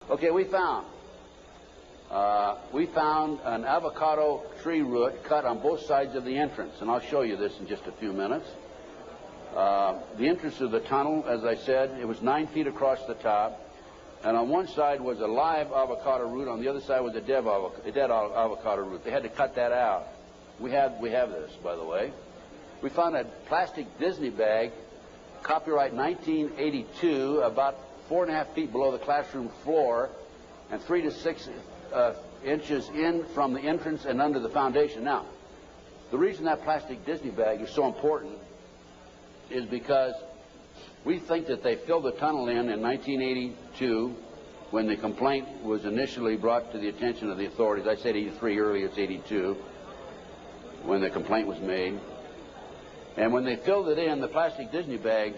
Okay, we found an avocado tree root cut on both sides of the entrance, and I'll show you this in just a few minutes. The entrance of the tunnel, as I said, it was 9 feet across the top, and on one side was a live avocado root, on the other side was a dead avocado root. They had to cut that out. We have this, by the way. We found a plastic Disney bag, copyright 1982, about 4.5 feet below the classroom floor, and 3 to 6 inches in from the entrance and under the foundation. Now, the reason that plastic Disney bag is so important is because we think that they filled the tunnel in 1982 when the complaint was initially brought to the attention of the authorities. I said 83 earlier, it's 82 when the complaint was made. And when they filled it in, the plastic Disney bag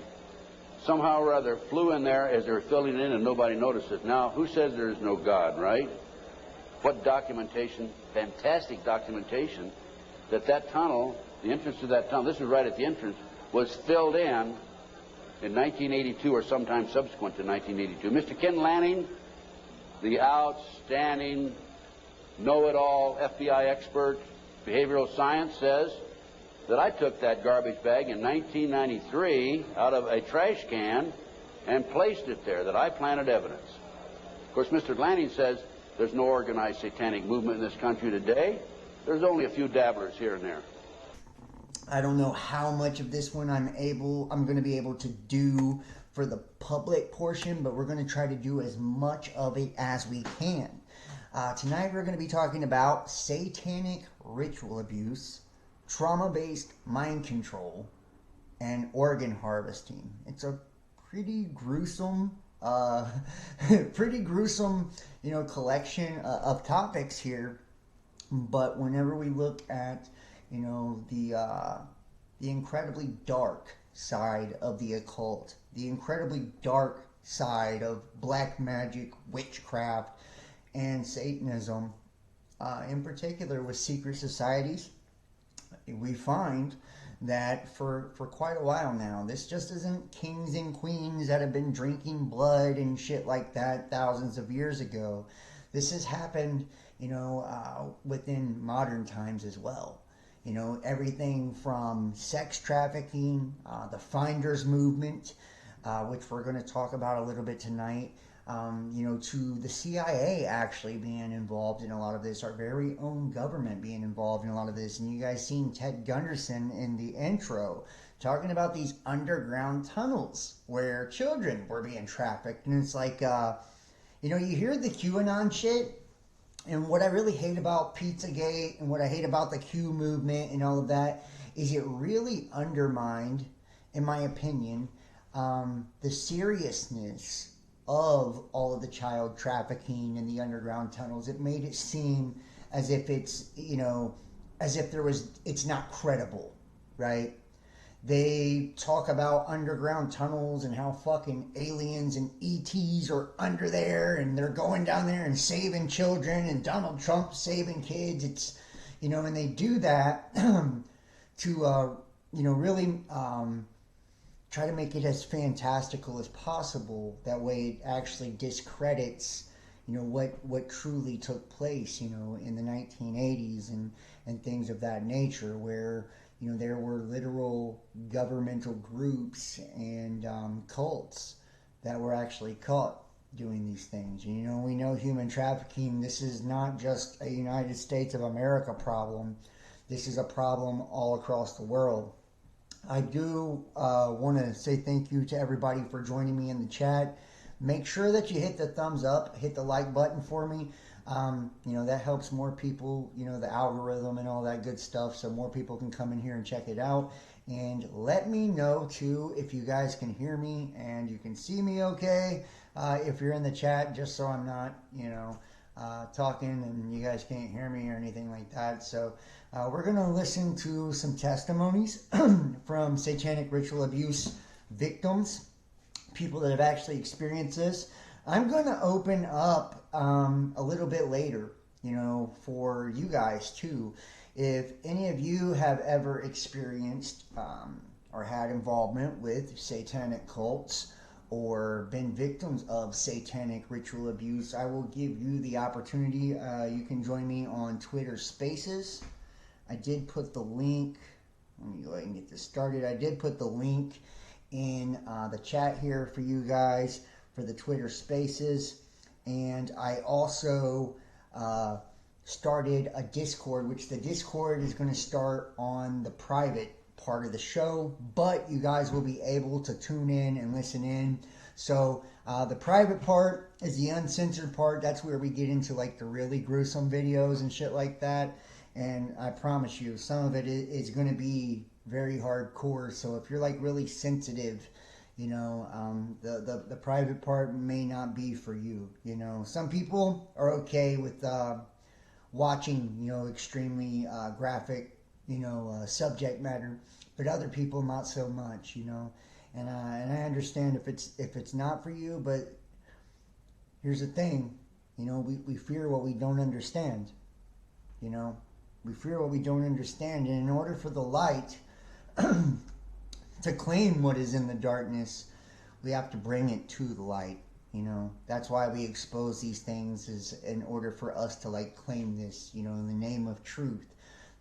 somehow or other flew in there as they were filling it in and nobody noticed it. Now, who says there is no God, right? What documentation, fantastic documentation, that tunnel, the entrance to that tunnel, this is right at the entrance, was filled in 1982 or sometime subsequent to 1982. Mr. Ken Lanning, the outstanding know-it-all FBI expert, behavioral science, says that I took that garbage bag in 1993 out of a trash can and placed it there, that I planted evidence. Of course, Mr. Lanning says there's no organized satanic movement in this country today. There's only a few dabblers here and there. I don't know how much of this one I'm going to be able to do for the public portion, but we're going to try to do as much of it as we can. Tonight we're going to be talking about satanic ritual abuse, trauma-based mind control, and organ harvesting. It's a pretty gruesome, collection of topics here. But whenever we look at, the incredibly dark side of the occult, the incredibly dark side of black magic, witchcraft, and Satanism, in particular with secret societies, we find that for quite a while now, this just isn't kings and queens that have been drinking blood and shit like that thousands of years ago. This has happened, within modern times as well. Everything from sex trafficking, the Finders movement, which we're going to talk about a little bit tonight, to the CIA actually being involved in a lot of this, our very own government being involved in a lot of this. And you guys seen Ted Gunderson in the intro talking about these underground tunnels where children were being trafficked. And it's like, you hear the QAnon shit. And what I really hate about Pizzagate and what I hate about the Q movement and all of that is it really undermined, in my opinion, the seriousness of all of the child trafficking in the underground tunnels. It made it seem as if it's, it's not credible, right? They talk about underground tunnels and how fucking aliens and ETs are under there and they're going down there and saving children and Donald Trump saving kids. It's, and they do that to, really try to make it as fantastical as possible. That way it actually discredits, what truly took place, in the 1980s and things of that nature where, there were literal governmental groups and cults that were actually caught doing these things. We know human trafficking, this is not just a United States of America problem. This is a problem all across the world. I do want to say thank you to everybody for joining me in the chat. Make sure that you hit the thumbs up, hit the like button for me. That helps more people, the algorithm and all that good stuff, so more people can come in here and check it out. And let me know, too, if you guys can hear me and you can see me okay, if you're in the chat, just so I'm not, talking and you guys can't hear me or anything like that. So we're going to listen to some testimonies from satanic ritual abuse victims, people that have actually experienced this. I'm going to open up a little bit later, for you guys too. If any of you have ever experienced or had involvement with satanic cults or been victims of satanic ritual abuse, I will give you the opportunity. You can join me on Twitter Spaces. I did put the link. Let me go ahead and get this started. I did put the link in the chat here for you guys for the Twitter Spaces. And I also started a Discord, which the Discord is going to start on the private part of the show, but you guys will be able to tune in and listen in. So the private part is the uncensored part. That's where we get into like the really gruesome videos and shit like that. And I promise you, some of it is going to be very hardcore. So if you're like really sensitive, you know, the private part may not be for you. You know, some people are okay with watching, you know, extremely graphic, you know, subject matter, but other people not so much, you know. And I understand if it's not for you, but here's the thing, you know, we fear what we don't understand, you know. We fear what we don't understand, and in order for the light to claim what is in the darkness, we have to bring it to the light, you know. That's why we expose these things, is in order for us to like claim this, you know, in the name of truth.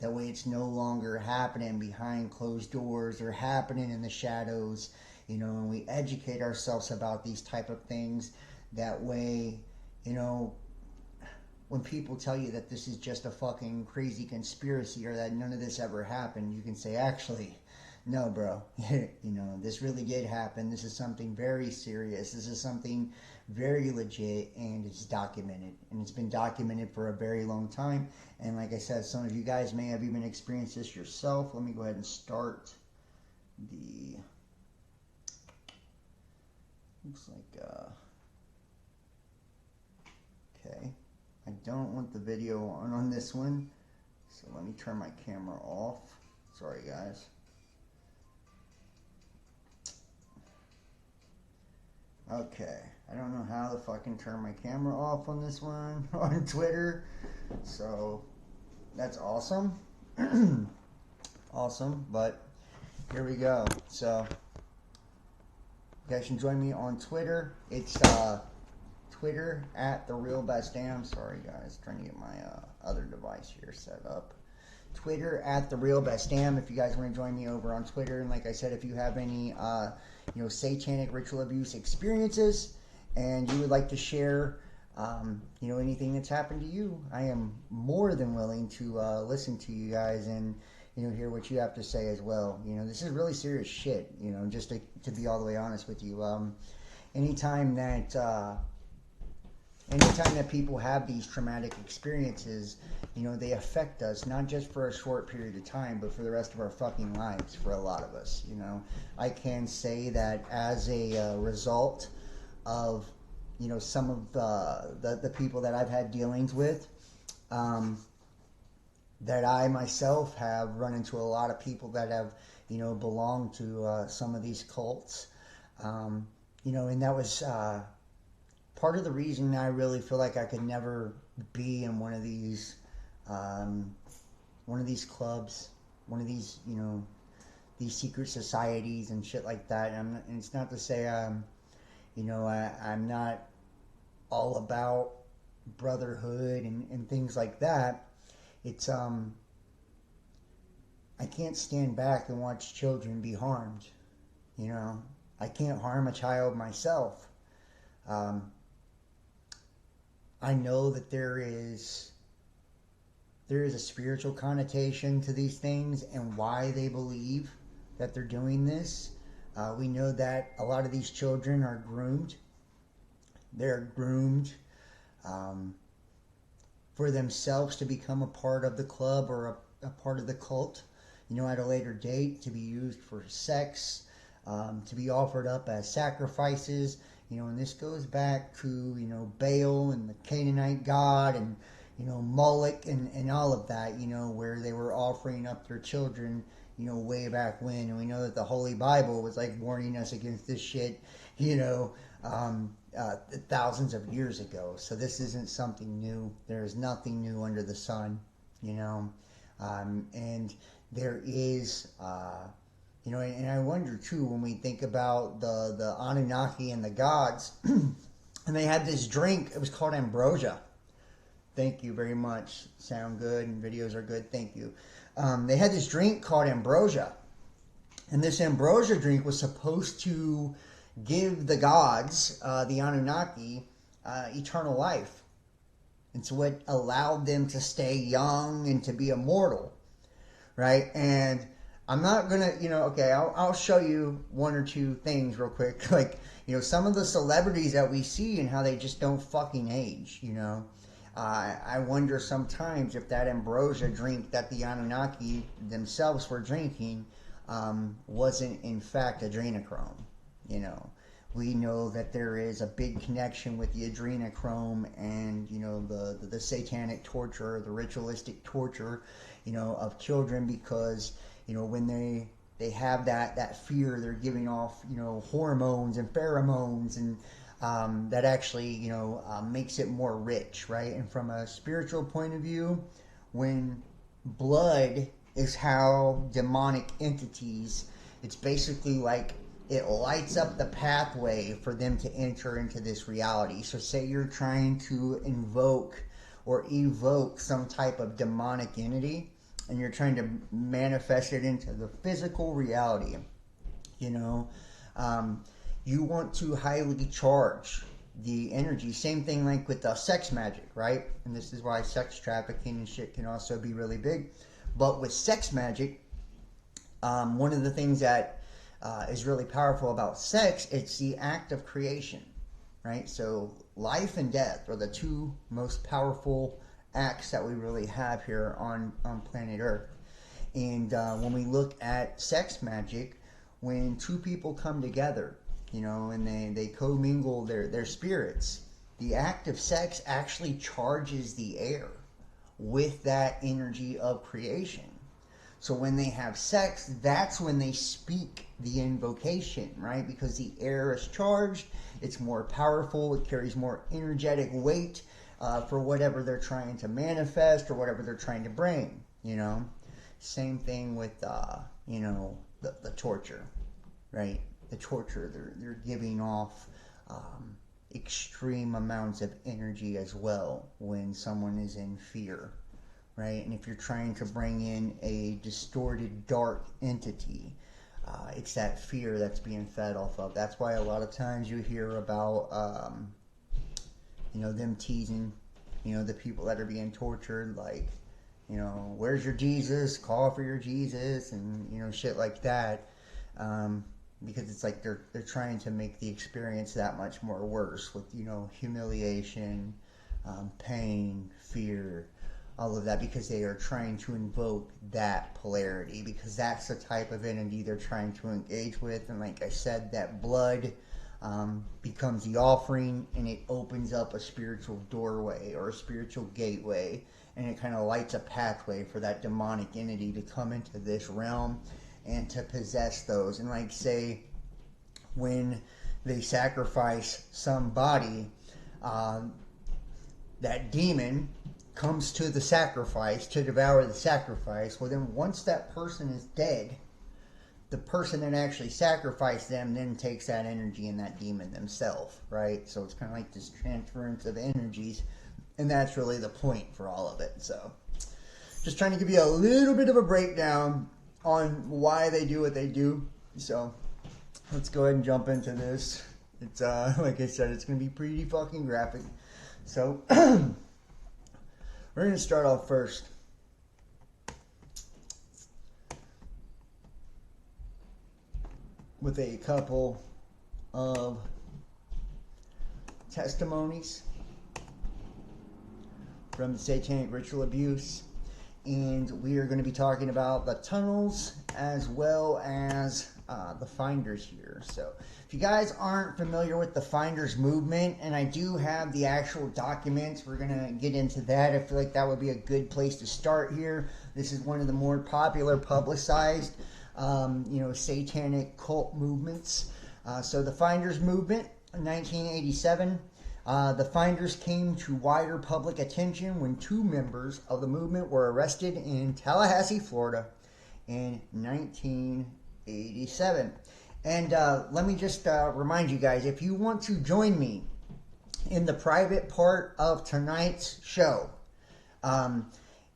That way it's no longer happening behind closed doors or happening in the shadows, you know, and we educate ourselves about these type of things. That way, you know, when people tell you that this is just a fucking crazy conspiracy or that none of this ever happened, you can say, actually, no, bro, you know, this really did happen. This is something very serious. This is something very legit, and it's documented. And it's been documented for a very long time. And like I said, some of you guys may have even experienced this yourself. Let me go ahead and start the... Looks like, okay. I don't want the video on this one. So let me turn my camera off. Sorry, guys. Okay, I don't know how to fucking turn my camera off on this one on Twitter. So that's awesome. Awesome, but here we go. So you guys can join me on Twitter. It's Twitter at the real best damn. Sorry guys, trying to get my other device here set up. Twitter at the real best damn. If you guys want to join me over on Twitter, and like I said, if you have any you know, satanic ritual abuse experiences and you would like to share you know, anything that's happened to you, I am more than willing to listen to you guys and, you know, hear what you have to say as well. You know, this is really serious shit, you know, just to be all the way honest with you. Anytime that people have these traumatic experiences, you know, they affect us, not just for a short period of time, but for the rest of our fucking lives, for a lot of us, you know. I can say that as a result of, you know, some of the people that I've had dealings with, that I myself have run into a lot of people that have, you know, belonged to some of these cults, you know, and that was... part of the reason I really feel like I could never be in one of these clubs, one of these, you know, these secret societies and shit like that. And it's not to say, you know, I'm not all about brotherhood and things like that. It's, I can't stand back and watch children be harmed. You know, I can't harm a child myself. I know that there is a spiritual connotation to these things and why they believe that they're doing this. We know that a lot of these children are groomed. They're groomed for themselves to become a part of the club or a part of the cult, you know, at a later date, to be used for sex, to be offered up as sacrifices. You know, and this goes back to, you know, Baal and the Canaanite god and, you know, Moloch and all of that, you know, where they were offering up their children, you know, way back when. And we know that the Holy Bible was like warning us against this shit, you know, thousands of years ago. So this isn't something new. There's nothing new under the sun, you know, and there is, You know, and I wonder too when we think about the Anunnaki and the gods, and they had this drink. It was called ambrosia. Thank you very much. Sound good and videos are good. Thank you. They had this drink called ambrosia, and this ambrosia drink was supposed to give the gods, the Anunnaki, eternal life. And so it allowed them to stay young and to be immortal, right? And I'm not going to, okay, I'll show you one or two things real quick. Like, some of the celebrities that we see and how they just don't fucking age, I wonder sometimes if that ambrosia drink that the Anunnaki themselves were drinking wasn't in fact adrenochrome. We know that there is a big connection with the adrenochrome and the satanic torture, the ritualistic torture, of children, because when they have that fear, they're giving off hormones and pheromones, and that actually makes it more rich, right? And from a spiritual point of view, when blood is how demonic entities, it's basically like it lights up the pathway for them to enter into this reality. So say you're trying to invoke or evoke some type of demonic entity, and you're trying to manifest it into the physical reality, you want to highly charge the energy. Same thing like with the sex magic, right? And this is why sex trafficking and shit can also be really big. But with sex magic, one of the things that is really powerful about sex, it's the act of creation, right? So life and death are the two most powerful acts that we really have here on planet Earth. And when we look at sex magic, when two people come together, and they commingle their spirits, the act of sex actually charges the air with that energy of creation. So when they have sex, that's when they speak the invocation, right? Because the air is charged, it's more powerful, it carries more energetic weight for whatever they're trying to manifest or whatever they're trying to bring, Same thing with, the torture, right? The torture, they're giving off extreme amounts of energy as well when someone is in fear, right? And if you're trying to bring in a distorted, dark entity, it's that fear that's being fed off of. That's why a lot of times you hear about, them teasing, the people that are being tortured, like, where's your Jesus? Call for your Jesus, and, shit like that. Because it's like they're trying to make the experience that much more worse with, humiliation, pain, fear, all of that, because they are trying to invoke that polarity, because that's the type of entity they're trying to engage with. And like I said, that blood becomes the offering, and it opens up a spiritual doorway or a spiritual gateway, and it kind of lights a pathway for that demonic entity to come into this realm and to possess those. And like, say, when they sacrifice somebody, that demon comes to the sacrifice to devour the sacrifice. Well, then once that person is dead, the person that actually sacrificed them then takes that energy and that demon themselves, right? So it's kind of like this transference of energies, and that's really the point for all of it. So just trying to give you a little bit of a breakdown on why they do what they do. So let's go ahead and jump into this. It's like I said, it's gonna be pretty fucking graphic. So we're gonna start off first with a couple of testimonies from the satanic ritual abuse. And we are going to be talking about the tunnels as well as the finders here. So if you guys aren't familiar with the finders movement, and I do have the actual documents, we're going to get into that. I feel like that would be a good place to start here. This is one of the more popular, publicized, satanic cult movements. So the finders movement, 1987. The finders came to wider public attention when two members of the movement were arrested in Tallahassee, Florida in 19 87. And let me just remind you guys, if you want to join me in the private part of tonight's show,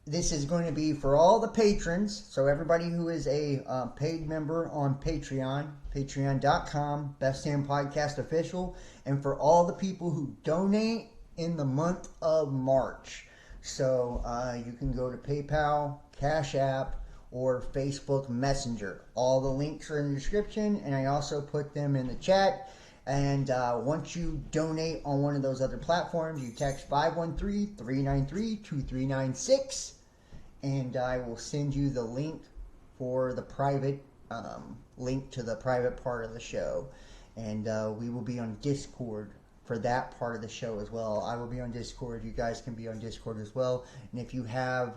this is going to be for all the patrons. So everybody who is a paid member on Patreon, patreon.com, Best Damn Podcast Official, and for all the people who donate in the month of March. So you can go to PayPal, Cash App, or Facebook Messenger. All the links are in the description, and I also put them in the chat. And once you donate on one of those other platforms, you text 513-393-2396, and I will send you the link for the private link to the private part of the show. And we will be on Discord for that part of the show as well. I will be on Discord. You guys can be on Discord as well. And if you have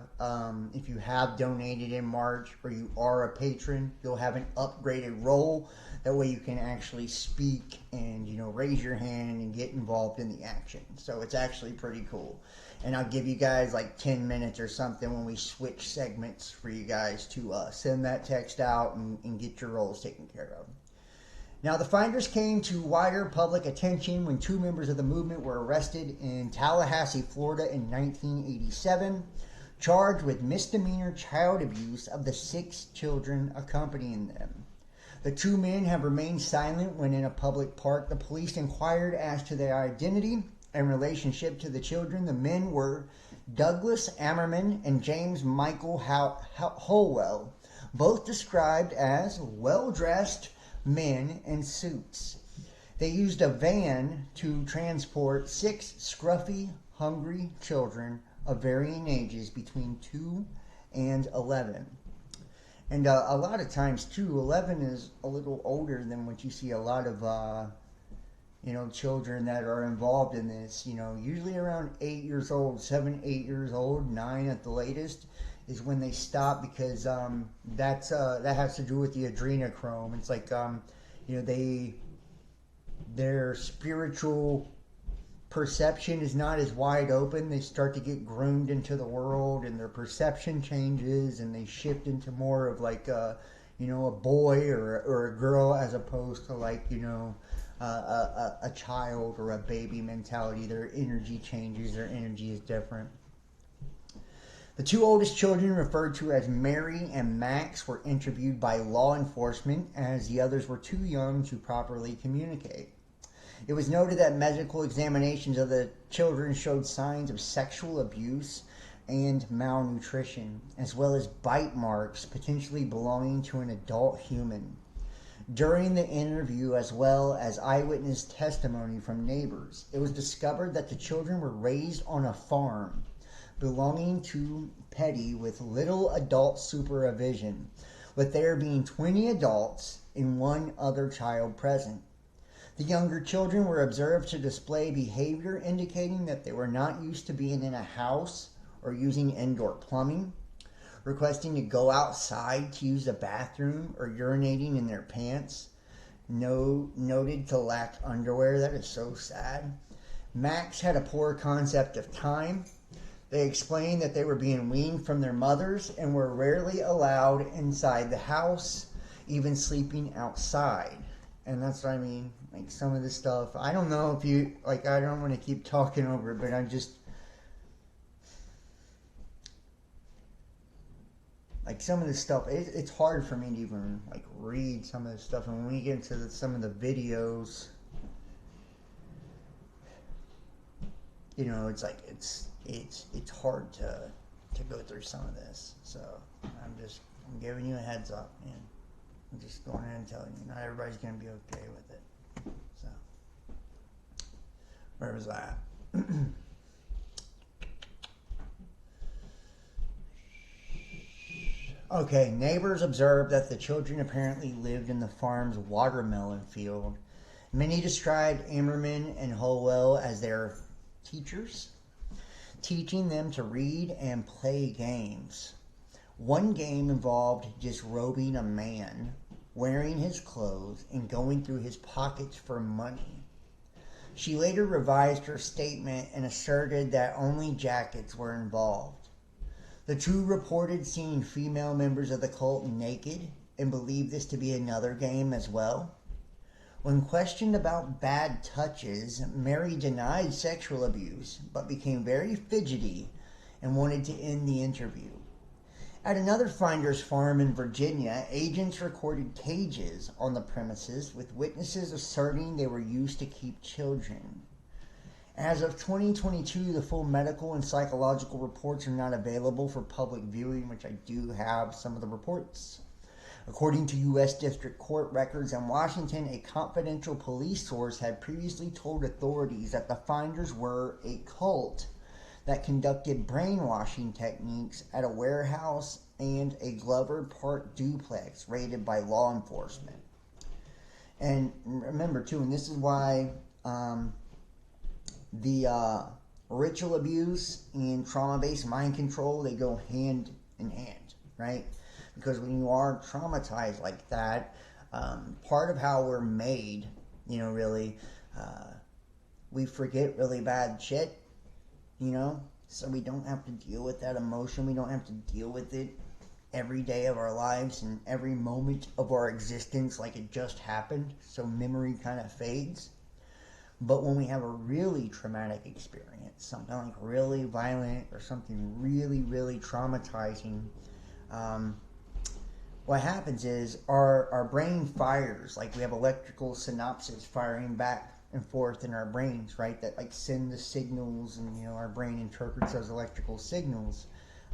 donated in March, or you are a patron, you'll have an upgraded role. That way you can actually speak and, raise your hand and get involved in the action. So it's actually pretty cool. And I'll give you guys like 10 minutes or something when we switch segments for you guys to send that text out and get your roles taken care of. Now, the finders came to wider public attention when 2 members of the movement were arrested in Tallahassee, Florida in 1987, charged with misdemeanor child abuse of the 6 children accompanying them. The 2 men have remained silent when in a public park the police inquired as to their identity and relationship to the children. The men were Douglas Ammerman and James Michael Holwell, both described as well-dressed men in suits. They used a van to transport 6 scruffy, hungry children of varying ages between 2 and 11. And a lot of times, too, 11 is a little older than what you see a lot of, children that are involved in this. Usually around 8 years old, 7, 8 years old, 9 at the latest, is when they stop, because that has to do with the adrenochrome. It's like, their spiritual perception is not as wide open. They start to get groomed into the world, and their perception changes, and they shift into more of like a boy or a girl, as opposed to like a child or a baby mentality. Their energy changes. Their energy is different. The 2 oldest children, referred to as Mary and Max, were interviewed by law enforcement, as the others were too young to properly communicate. It was noted that medical examinations of the children showed signs of sexual abuse and malnutrition, as well as bite marks potentially belonging to an adult human. During the interview, as well as eyewitness testimony from neighbors, it was discovered that the children were raised on a farm belonging to Petty with little adult supervision, with there being 20 adults and 1 other child present. The younger children were observed to display behavior indicating that they were not used to being in a house or using indoor plumbing, requesting to go outside to use the bathroom, or urinating in their pants. Noted to lack underwear. That is so sad. Max had a poor concept of time. They explained that they were being weaned from their mothers and were rarely allowed inside the house, even sleeping outside. And that's what I mean. Like, some of this stuff, I don't know if you, like, I don't want to keep talking over it, but I'm just, like, some of this stuff, it's hard for me to even, like, read some of this stuff. And when we get into some of the videos, it's like, it's hard to go through some of this. So I'm giving you a heads up, man. I'm just going in and telling you, not everybody's going to be okay with it. So, where was I at? Okay, neighbors observed that the children apparently lived in the farm's watermelon field. Many described Ammerman and Holwell as their teachers, teaching them to read and play games. One game involved disrobing a man, wearing his clothes, and going through his pockets for money. She later revised her statement and asserted that only jackets were involved. The 2 reported seeing female members of the cult naked, and believe this to be another game as well. When questioned about bad touches, Mary denied sexual abuse, but became very fidgety and wanted to end the interview. At another finder's farm in Virginia, agents recorded cages on the premises with witnesses asserting they were used to keep children. As of 2022, the full medical and psychological reports are not available for public viewing, which I do have some of the reports. According to U.S. District Court records in Washington, a confidential police source had previously told authorities that the finders were a cult that conducted brainwashing techniques at a warehouse and a Glover Park duplex raided by law enforcement. And remember, too, and this is why the ritual abuse and trauma-based mind control, they go hand in hand, right? Because when you are traumatized like that, part of how we're made, really, we forget really bad shit, so we don't have to deal with that emotion. We don't have to deal with it every day of our lives and every moment of our existence like it just happened. So memory kind of fades. But when we have a really traumatic experience, something like really violent or something really, really traumatizing, what happens is our brain fires, like we have electrical synapses firing back and forth in our brains, right? That like send the signals, and our brain interprets those electrical signals.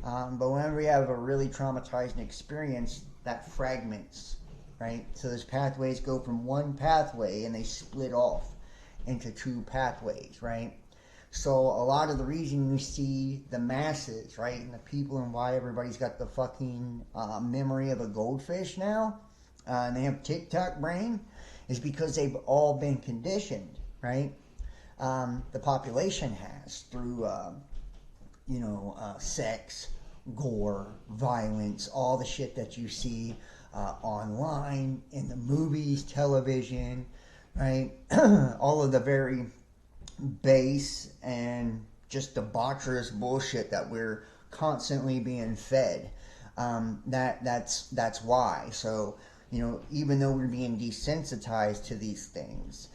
But whenever we have a really traumatizing experience, that fragments, right? So those pathways go from one pathway and they split off into two pathways, right? So a lot of the reason you see the masses, right, and the people, and why everybody's got the fucking memory of a goldfish now, and they have TikTok brain, is because they've all been conditioned, right? The population has through, sex, gore, violence, all the shit that you see online, in the movies, television, right? All of the very base and just debaucherous bullshit that we're constantly being fed. That's why. So, even though we're being desensitized to these things,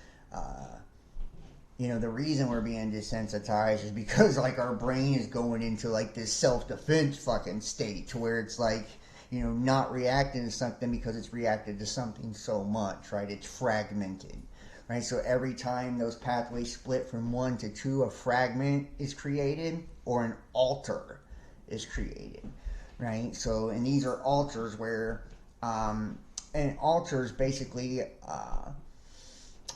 the reason we're being desensitized is because like our brain is going into like this self-defense fucking state to where it's like, not reacting to something because it's reacted to something so much, right? It's fragmented. Right, so every time those pathways split from 1 to 2, a fragment is created or an altar is created, right? So, and these are altars where, and altars basically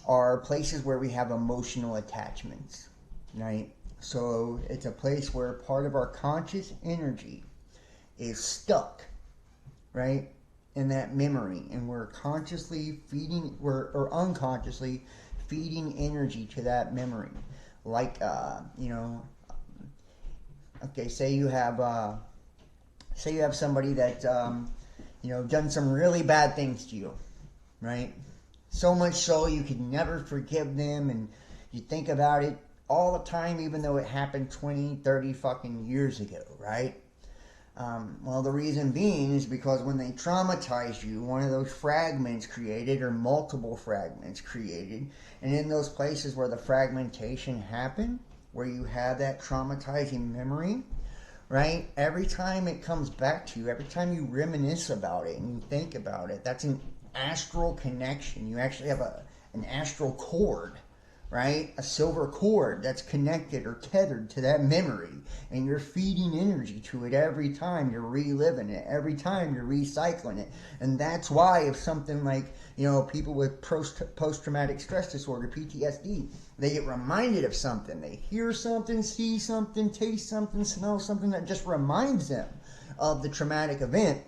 are places where we have emotional attachments, right? So it's a place where part of our conscious energy is stuck, right? In that memory, and we're consciously feeding, or unconsciously feeding energy to that memory. Like, okay, say you have somebody that, done some really bad things to you, right? So much so you could never forgive them, and you think about it all the time, even though it happened 20, 30 fucking years ago, right? Well, the reason being is because when they traumatize you, one of those fragments created, or multiple fragments created, and in those places where the fragmentation happened, where you have that traumatizing memory, right? Every time it comes back to you, every time you reminisce about it and you think about it, that's an astral connection. You actually have an astral cord, right? A silver cord that's connected or tethered to that memory, and you're feeding energy to it every time you're reliving it, every time you're recycling it. And that's why if something like, people with post-traumatic stress disorder, PTSD, they get reminded of something, they hear something, see something, taste something, smell something that just reminds them of the traumatic event,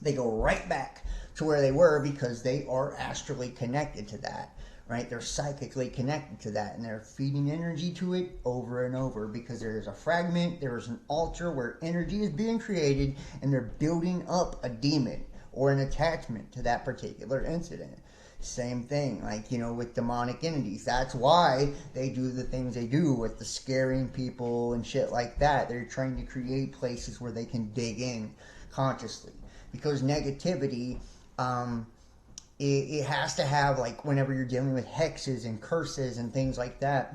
they go right back to where they were because they are astrally connected to that. Right? They're psychically connected to that, and they're feeding energy to it over and over because there's a fragment, there's an altar where energy is being created, and they're building up a demon or an attachment to that particular incident. Same thing, like, with demonic entities. That's why they do the things they do with the scaring people and shit like that. They're trying to create places where they can dig in consciously. Because negativity it has to have, like, whenever you're dealing with hexes and curses and things like that,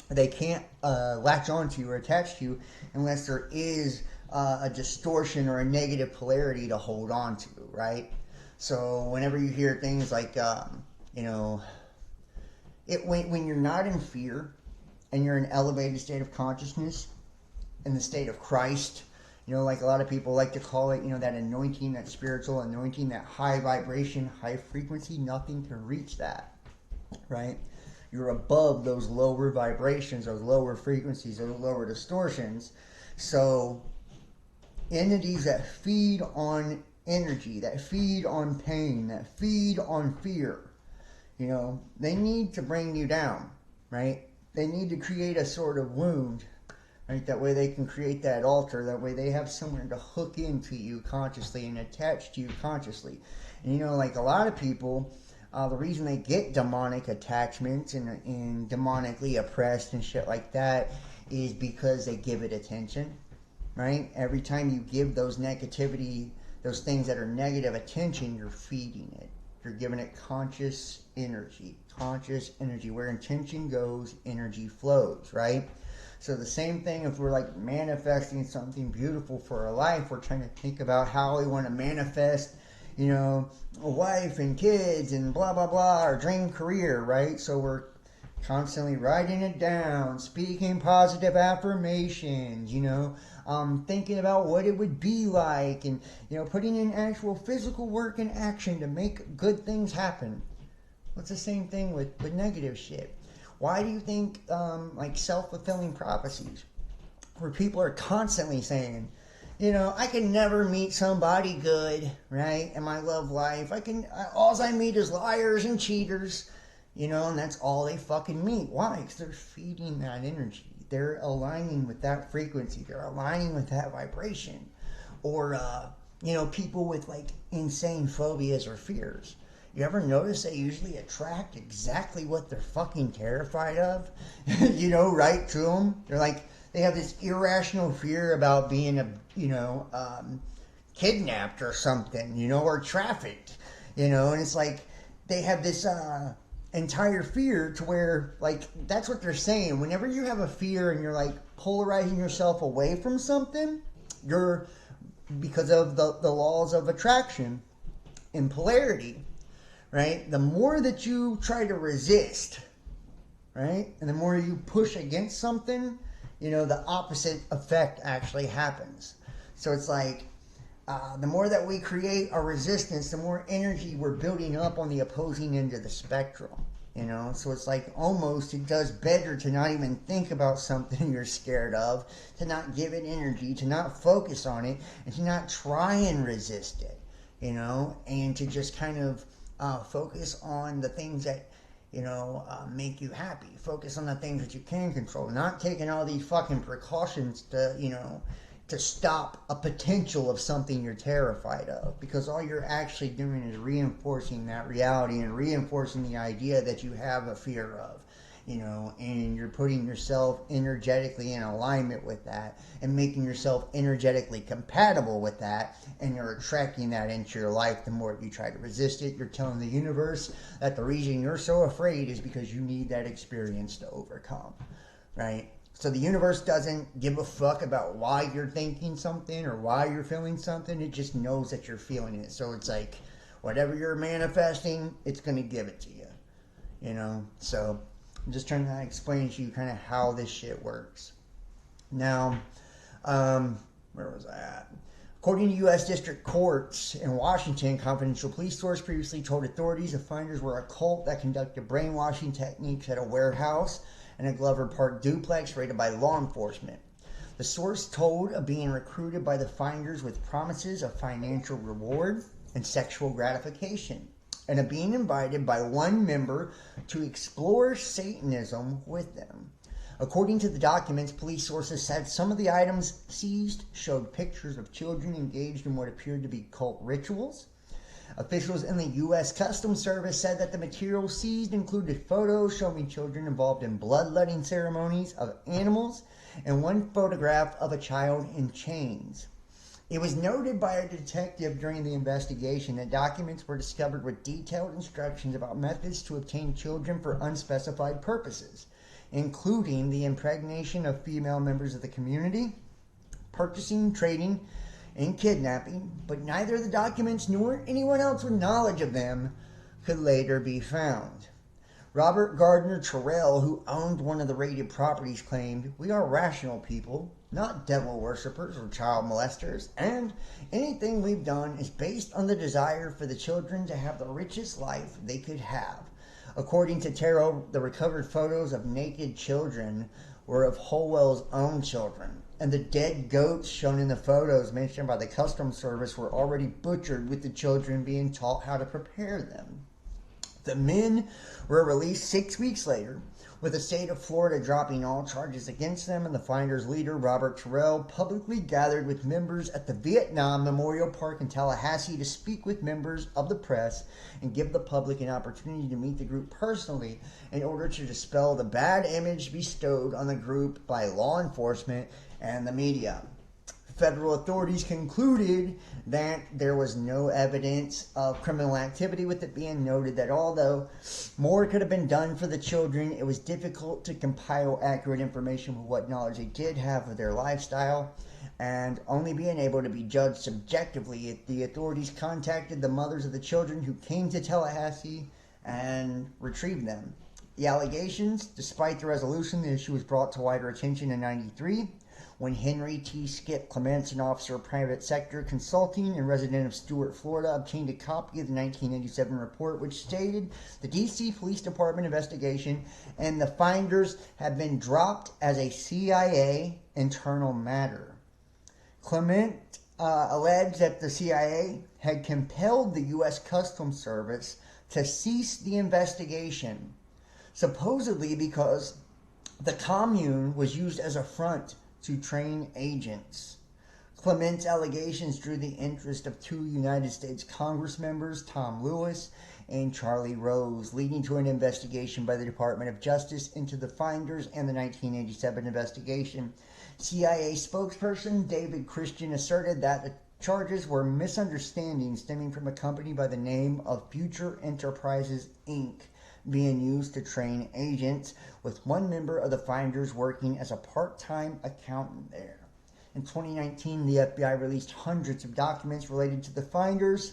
they can't latch onto you or attach to you unless there is a distortion or a negative polarity to hold on to, right? So whenever you hear things like, when you're not in fear and you're in an elevated state of consciousness, in the state of Christ, like a lot of people like to call it, that anointing, that spiritual anointing, that high vibration, high frequency, nothing can reach that, right? You're above those lower vibrations, those lower frequencies, those lower distortions. So entities that feed on energy, that feed on pain, that feed on fear, they need to bring you down, right? They need to create a sort of wound, right? That way they can create that altar. That way they have somewhere to hook into you consciously and attach to you consciously. And like a lot of people, the reason they get demonic attachments and demonically oppressed and shit like that is because they give it attention, right? Every time you give those negativity, those things that are negative attention, you're feeding it. You're giving it conscious energy. Conscious energy. Where intention goes, energy flows, right? So the same thing if we're like manifesting something beautiful for our life, we're trying to think about how we want to manifest, a wife and kids and blah, blah, blah, our dream career, right? So we're constantly writing it down, speaking positive affirmations, thinking about what it would be like and, putting in actual physical work and action to make good things happen. It's the same thing with negative shit. Why do you think, like self-fulfilling prophecies, where people are constantly saying, I can never meet somebody good, right, in my love life. All I meet is liars and cheaters, and that's all they fucking meet. Why? Because they're feeding that energy. They're aligning with that frequency. They're aligning with that vibration. Or, people with like insane phobias or fears. You ever notice they usually attract exactly what they're fucking terrified of? Right to them. They're like, they have this irrational fear about being, kidnapped or something, or trafficked, and it's like they have this entire fear to where, like, that's what they're saying. Whenever you have a fear and you're like polarizing yourself away from something, you're, because of the laws of attraction and polarity, right? The more that you try to resist, right? And the more you push against something, the opposite effect actually happens. So it's like, the more that we create a resistance, the more energy we're building up on the opposing end of the spectrum, So it's like almost it does better to not even think about something you're scared of, to not give it energy, to not focus on it, and to not try and resist it, and to just kind of focus on the things that, make you happy. Focus on the things that you can control. Not taking all these fucking precautions to stop a potential of something you're terrified of. Because all you're actually doing is reinforcing that reality and reinforcing the idea that you have a fear of. And you're putting yourself energetically in alignment with that and making yourself energetically compatible with that, and you're attracting that into your life. The more you try to resist it, you're telling the universe that the reason you're so afraid is because you need that experience to overcome, right? So the universe doesn't give a fuck about why you're thinking something or why you're feeling something. It just knows that you're feeling it. So it's like, whatever you're manifesting, it's going to give it to you, So I'm just trying to explain to you kind of how this shit works. Now, where was I at? According to U.S. District Courts in Washington, confidential police source previously told authorities the finders were a cult that conducted brainwashing techniques at a warehouse and a Glover Park duplex raided by law enforcement. The source told of being recruited by the finders with promises of financial reward and sexual gratification, and of being invited by one member to explore Satanism with them. According to the documents, police sources said some of the items seized showed pictures of children engaged in what appeared to be cult rituals. Officials in the U.S. Customs Service said that the materials seized included photos showing children involved in bloodletting ceremonies of animals and one photograph of a child in chains. It was noted by a detective during the investigation that documents were discovered with detailed instructions about methods to obtain children for unspecified purposes, including the impregnation of female members of the community, purchasing, trading, and kidnapping, but neither the documents nor anyone else with knowledge of them could later be found. Robert Gardner Terrell, who owned one of the raided properties, claimed, "We are rational people, not devil worshippers or child molesters, and anything we've done is based on the desire for the children to have the richest life they could have." According to Terrell, the recovered photos of naked children were of Holwell's own children, and the dead goats shown in the photos mentioned by the Customs Service were already butchered, with the children being taught how to prepare them. The men were released 6 weeks later, with the state of Florida dropping all charges against them, and the finders' leader, Robert Terrell, publicly gathered with members at the Vietnam Memorial Park in Tallahassee to speak with members of the press and give the public an opportunity to meet the group personally in order to dispel the bad image bestowed on the group by law enforcement and the media. Federal authorities concluded that there was no evidence of criminal activity, with it being noted that although more could have been done for the children, it was difficult to compile accurate information with what knowledge they did have of their lifestyle, and only being able to be judged subjectively. The authorities contacted the mothers of the children who came to Tallahassee and retrieved them. The allegations, despite the resolution, the issue was brought to wider attention in 1993. When Henry T. Skip Clements, an officer of private sector consulting and resident of Stuart, Florida, obtained a copy of the 1987 report, which stated the D.C. Police Department investigation and the finders had been dropped as a CIA internal matter. Clement alleged that the CIA had compelled the U.S. Customs Service to cease the investigation, supposedly because the commune was used as a front to train agents. Clement's allegations drew the interest of two United States Congress members, Tom Lewis and Charlie Rose, leading to an investigation by the Department of Justice into the finders and the 1987 investigation. CIA spokesperson David Christian asserted that the charges were misunderstandings stemming from a company by the name of Future Enterprises, Inc., being used to train agents, with one member of the finders working as a part-time accountant there. In 2019, the FBI released hundreds of documents related to the finders,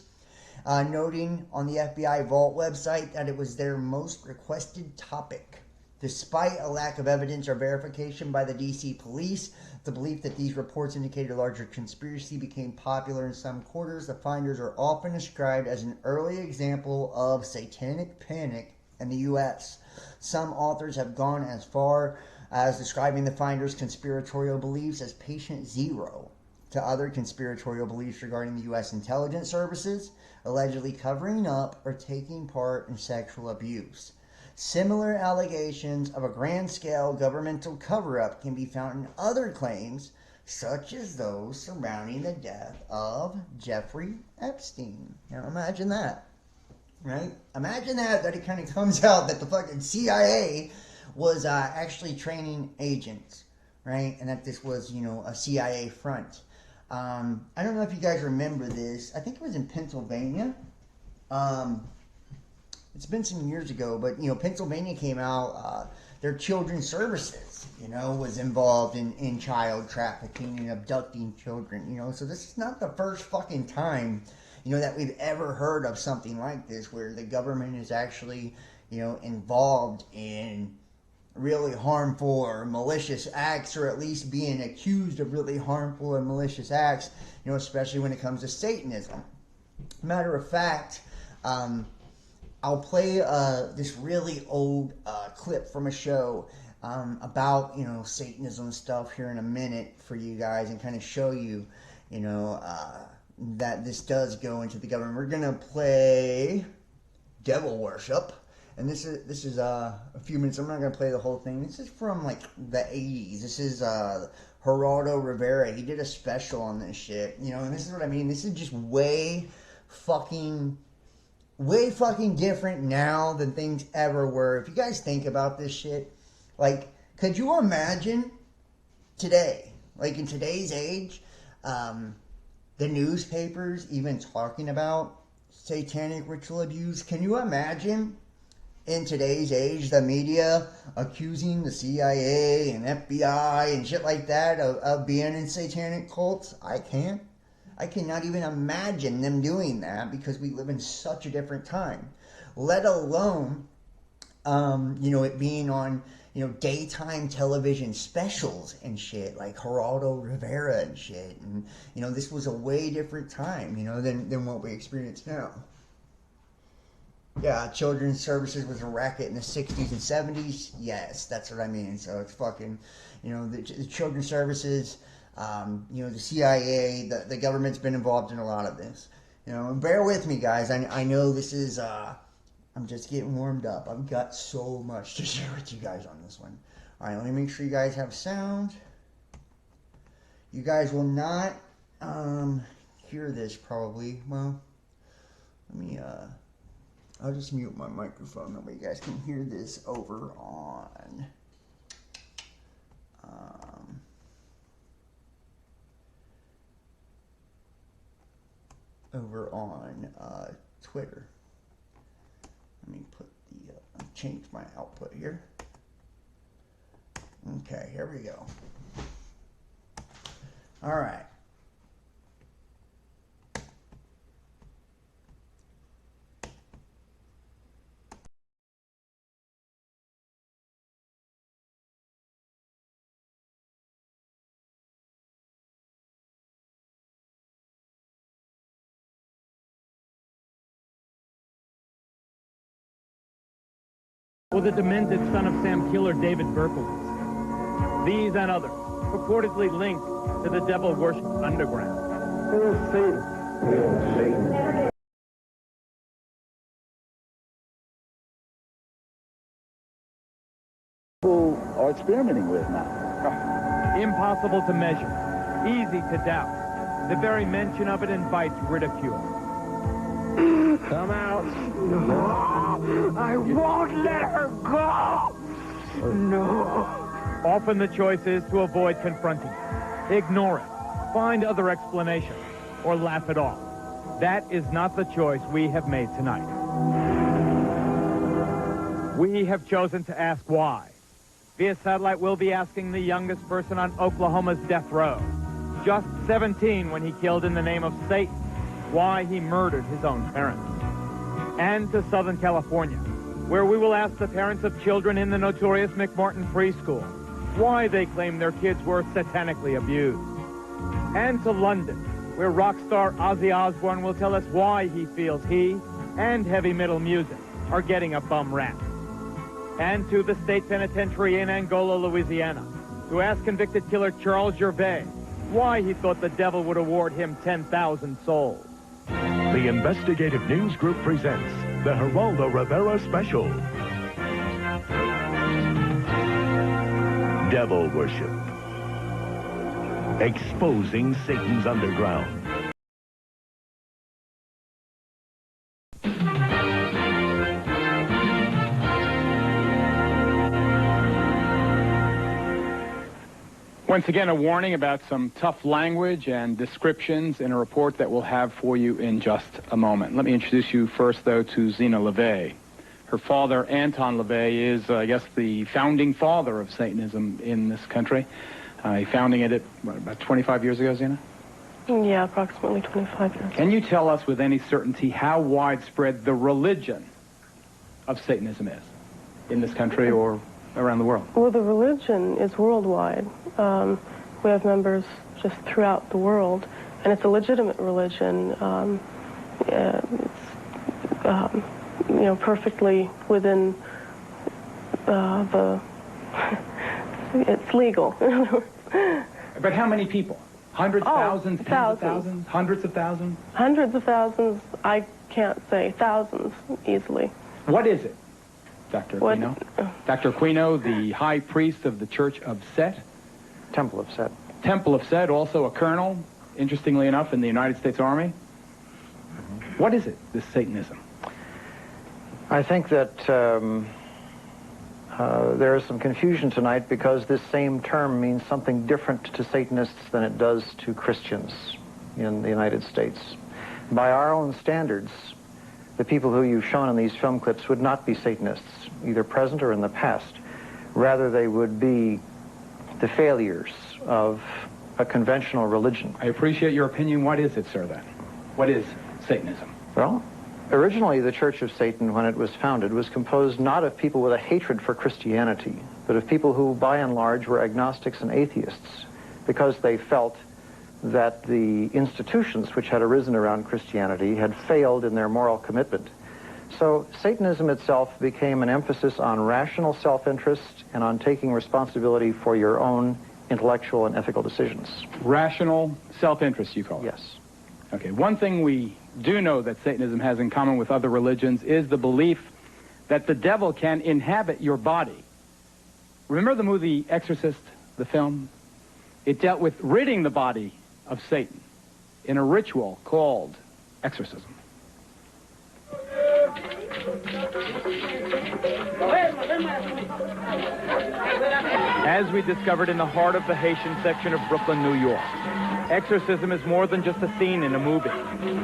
noting on the FBI Vault website that it was their most requested topic. Despite a lack of evidence or verification by the DC police, the belief that these reports indicated a larger conspiracy became popular in some quarters. The finders are often described as an early example of satanic panic in the U.S. Some authors have gone as far as describing the finders' conspiratorial beliefs as patient zero to other conspiratorial beliefs regarding the U.S. intelligence services, allegedly covering up or taking part in sexual abuse. Similar allegations of a grand-scale governmental cover-up can be found in other claims, such as those surrounding the death of Jeffrey Epstein. Now imagine that. Right? Imagine that it kind of comes out that the fucking CIA was actually training agents, right? And that this was, a CIA front. I don't know if you guys remember this. I think it was in Pennsylvania. It's been some years ago, but, Pennsylvania came out, their children's services, was involved in child trafficking and abducting children, So this is not the first fucking time that we've ever heard of something like this, where the government is actually, involved in really harmful or malicious acts, or at least being accused of really harmful and malicious acts, especially when it comes to Satanism. Matter of fact, I'll play this really old clip from a show about, Satanism stuff here in a minute for you guys, and kind of show you, that this does go into the government. We're gonna play Devil Worship, and this is a few minutes. I'm not gonna play the whole thing. This is from like the 80s. This is Geraldo Rivera. He did a special on this shit, and this is what I mean. This is just way fucking different now than things ever were. If you guys think about this shit, like, could you imagine today, like in today's age, the newspapers even talking about satanic ritual abuse. Can you imagine in today's age the media accusing the CIA and FBI and shit like that of being in satanic cults? I can't. I cannot even imagine them doing that because we live in such a different time. Let alone, it being on, daytime television specials and shit, like Geraldo Rivera and shit. And, this was a way different time, than what we experience now. Yeah, children's services was a racket in the 60s and 70s. Yes, that's what I mean. So it's fucking, the children's services, the CIA, the government's been involved in a lot of this. And bear with me, guys. I know this is, I'm just getting warmed up. I've got so much to share with you guys on this one. All right, let me make sure you guys have sound. You guys will not hear this probably. Well, let me, I'll just mute my microphone. That way you guys can hear this over on Twitter. Let me put the change my output here. Okay, here we go. All right. Or the demented son of Sam killer David Berkowitz. These and others purportedly linked to the devil worship underground. Who is Satan? Who is Satan? People are experimenting with now. Impossible to measure, easy to doubt. The very mention of it invites ridicule. Come out. No, I won't let her go. No. Often the choice is to avoid confronting it, ignore it, find other explanations, or laugh it off. That is not the choice we have made tonight. We have chosen to ask why. Via satellite, we'll be asking the youngest person on Oklahoma's death row, just 17 when he killed in the name of Satan, why he murdered his own parents. And to Southern California, where we will ask the parents of children in the notorious McMartin preschool why they claim their kids were satanically abused. And to London, where rock star Ozzy Osbourne will tell us why he feels he and heavy metal music are getting a bum rap. And to the state penitentiary in Angola, Louisiana, to ask convicted killer Charles Gervais why he thought the devil would award him 10,000 souls. The Investigative News Group presents the Geraldo Rivera Special. Devil Worship. Exposing Satan's Underground. Once again, a warning about some tough language and descriptions in a report that we'll have for you in just a moment. Let me introduce you first, though, to Zena LeVay. Her father, Anton LeVay, is, I guess, the founding father of Satanism in this country. He founding it about 25 years ago, Zena? Yeah, approximately 25 years. Can you tell us with any certainty how widespread the religion of Satanism is in this country or around the world? Well, the religion is worldwide. We have members just throughout the world, and it's a legitimate religion. It's perfectly within the. It's legal. But how many people? Hundreds, thousands, tens of thousands. thousands, hundreds of thousands? Hundreds of thousands. I can't say. Thousands, easily. What is it, Dr. Aquino? Dr. Aquino, the high priest of the Church of Set? Temple of Set. Temple of Set, also a colonel, interestingly enough, in the United States Army. Mm-hmm. What is it, this Satanism? I think that there is some confusion tonight because this same term means something different to Satanists than it does to Christians. in the United States. By our own standards, the people who you've shown in these film clips would not be Satanists, either present or in the past. Rather, they would be the failures of a conventional religion. I appreciate your opinion. What is it, sir, then? What is Satanism? Well, originally the Church of Satan, when it was founded, was composed not of people with a hatred for Christianity, but of people who, by and large, were agnostics and atheists, because they felt that the institutions which had arisen around Christianity had failed in their moral commitment. So Satanism itself became an emphasis on rational self-interest and on taking responsibility for your own intellectual and ethical decisions. Rational self-interest, you call it? Yes. Okay, one thing we do know that Satanism has in common with other religions is the belief that the devil can inhabit your body. Remember the movie Exorcist, the film? It dealt with ridding the body of Satan in a ritual called exorcism. As we discovered in the heart of the Haitian section of Brooklyn, New York, exorcism is more than just a scene in a movie.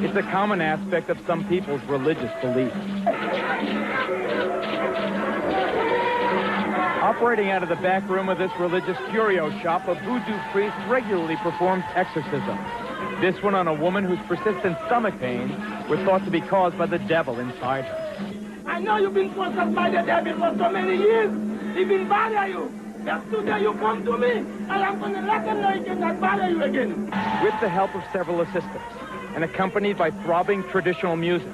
It's a common aspect of some people's religious beliefs. Operating out of the back room of this religious curio shop, a voodoo priest regularly performs exorcism. This one on a woman whose persistent stomach pains were thought to be caused by the devil inside her. I know you've been possessed by the devil for so many years. He been bother you. Just today you come to me, and I'm going to let him know he cannot bother you again. With the help of several assistants, and accompanied by throbbing traditional music,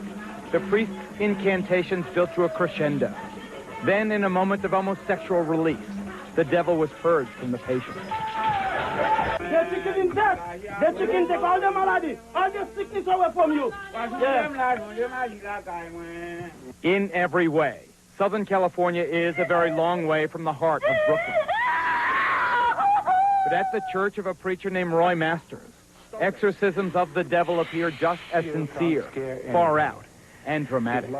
the priest's incantations built to a crescendo. Then, in a moment of almost sexual release, the devil was purged from the patient. That you can infect, that you can take all the malady, all the sickness away from you. Yeah. In every way, Southern California is a very long way from the heart of Brooklyn. But at the church of a preacher named Roy Masters, exorcisms of the devil appear just as sincere, far out, and dramatic.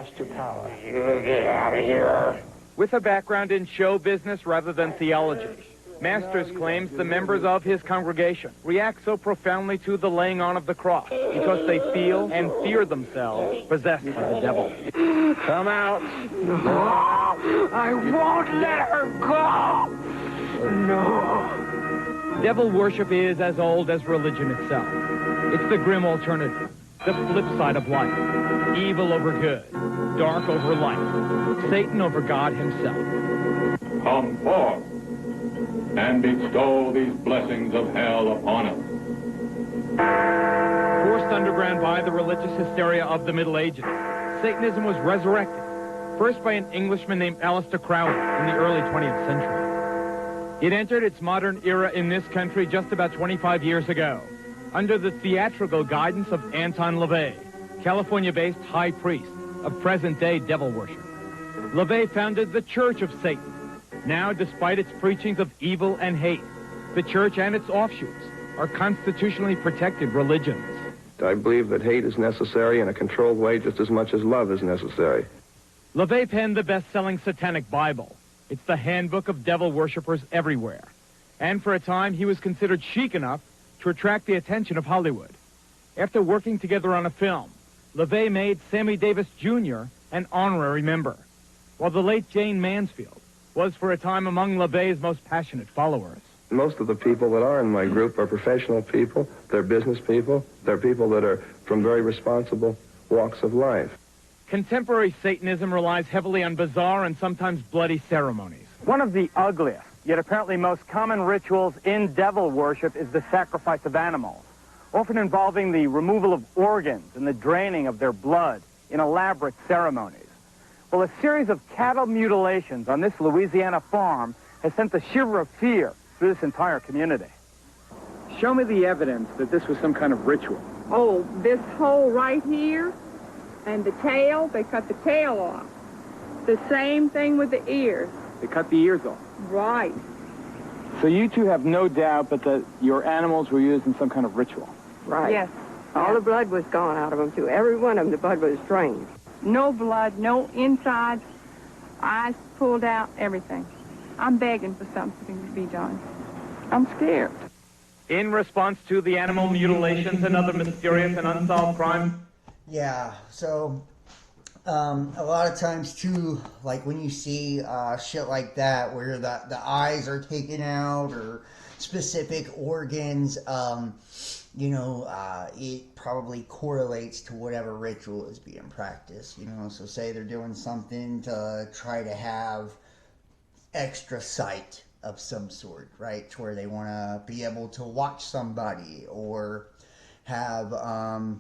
With a background in show business rather than theology, Masters claims the members of his congregation react so profoundly to the laying on of the cross because they feel and fear themselves possessed by the devil. Come out. No, I won't let her go. No. Devil worship is as old as religion itself. It's the grim alternative, the flip side of life. Evil over good, dark over light, Satan over God himself. Come forth and bestow these blessings of hell upon us. Forced underground by the religious hysteria of the Middle Ages, Satanism was resurrected, first by an Englishman named Aleister Crowley in the early 20th century. It entered its modern era in this country just about 25 years ago, under the theatrical guidance of Anton LaVey, California-based high priest of present-day devil worship. LaVey founded the Church of Satan. Now, despite its preachings of evil and hate, the church and its offshoots are constitutionally protected religions. I believe that hate is necessary in a controlled way just as much as love is necessary. LaVey penned the best-selling Satanic Bible. It's the handbook of devil worshippers everywhere. And for a time, he was considered chic enough to attract the attention of Hollywood. After working together on a film, LaVey made Sammy Davis Jr. an honorary member, while the late Jane Mansfield was for a time among LaVey's most passionate followers. Most of the people that are in my group are professional people, they're business people, they're people that are from very responsible walks of life. Contemporary Satanism relies heavily on bizarre and sometimes bloody ceremonies. One of the ugliest, yet apparently most common rituals in devil worship is the sacrifice of animals, often involving the removal of organs and the draining of their blood in elaborate ceremonies. Well, a series of cattle mutilations on this Louisiana farm has sent the shiver of fear through this entire community. Show me the evidence that this was some kind of ritual. Oh, this hole right here and the tail, they cut the tail off. The same thing with the ears. They cut the ears off. Right. So you two have no doubt that your animals were used in some kind of ritual. Right. Yes. All the blood was gone out of them, too. Every one of them, the blood was drained. No blood, no insides, eyes pulled out, everything. I'm begging for something to be done. I'm scared. in response to the animal mutilations and other mysterious and unsolved crimes? Yeah, so a lot of times too, like when you see shit like that where the eyes are taken out or specific organs, it probably correlates to whatever ritual is being practiced, so say they're doing something to try to have extra sight of some sort, right, to where they want to be able to watch somebody or have a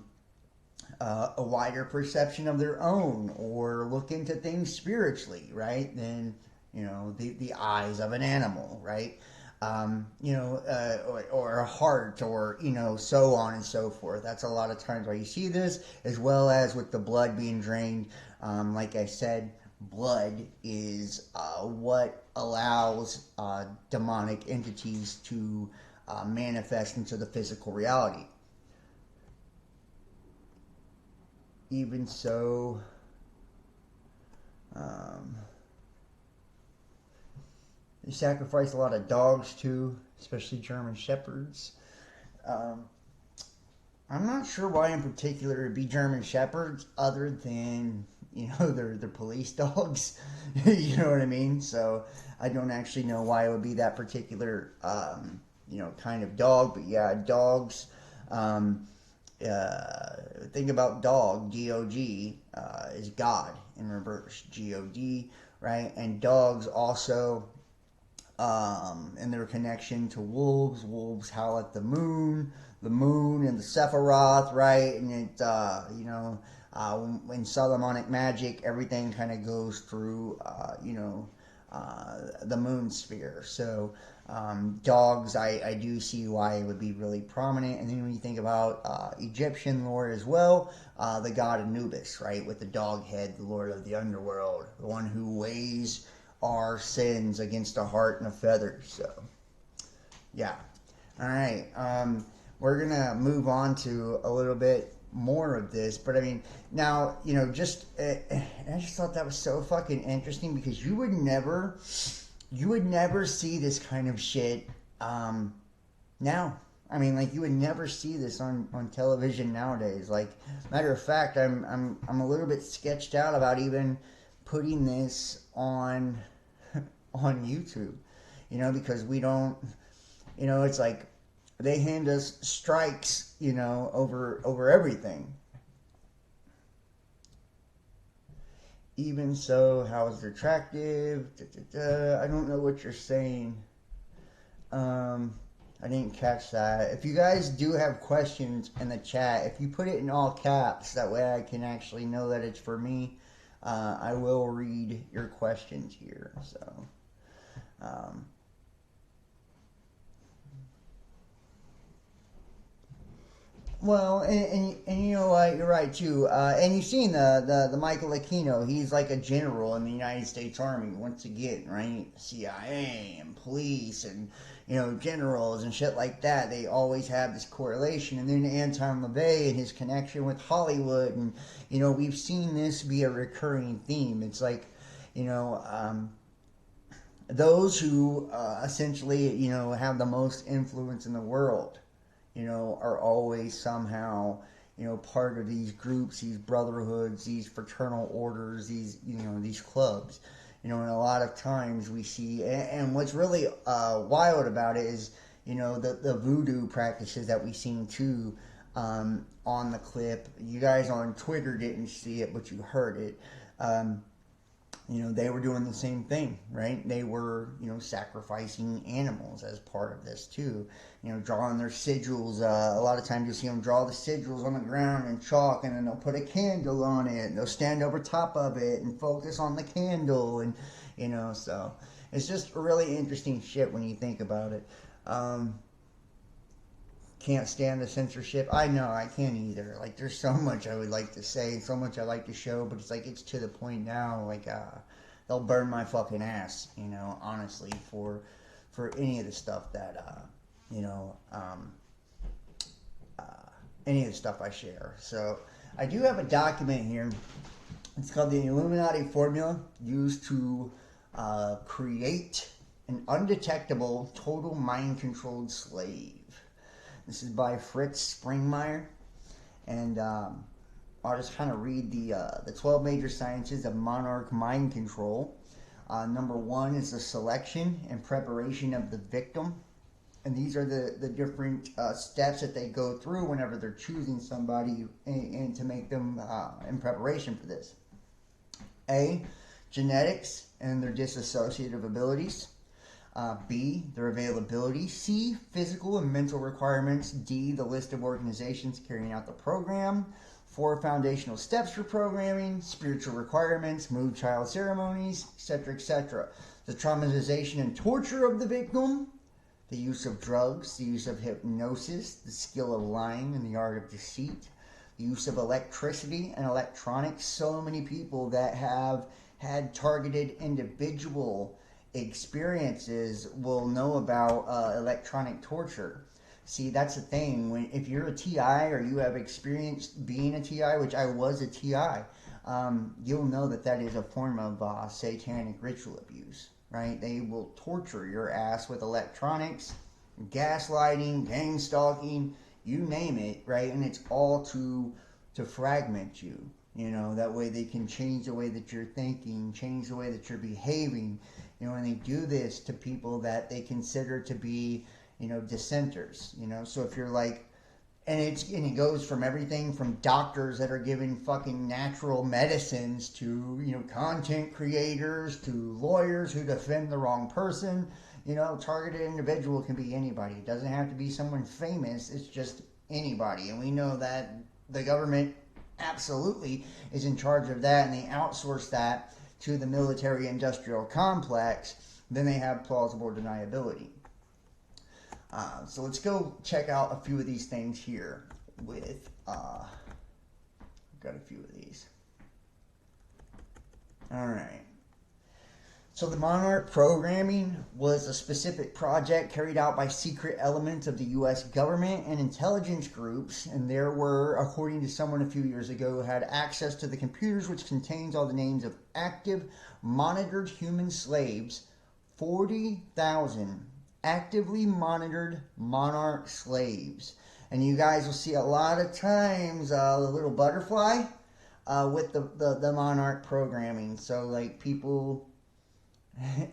wider perception of their own or look into things spiritually, right, than the eyes of an animal, right, or a heart, or so on and so forth. That's a lot of times why you see this, as well as with the blood being drained. Like I said, blood is what allows demonic entities to manifest into the physical reality. Even so, they sacrifice a lot of dogs too, especially German Shepherds. I'm not sure why in particular it'd be German Shepherds, other than they're police dogs. You know what I mean? So I don't actually know why it would be that particular kind of dog. But yeah, dogs. Think about dog, D-O-G, is God in reverse, G-O-D, right? And dogs also, in their connection to wolves howl at the moon and the Sephiroth, right? And it, in Solomonic magic, everything kind of goes through, the moon sphere. So dogs, I do see why it would be really prominent. And then when you think about Egyptian lore as well, the god Anubis, right, with the dog head, the lord of the underworld, the one who weighs our sins against a heart and a feather. So yeah, all right, we're gonna move on to a little bit more of this, but I mean, now, I just thought that was so fucking interesting, because you would never see this kind of shit now. I mean, like, you would never see this on television nowadays. Like, matter of fact, I'm a little bit sketched out about even putting this on YouTube, because we don't, it's like they hand us strikes, over everything. Even so, how is it attractive? I don't know what you're saying. I didn't catch that. If you guys do have questions in the chat, if you put it in all caps, that way I can actually know that it's for me. I will read your questions here. So, well, and you know what, you're right too. And you've seen the Michael Aquino. He's like a general in the United States Army once again, right? CIA and police and generals and shit like that. They always have this correlation. And then Anton LaVey and his connection with Hollywood, and we've seen this be a recurring theme. It's like those who essentially have the most influence in the world, are always somehow, part of these groups, these brotherhoods, these fraternal orders, these, these clubs, and a lot of times we see, and what's really wild about it is, the voodoo practices that we've seen too, on the clip. You guys on Twitter didn't see it, but you heard it. They were doing the same thing, right? They were, sacrificing animals as part of this too. Drawing their sigils. A lot of times you'll see them draw the sigils on the ground in chalk, and then they'll put a candle on it. And they'll stand over top of it and focus on the candle, and so it's just really interesting shit when you think about it. Can't stand the censorship. I know, I can't either. Like, there's so much I would like to say and so much I like to show, but it's like, it's to the point now, like, they'll burn my fucking ass, honestly, for any of the stuff that, any of the stuff I share. So, I do have a document here. It's called the Illuminati Formula, used to create an undetectable, total mind-controlled slave. This is by Fritz Springmeier. And I'll just kind of read the 12 major sciences of monarch mind control. Number 1 is the selection and preparation of the victim. And these are the different steps that they go through whenever they're choosing somebody and to make them in preparation for this. A, genetics and their dissociative abilities. B, their availability. C, physical and mental requirements. D, the list of organizations carrying out the program. 4, foundational steps for programming. Spiritual requirements, Moonchild ceremonies, etc., etc. The traumatization and torture of the victim. The use of drugs, the use of hypnosis, the skill of lying and the art of deceit, the use of electricity and electronics. So many people that have had targeted individual experiences will know about electronic torture. See, that's the thing. If you're a TI or you have experienced being a TI, which I was a TI, you'll know that is a form of satanic ritual abuse. Right? They will torture your ass with electronics, gaslighting, gang stalking, you name it, right? And it's all to fragment you. You know, that way they can change the way that you're thinking, change the way that you're behaving. You know, and they do this to people that they consider to be, you know, dissenters. You know, so if you're like, and it goes from everything from doctors that are giving fucking natural medicines to, you know, content creators to lawyers who defend the wrong person. You know, targeted individual can be anybody. It doesn't have to be someone famous. It's just anybody. And we know that the government absolutely is in charge of that, and they outsource that to the military-industrial complex. Then they have plausible deniability. So let's go check out a few of these things here with, got a few of these. Alright. So the Monarch programming was a specific project carried out by secret elements of the U.S. government and intelligence groups, and there were, according to someone a few years ago, had access to the computers which contains all the names of active, monitored human slaves, 40,000 actively monitored Monarch slaves. And you guys will see a lot of times the little butterfly with the Monarch programming. So like people,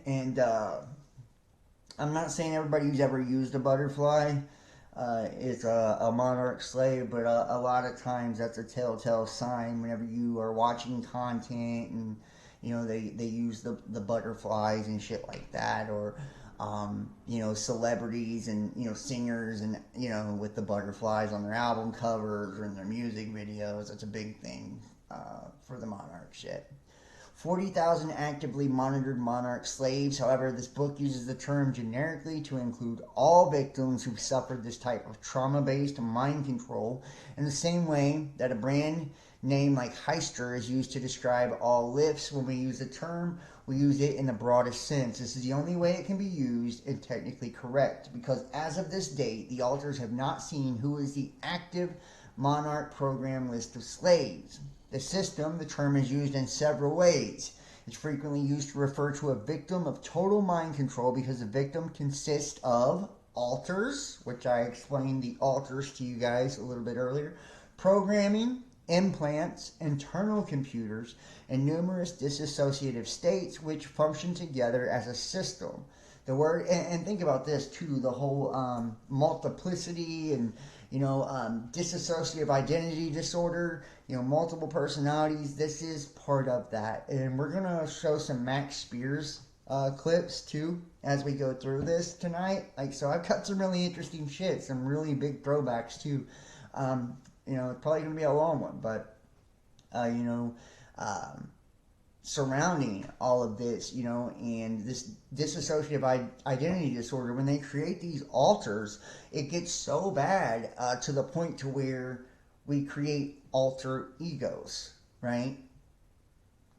and I'm not saying everybody who's ever used a butterfly is a Monarch slave, but a lot of times that's a telltale sign whenever you are watching content and, you know, they use the butterflies and shit like that, or you know, celebrities and, you know, singers and, you know, with the butterflies on their album covers or in their music videos. That's a big thing for the Monarch shit. 40,000 actively monitored Monarch slaves. However, this book uses the term generically to include all victims who've suffered this type of trauma-based mind control, in the same way that a brand name like Heister is used to describe all lifts. When we use the term, we use it in the broadest sense. This is the only way it can be used and technically correct, because as of this date, the authors have not seen who is the active Monarch program list of slaves. The system, the term is used in several ways. It's frequently used to refer to a victim of total mind control because the victim consists of alters, which I explained the alters to you guys a little bit earlier, programming, implants, internal computers, and numerous dissociative states which function together as a system. The word, and think about this too, the whole multiplicity and, you know, dissociative identity disorder, you know, multiple personalities. This is part of that. And we're going to show some Max Spears clips too as we go through this tonight. Like, so I've got some really interesting shit, some really big throwbacks too. You know, it's probably going to be a long one, but, you know, surrounding all of this, you know, and this dissociative identity disorder, when they create these alters, it gets so bad to the point to where we create alter egos, right?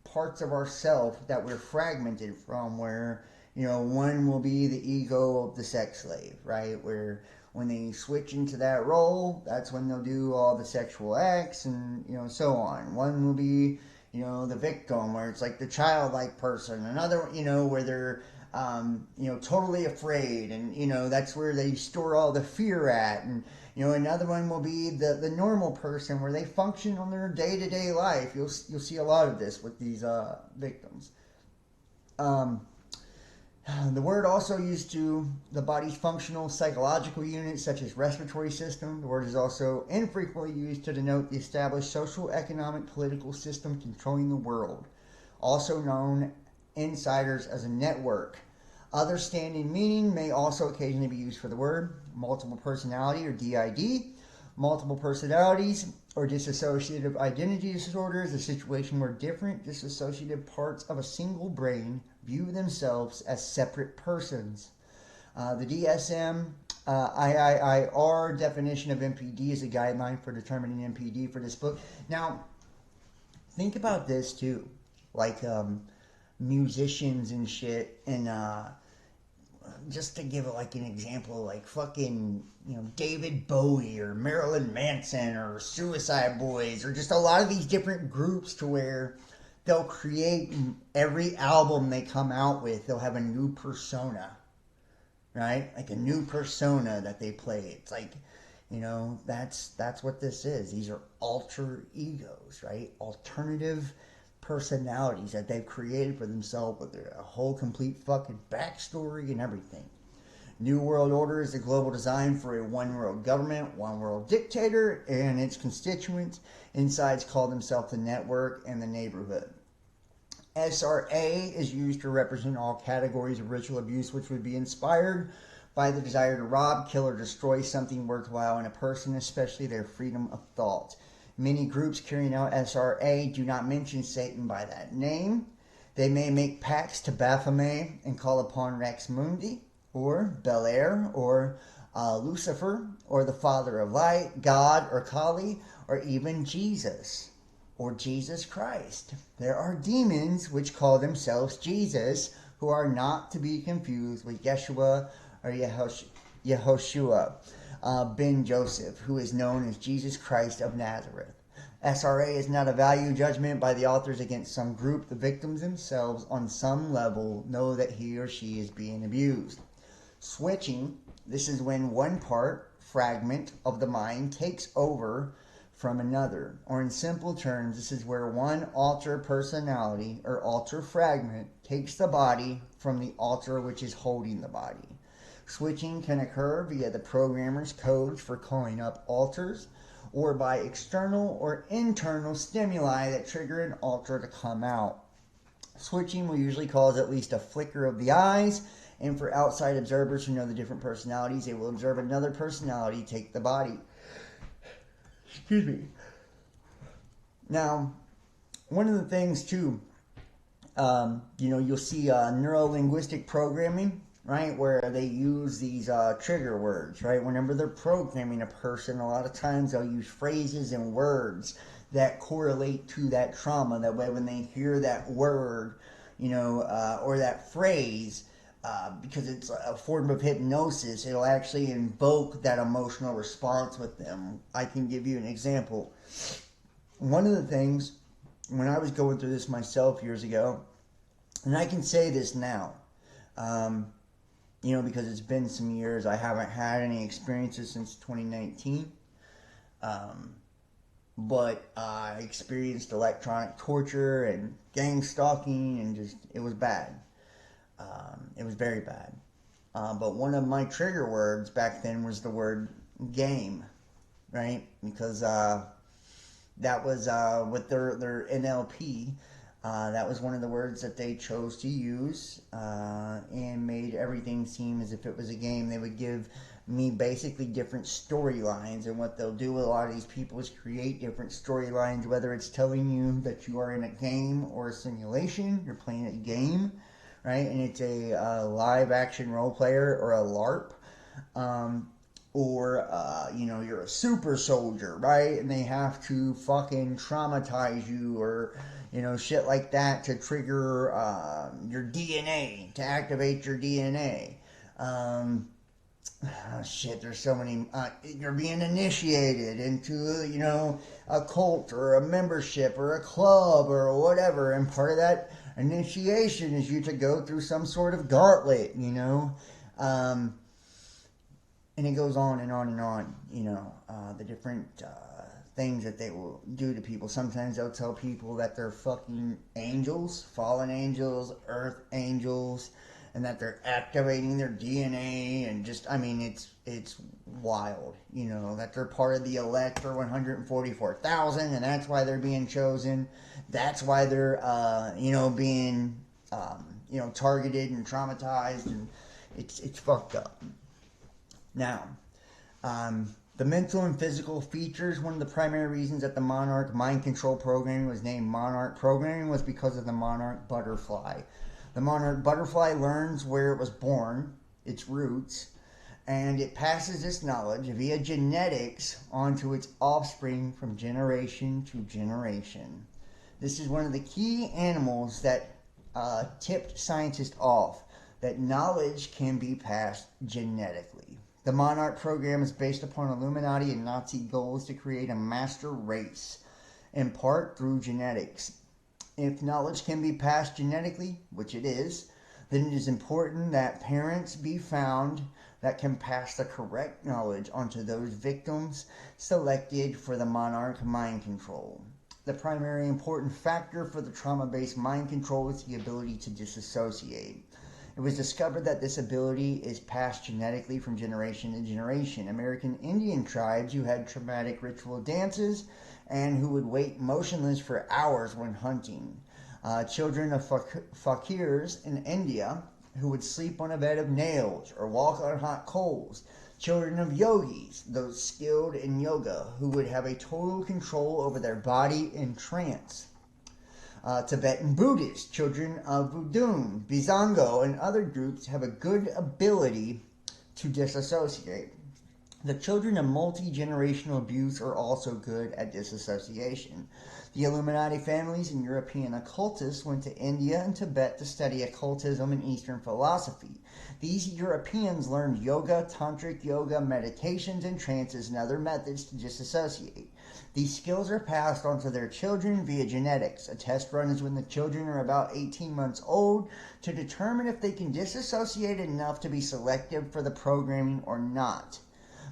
Parts of ourself that we're fragmented from, where, you know, one will be the ego of the sex slave, right? Where when they switch into that role, that's when they'll do all the sexual acts and, you know, so on. One will be, you know, the victim, where it's like the childlike person. Another, you know, where they're totally afraid, and that's where they store all the fear at. And another one will be the normal person, where they function on their day-to-day life. You'll see a lot of this with these victims. The word also used to the body's functional psychological units, such as respiratory system. The word is also infrequently used to denote the established social, economic, political system controlling the world, also known insiders as a network. Other standing meaning may also occasionally be used for the word multiple personality, or DID. Multiple personalities or dissociative identity disorder is a situation where different dissociative parts of a single brain view themselves as separate persons. The DSM IIIR definition of MPD is a guideline for determining MPD for this book. Now, think about this too, like musicians and shit, and just to give it like an example, like fucking, David Bowie or Marilyn Manson or Suicide Boys, or just a lot of these different groups, to where they'll create every album they come out with, they'll have a new persona, right? Like a new persona that they play. It's like, that's what this is. These are alter egos, right? Alternative personalities that they've created for themselves with a whole complete fucking backstory and everything. New World Order is a global design for a one world government, one world dictator, and its constituents. Insides call themselves the network and the neighborhood. SRA is used to represent all categories of ritual abuse which would be inspired by the desire to rob, kill, or destroy something worthwhile in a person, especially their freedom of thought. Many groups carrying out SRA do not mention Satan by that name. They may make pacts to Baphomet and call upon Rex Mundi, or Belair, or Lucifer, or the Father of Light, God, or Kali, or even Jesus, or Jesus Christ. There are demons which call themselves Jesus, who are not to be confused with Yeshua or Yehoshua ben Joseph, who is known as Jesus Christ of Nazareth. SRA is not a value judgment by the authors against some group. The victims themselves, on some level, know that he or she is being abused. Switching, this is when one part, fragment of the mind takes over from another. Or in simple terms, this is where one alter personality or alter fragment takes the body from the alter which is holding the body. Switching can occur via the programmer's codes for calling up alters, or by external or internal stimuli that trigger an alter to come out. Switching will usually cause at least a flicker of the eyes, and for outside observers who know the different personalities, they will observe another personality take the body. Excuse me. Now, one of the things too, you'll see neuro-linguistic programming, right, where they use these trigger words, right? Whenever they're programming a person, a lot of times they'll use phrases and words that correlate to that trauma. That way, when they hear that word, or that phrase, because it's a form of hypnosis, it'll actually invoke that emotional response with them. I can give you an example. One of the things, when I was going through this myself years ago, and I can say this now, because it's been some years, I haven't had any experiences since 2019, but I experienced electronic torture and gang stalking, and it was bad. It was very bad. But one of my trigger words back then was the word game, right? Because that was with their NLP. That was one of the words that they chose to use, and made everything seem as if it was a game. They would give me basically different storylines, and what they'll do with a lot of these people is create different storylines, whether it's telling you that you are in a game or a simulation, you're playing a game, right? And it's a live action role player or a LARP, or you're a super soldier, right? And they have to fucking traumatize you, or shit like that, to trigger your DNA, to activate your DNA. There's so many. You're being initiated into, a cult or a membership or a club or whatever, and part of that Initiation is you to go through some sort of gauntlet, and it goes on and on and on, the different things that they will do to people. Sometimes they'll tell people that they're fucking angels, fallen angels, earth angels, and that they're activating their DNA, and just, it's wild, that they're part of the elect, or 144,000, and that's why they're being chosen. That's why they're, being, targeted and traumatized, and it's fucked up. Now, the mental and physical features, one of the primary reasons that the Monarch mind control programming was named Monarch programming was because of the Monarch butterfly. The Monarch butterfly learns where it was born, its roots, and it passes this knowledge via genetics onto its offspring from generation to generation. This is one of the key animals that tipped scientists off, that knowledge can be passed genetically. The Monarch program is based upon Illuminati and Nazi goals to create a master race, in part through genetics. If knowledge can be passed genetically, which it is, then it is important that parents be found that can pass the correct knowledge onto those victims selected for the Monarch mind control. The primary important factor for the trauma-based mind control is the ability to disassociate. It was discovered that this ability is passed genetically from generation to generation. American Indian tribes who had traumatic ritual dances and who would wait motionless for hours when hunting. Children of fakirs in India who would sleep on a bed of nails or walk on hot coals. Children of yogis, those skilled in yoga, who would have a total control over their body in trance. Tibetan Buddhists, children of Voodoo, Bizango, and other groups have a good ability to disassociate. The children of multi-generational abuse are also good at disassociation. The Illuminati families and European occultists went to India and Tibet to study occultism and Eastern philosophy. These Europeans learned yoga, tantric yoga, meditations, and trances, and other methods to disassociate. These skills are passed on to their children via genetics. A test run is when the children are about 18 months old to determine if they can disassociate enough to be selective for the programming or not.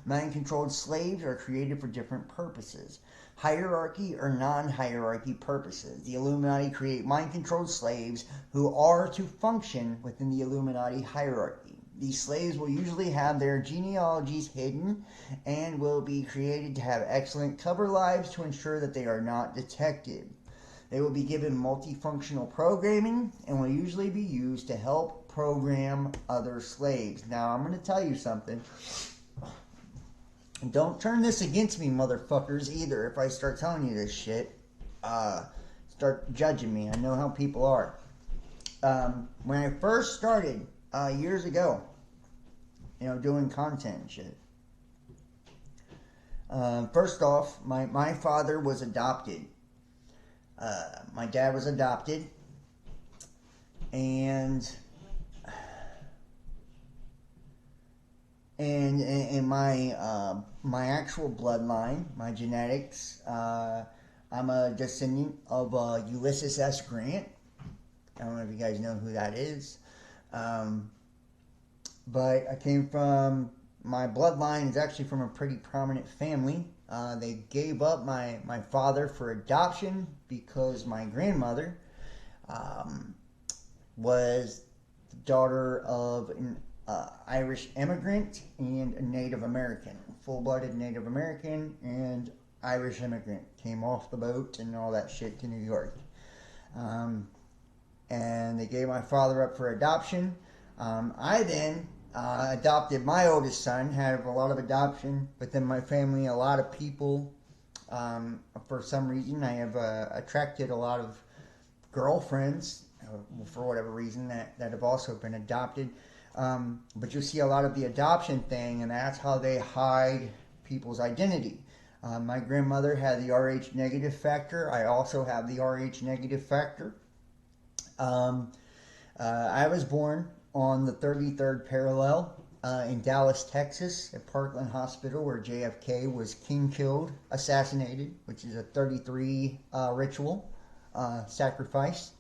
Mind-controlled slaves are created for different purposes. Hierarchy or non-hierarchy purposes. The Illuminati create mind-controlled slaves who are to function within the Illuminati hierarchy. These slaves will usually have their genealogies hidden and will be created to have excellent cover lives to ensure that they are not detected. They will be given multifunctional programming and will usually be used to help program other slaves. Now, I'm going to tell you something. Don't turn this against me, motherfuckers, either. If I start telling you this shit, start judging me. I know how people are. When I first started years ago, doing content and shit. First off, my father was adopted. My dad was adopted, and my actual bloodline, my genetics, I'm a descendant of Ulysses S. Grant. I don't know if you guys know who that is. But I came from, my bloodline is actually from a pretty prominent family. They gave up my father for adoption because my grandmother was the daughter of an Irish immigrant and a Native American. Full-blooded Native American and Irish immigrant. Came off the boat and all that shit to New York. And they gave my father up for adoption. I then adopted my oldest son, had a lot of adoption within my family, a lot of people. For some reason, I have attracted a lot of girlfriends, for whatever reason, that have also been adopted. But you'll see a lot of the adoption thing, and that's how they hide people's identity. My grandmother had the Rh negative factor. I also have the Rh negative factor. I was born on the 33rd parallel in Dallas, Texas, at Parkland Hospital, where JFK was king-killed, assassinated, which is a 33 ritual sacrifice.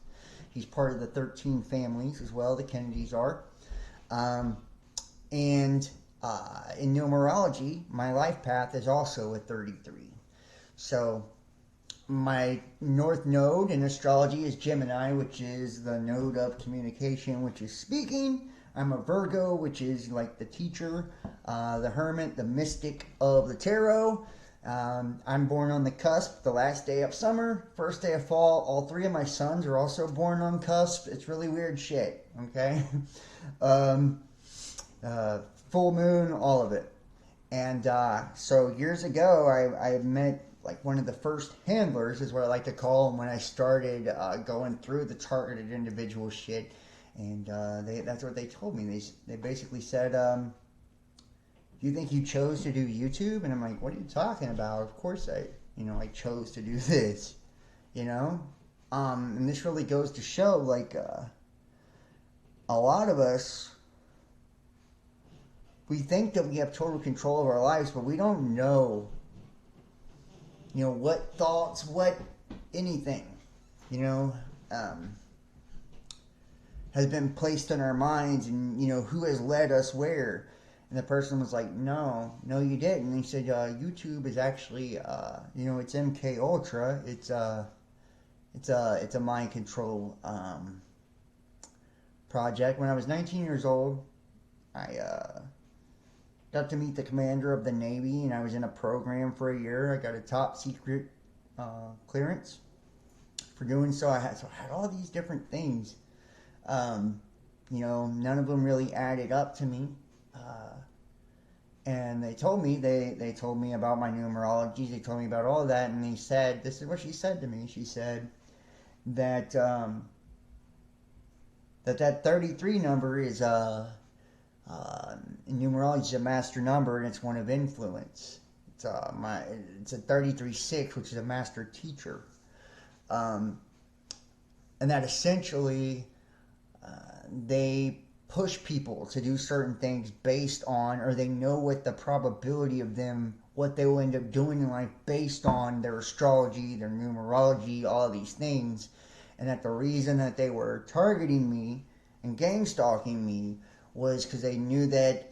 He's part of the 13 families as well, the Kennedys are. And in numerology, my life path is also a 33. So my north node in astrology is Gemini, which is the node of communication, which is speaking. I'm a Virgo, which is like the teacher, the hermit, the mystic of the tarot. I'm born on the cusp, the last day of summer, first day of fall. All three of my sons are also born on cusp. It's really weird shit, okay? Full moon, all of it. And so years ago, I met like one of the first handlers, is what I like to call them, when I started going through the targeted individual shit. And that's what they told me. They basically said, do you think you chose to do YouTube? And I'm like, what are you talking about? Of course I chose to do this, and this really goes to show, like, a lot of us, we think that we have total control of our lives, but we don't know, what thoughts, what anything, has been placed in our minds, and, who has led us where. And the person was like, no, you didn't. And he said, YouTube is actually, it's MK Ultra. It's a mind control project. When I was 19 years old, I got to meet the commander of the Navy, and I was in a program for a year. I got a top secret clearance for doing so. I had all these different things. None of them really added up to me. And they told me about my numerology. They told me about all of that, and they said, this is what she said to me. She said that that 33 number is in numerology is a master number, and it's one of influence. It's a 33-6, which is a master teacher, and that essentially they push people to do certain things based on, or they know what the probability of them, what they will end up doing in life based on their astrology, their numerology, all of these things. And that the reason that they were targeting me and gang stalking me was because they knew that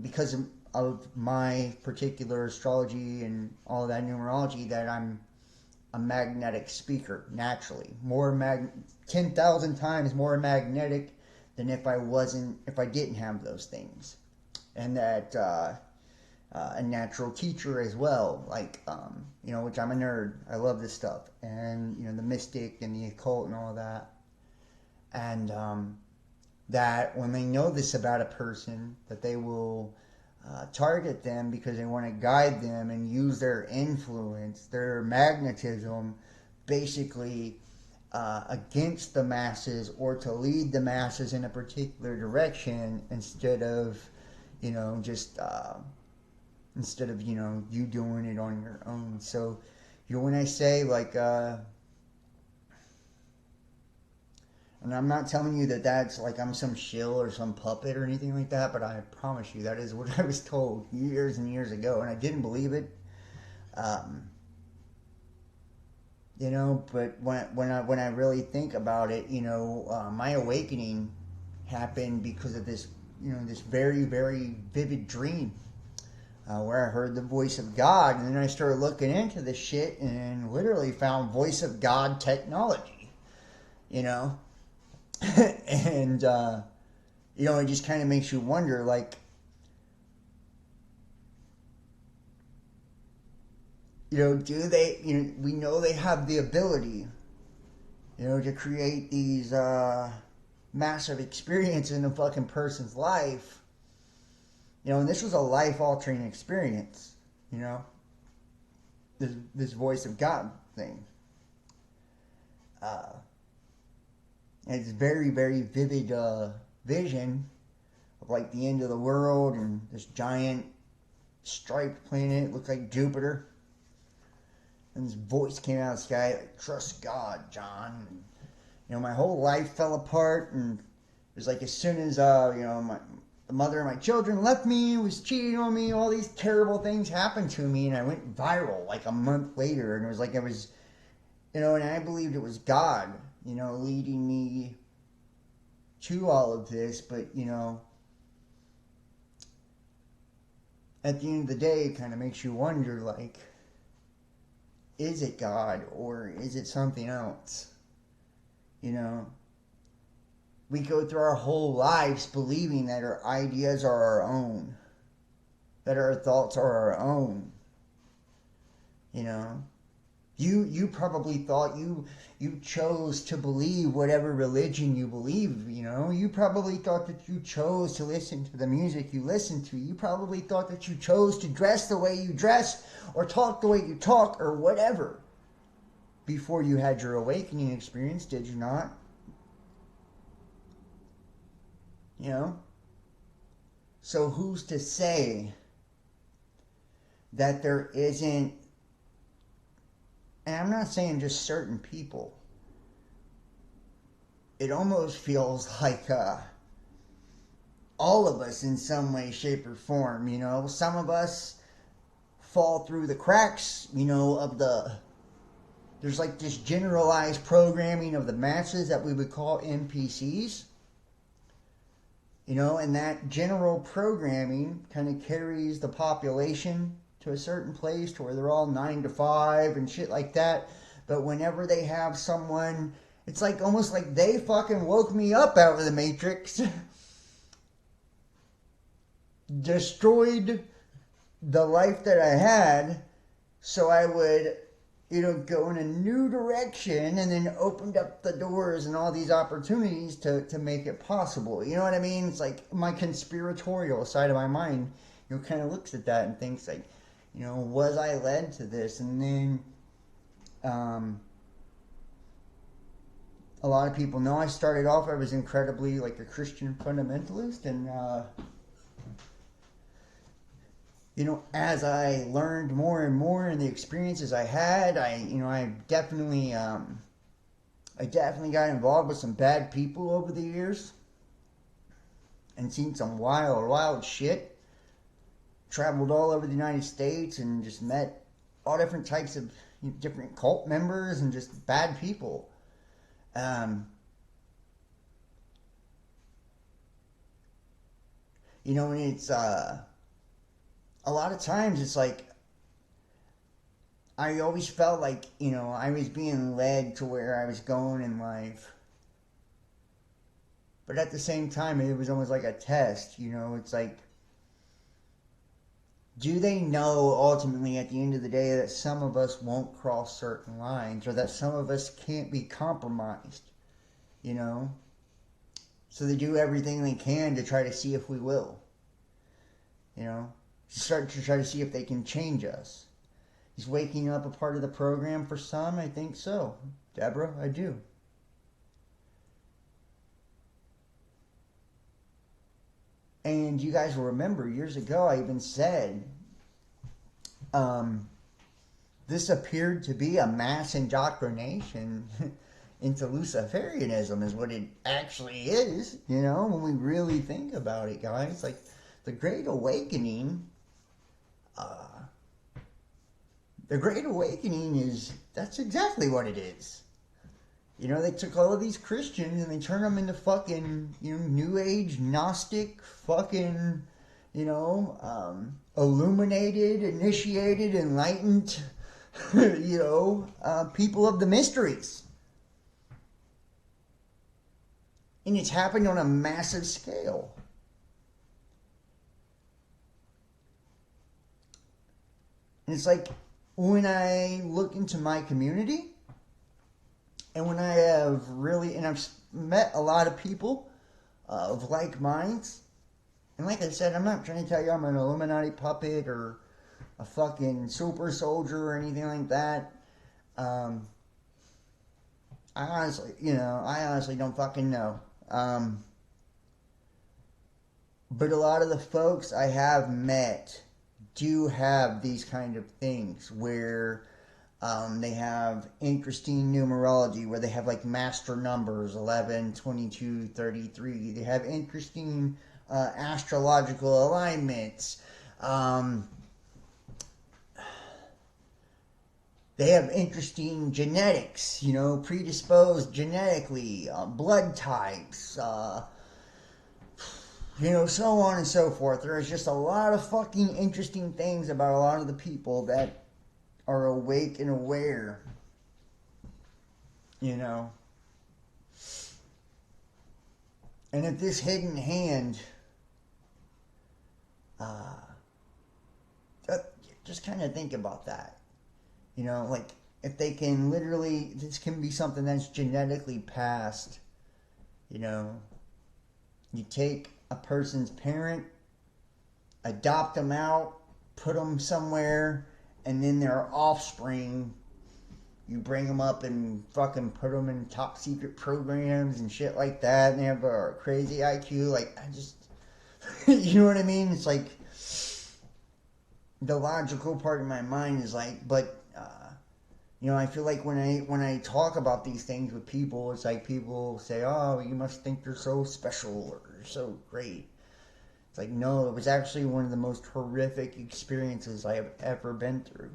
because of my particular astrology and all of that numerology, that I'm a magnetic speaker naturally. 10,000 times more magnetic than if I didn't have those things. And that a natural teacher as well, like, which I'm a nerd. I love this stuff. And, the mystic and the occult and all of that. And that when they know this about a person, that they will target them because they want to guide them and use their influence, their magnetism, basically against the masses, or to lead the masses in a particular direction instead of you doing it on your own. So when I say, like, and I'm not telling you that that's like I'm some shill or some puppet or anything like that, but I promise you that is what I was told years and years ago, and I didn't believe it. But when I really think about it, my awakening happened because of this, this very, very vivid dream where I heard the voice of God, and then I started looking into this shit and literally found voice of God technology, and it just kind of makes you wonder, like, do they, we know they have the ability, to create these massive experiences in a fucking person's life, and this was a life-altering experience, this voice of God thing. And it's very, very vivid vision of, like, the end of the world and this giant striped planet, looked like Jupiter. And this voice came out of the sky, like, trust God, John. And, my whole life fell apart, and it was like as soon as, the mother of my children left me, was cheating on me, all these terrible things happened to me, and I went viral like a month later, and it was like and I believed it was God leading me to all of this, but, at the end of the day, it kind of makes you wonder, like, is it God or is it something else? We go through our whole lives believing that our ideas are our own, that our thoughts are our own. You probably thought you chose to believe whatever religion you believe, You probably thought that you chose to listen to the music you listen to. You probably thought that you chose to dress the way you dress or talk the way you talk or whatever before you had your awakening experience, did you not? So who's to say that there isn't, and I'm not saying just certain people, it almost feels like all of us in some way, shape, or form, some of us fall through the cracks, there's like this generalized programming of the masses that we would call NPCs, and that general programming kind of carries the population to a certain place to where they're all 9 to 5 and shit like that. But whenever they have someone, it's like almost like they fucking woke me up out of the Matrix, destroyed the life that I had, so I would, go in a new direction, and then opened up the doors and all these opportunities to make it possible. You know what I mean? It's like my conspiratorial side of my mind, kind of looks at that and thinks like, was I led to this? And then a lot of people know I started off, I was incredibly like a Christian fundamentalist, and as I learned more and more in the experiences I had, I definitely got involved with some bad people over the years and seen some wild shit. Traveled all over the United States and just met all different types of different cult members and just bad people. And it's a lot of times it's like I always felt like, I was being led to where I was going in life. But at the same time, it was almost like a test, it's like, do they know ultimately at the end of the day that some of us won't cross certain lines, or that some of us can't be compromised, So they do everything they can to try to see if we will, start to try to see if they can change us. Is waking up a part of the program for some? I think so. Deborah, I do. And you guys will remember years ago I even said this appeared to be a mass indoctrination into Luciferianism is what it actually is, when we really think about it, guys. Like the Great Awakening, that's exactly what it is. They took all of these Christians and they turned them into fucking, New Age, Gnostic, fucking, illuminated, initiated, enlightened, people of the mysteries. And it's happened on a massive scale. And it's like, when I look into my community, and when I have really, and I've met a lot of people of like minds, and like I said, I'm not trying to tell you I'm an Illuminati puppet or a fucking super soldier or anything like that. I honestly don't fucking know. But a lot of the folks I have met do have these kind of things where they have interesting numerology, where they have like master numbers 11, 22, 33. They have interesting astrological alignments. They have interesting genetics, you know, predisposed genetically, blood types, you know, so on and so forth. There's just a lot of fucking interesting things about a lot of the people that are awake and aware, you know. And if this hidden hand, just kind of think about that. You know, like, if they can literally, this can be something that's genetically passed, you know. You take a person's parent, adopt them out, put them somewhere, and then their offspring, you bring them up and fucking put them in top secret programs and shit like that, and they have a crazy IQ. Like, I just, you know what I mean? It's like, the logical part of my mind is like, but, you know, I feel like when I talk about these things with people, it's like people say, oh, you must think they're so special or so great. It's like, no, it was actually one of the most horrific experiences I have ever been through.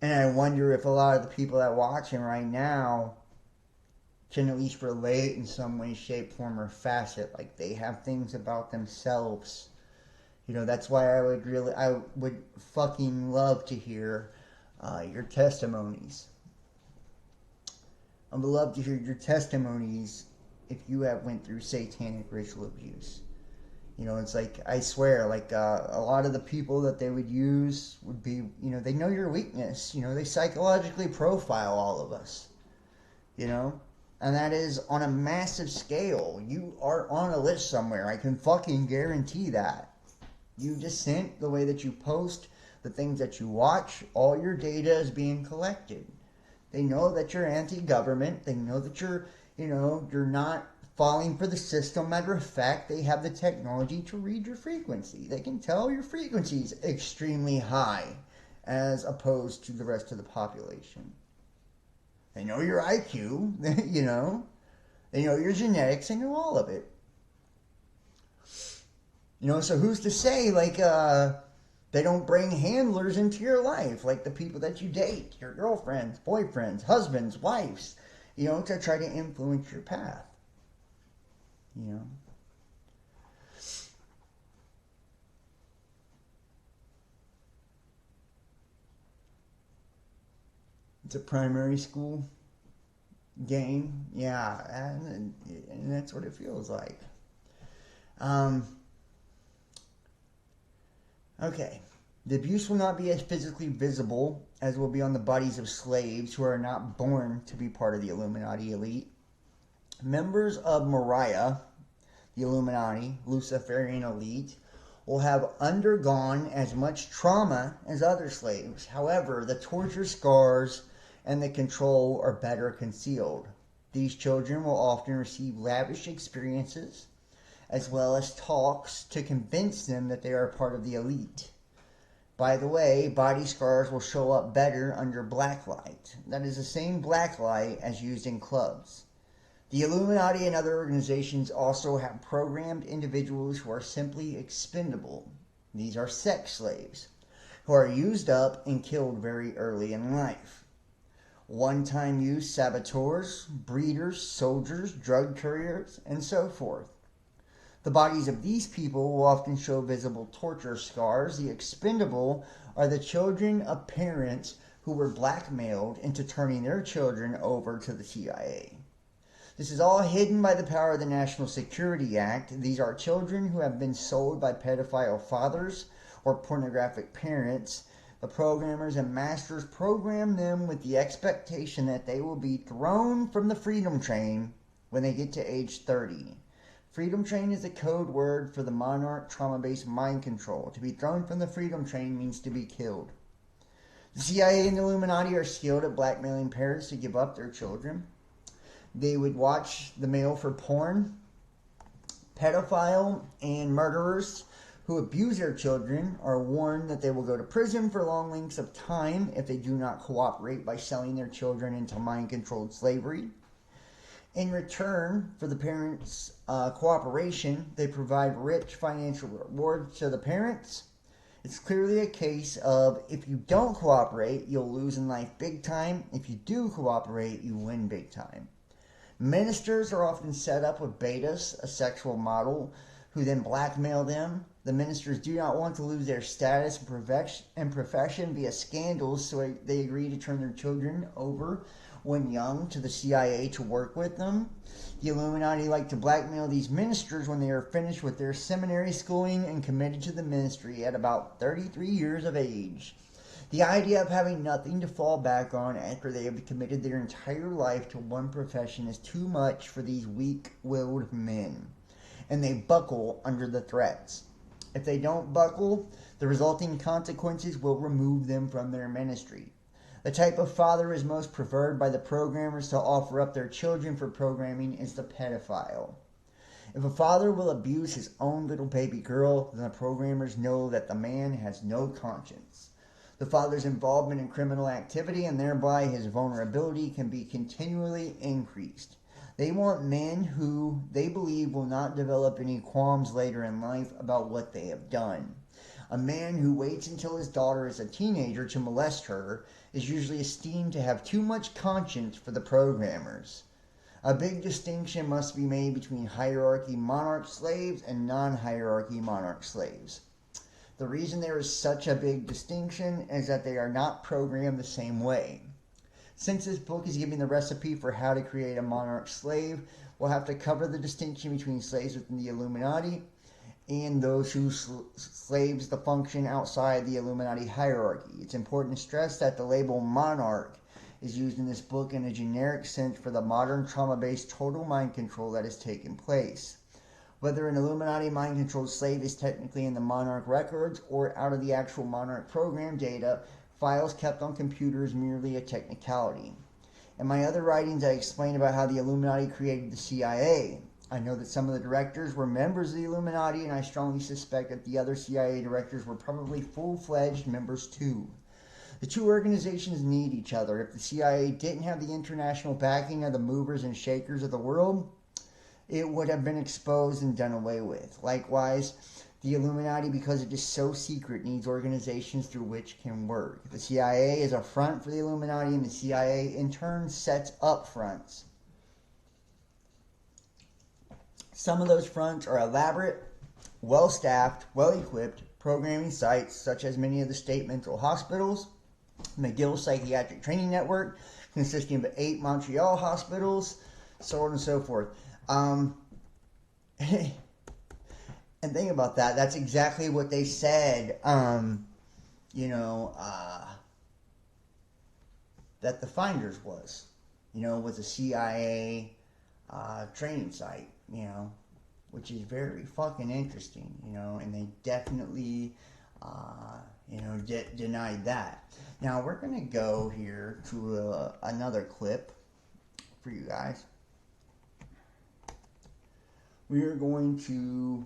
And I wonder if a lot of the people that are watching right now can at least relate in some way, shape, form, or facet. Like, they have things about themselves. You know, that's why I would fucking love to hear your testimonies. I would love to hear your testimonies if you have went through satanic ritual abuse. You know, it's like, I swear, like, a lot of the people that they would use would be, you know, they know your weakness. You know, they psychologically profile all of us. You know? And that is on a massive scale. You are on a list somewhere. I can fucking guarantee that. You dissent, the way that you post, the things that you watch, all your data is being collected. They know that you're anti-government. They know that you're not falling for the system. Matter of fact, they have the technology to read your frequency. They can tell your frequency is extremely high as opposed to the rest of the population. They know your IQ, you know. They know your genetics. They know all of it. You know, so who's to say, like, they don't bring handlers into your life, like the people that you date, your girlfriends, boyfriends, husbands, wives, you know, to try to influence your path. You know. It's a primary school game. Yeah, and that's what it feels like. Okay. The abuse will not be as physically visible as will be on the bodies of slaves who are not born to be part of the Illuminati elite. Members of Moriah, the Illuminati, Luciferian elite, will have undergone as much trauma as other slaves. However, the torture scars and the control are better concealed. These children will often receive lavish experiences as well as talks to convince them that they are part of the elite. By the way, body scars will show up better under black light. That is the same black light as used in clubs. The Illuminati and other organizations also have programmed individuals who are simply expendable. These are sex slaves, who are used up and killed very early in life. One-time use saboteurs, breeders, soldiers, drug couriers, and so forth. The bodies of these people will often show visible torture scars. The expendable are the children of parents who were blackmailed into turning their children over to the CIA. This is all hidden by the power of the National Security Act. These are children who have been sold by pedophile fathers or pornographic parents. The programmers and masters program them with the expectation that they will be thrown from the freedom train when they get to age 30. Freedom train is a code word for the Monarch trauma-based mind control. To be thrown from the freedom train means to be killed. The CIA and the Illuminati are skilled at blackmailing parents to give up their children. They would watch the mail for porn. Pedophile and murderers who abuse their children are warned that they will go to prison for long lengths of time if they do not cooperate by selling their children into mind-controlled slavery. In return for the parents' cooperation, they provide rich financial rewards to the parents It's clearly a case of if you don't cooperate, you'll lose in life big time. If you do cooperate, you win big time. Ministers are often set up with betas, a sexual model, who then blackmail them. The ministers do not want to lose their status and profession via scandals, so they agree to turn their children over when young to the CIA to work with them. The Illuminati like to blackmail these ministers when they are finished with their seminary schooling and committed to the ministry at about 33 years of age. The idea of having nothing to fall back on after they have committed their entire life to one profession is too much for these weak-willed men, and they buckle under the threats. If they don't buckle, the resulting consequences will remove them from their ministry. The type of father is most preferred by the programmers to offer up their children for programming is the pedophile. If a father will abuse his own little baby girl, then the programmers know that the man has no conscience. The father's involvement in criminal activity and thereby his vulnerability can be continually increased. They want men who they believe will not develop any qualms later in life about what they have done. A man who waits until his daughter is a teenager to molest her is usually esteemed to have too much conscience for the programmers. A big distinction must be made between hierarchy monarch slaves and non-hierarchy monarch slaves. The reason there is such a big distinction is that they are not programmed the same way. Since this book is giving the recipe for how to create a monarch slave, we'll have to cover the distinction between slaves within the Illuminati and those who slaves the function outside the Illuminati hierarchy. It's important to stress that the label monarch is used in this book in a generic sense for the modern trauma-based total mind control that has taken place. Whether an Illuminati mind-controlled slave is technically in the monarch records or out of the actual monarch program data, files kept on computers merely a technicality. In my other writings, I explain about how the Illuminati created the CIA. I know that some of the directors were members of the Illuminati, and I strongly suspect that the other CIA directors were probably full-fledged members too. The two organizations need each other. If the CIA didn't have the international backing of the movers and shakers of the world, it would have been exposed and done away with. Likewise, the Illuminati, because it is so secret, needs organizations through which it can work. The CIA is a front for the Illuminati, and the CIA in turn sets up fronts. Some of those fronts are elaborate, well-staffed, well-equipped programming sites, such as many of the state mental hospitals, McGill Psychiatric Training Network, consisting of 8 Montreal hospitals, so on and so forth. And think about that. That's exactly what they said, that the Finders was a CIA training site, which is very fucking interesting, and they definitely, denied that. Now, we're going to go here to another clip for you guys. We are going to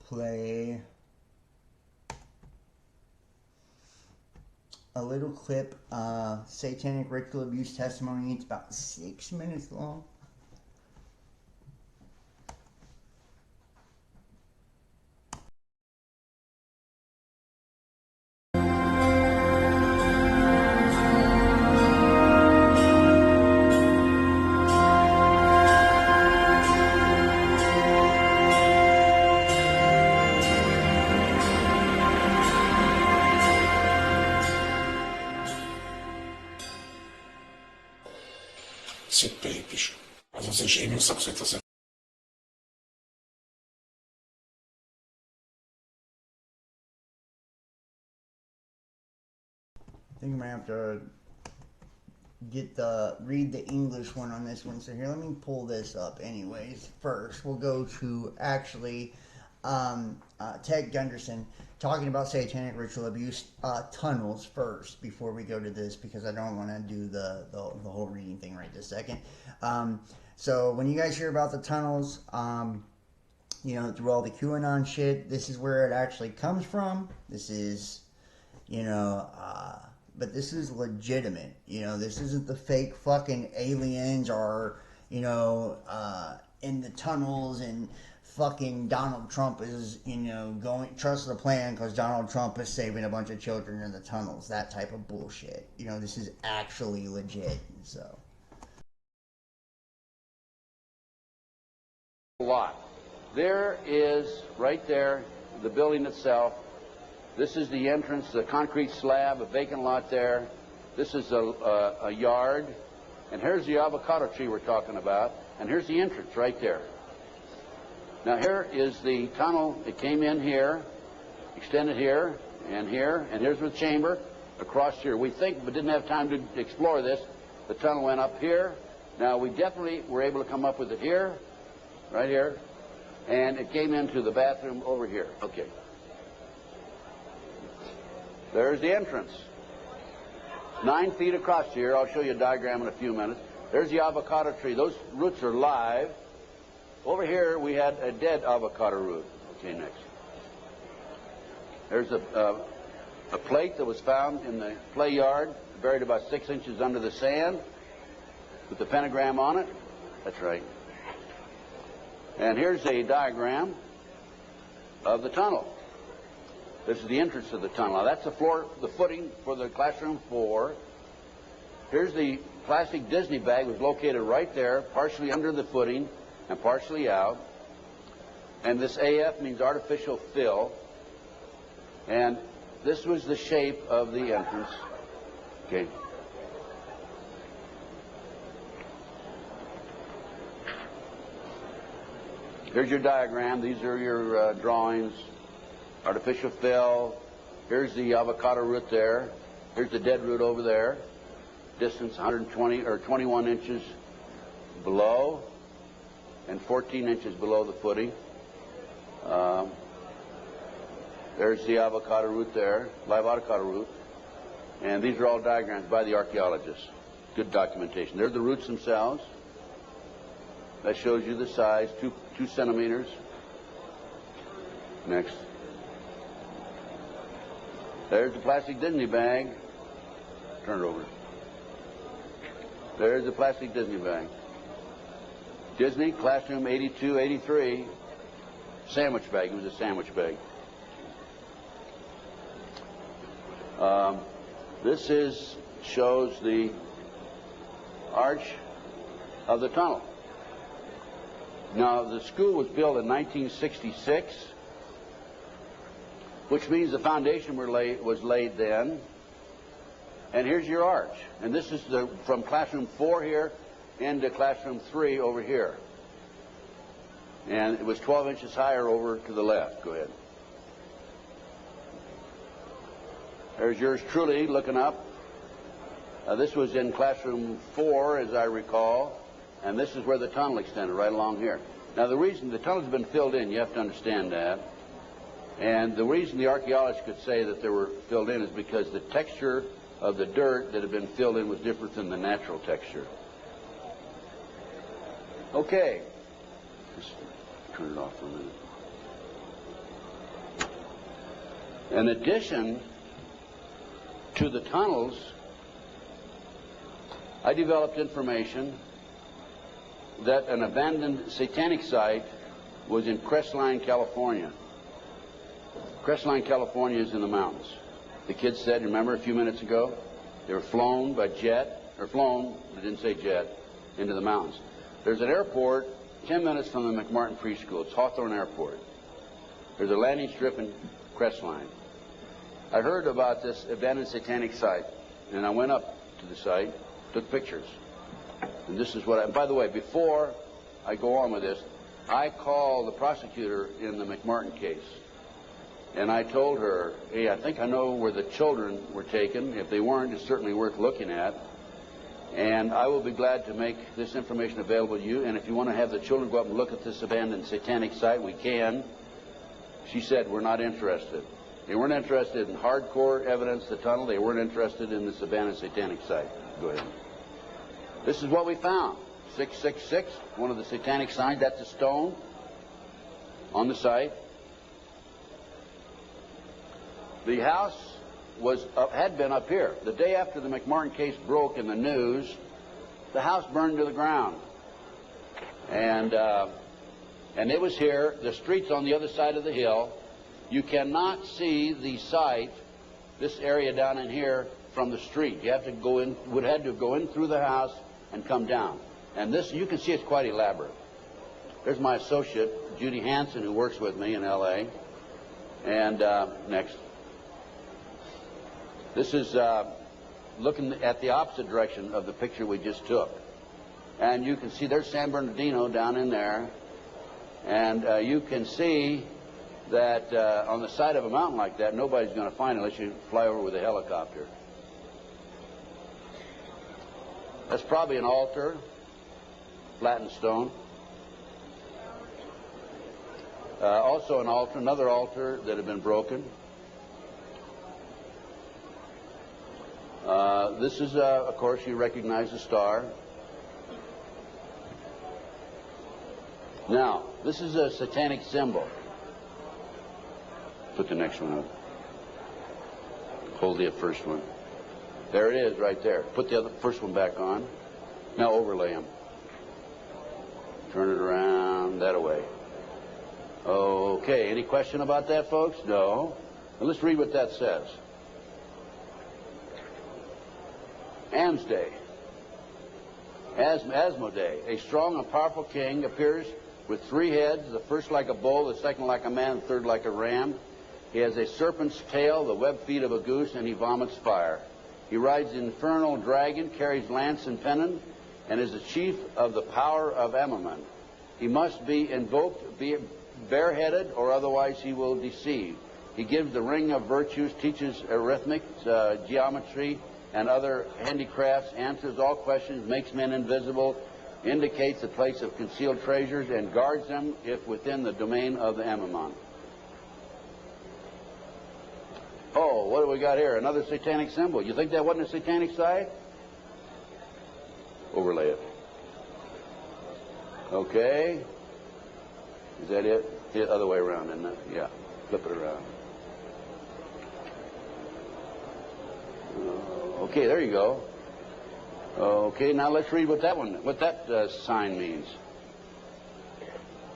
play a little clip, Satanic Ritual Abuse Testimony. It's about 6 minutes long. I think I'm gonna have to read the English one on this one. So here, let me pull this up. Anyways, first we'll go to actually Ted Gunderson talking about satanic ritual abuse tunnels first before we go to this, because I don't want to do the whole reading thing right this second. So when you guys hear about the tunnels, through all the QAnon shit, this is where it actually comes from. This is, but this is legitimate. This isn't the fake fucking aliens or, in the tunnels and fucking Donald Trump is, you know, trust the plan because Donald Trump is saving a bunch of children in the tunnels. That type of bullshit. You know, this is actually legit, so. A lot. There is, right there, the building itself. This is the entrance, the concrete slab, a vacant lot there. This is a yard. And here's the avocado tree we're talking about. And here's the entrance right there. Now here is the tunnel. It came in here, extended here, and here's the chamber across here. We think, but didn't have time to explore this, the tunnel went up here. Now we definitely were able to come up with it here, right here, and it came into the bathroom over here. Okay. There's the entrance. 9 feet across here. I'll show you a diagram in a few minutes. There's the avocado tree. Those roots are live. Over here, we had a dead avocado root. Okay, next. There's a plate that was found in the play yard, buried about 6 inches under the sand, with the pentagram on it. That's right. And here's a diagram of the tunnel. This is the entrance to the tunnel. Now, that's the floor, the footing for the classroom 4. Here's the plastic Disney bag, was located right there, partially under the footing and partially out. And this AF means artificial fill. And this was the shape of the entrance. Okay. Here's your diagram. These are your drawings. Artificial fill. Here's the avocado root there. Here's the dead root over there. Distance 120 or 21 inches below and 14 inches below the footing. There's the avocado root there, live avocado root. And these are all diagrams by the archaeologists. Good documentation. They're the roots themselves. That shows you the size, 2 centimeters. Next. There's the plastic Disney bag. Turn it over. There's the plastic Disney bag. Disney, classroom 82, 83. Sandwich bag. It was a sandwich bag. This shows the arch of the tunnel. Now, the school was built in 1966, which means the foundation was laid then. And here's your arch. And this is from classroom 4 here into classroom 3 over here. And it was 12 inches higher over to the left. Go ahead. There's yours truly looking up. This was in classroom 4, as I recall. And this is where the tunnel extended, right along here. Now, the reason the tunnel's been filled in, you have to understand that. And the reason the archaeologists could say that they were filled in is because the texture of the dirt that had been filled in was different than the natural texture. Okay. Just turn it off for a minute. In addition to the tunnels, I developed information that an abandoned satanic site was in Crestline, California. Crestline, California is in the mountains. The kids said, remember a few minutes ago, they were flown by jet, or flown, they didn't say jet, into the mountains. There's an airport 10 minutes from the McMartin Preschool. It's Hawthorne Airport. There's a landing strip in Crestline. I heard about this abandoned satanic site, and I went up to the site, took pictures. And this is what and by the way, before I go on with this, I called the prosecutor in the McMartin case. And I told her, hey, I think I know where the children were taken. If they weren't, it's certainly worth looking at. And I will be glad to make this information available to you. And if you want to have the children go up and look at this abandoned satanic site, we can. She said, we're not interested. They weren't interested in hardcore evidence, the tunnel. They weren't interested in this abandoned satanic site. Go ahead. This is what we found. 666, one of the satanic signs. That's a stone on the site. The house had been up here. The day after the McMartin case broke in the news, the house burned to the ground. And And it was here. The street's on the other side of the hill. You cannot see the site, this area down in here, from the street. You have to go in, would have to go in through the house and come down. And this, you can see it's quite elaborate. There's my associate, Judy Hansen, who works with me in L.A. And next. This is looking at the opposite direction of the picture we just took. And you can see there's San Bernardino down in there. And you can see that on the side of a mountain like that, nobody's going to find it unless you fly over with a helicopter. That's probably an altar, flattened stone. Also an altar, another altar that had been broken. This is, of course, you recognize the star. Now, this is a satanic symbol. Put the next one up. Hold the first one. There it is right there. Put the first one back on. Now overlay them. Turn it around, that away. Okay, any question about that, folks? No. Well, let's read what that says. Amsday. Asmodee, a strong and powerful king, appears with 3 heads, the first like a bull, the second like a man, the third like a ram. He has a serpent's tail, the webbed feet of a goose, and he vomits fire. He rides the infernal dragon, carries lance and pennon, and is the chief of the power of Amaman. He must be invoked, be bareheaded, or otherwise he will deceive. He gives the ring of virtues, teaches arithmetic, geometry, and other handicrafts, answers all questions, makes men invisible, indicates the place of concealed treasures, and guards them if within the domain of the Amaman. Oh, what do we got here? Another satanic symbol. You think that wasn't a satanic site? Overlay it. Okay. Is that it? The other way around, isn't it? Yeah. Flip it around. Okay, there you go. Okay, now let's read what that sign means.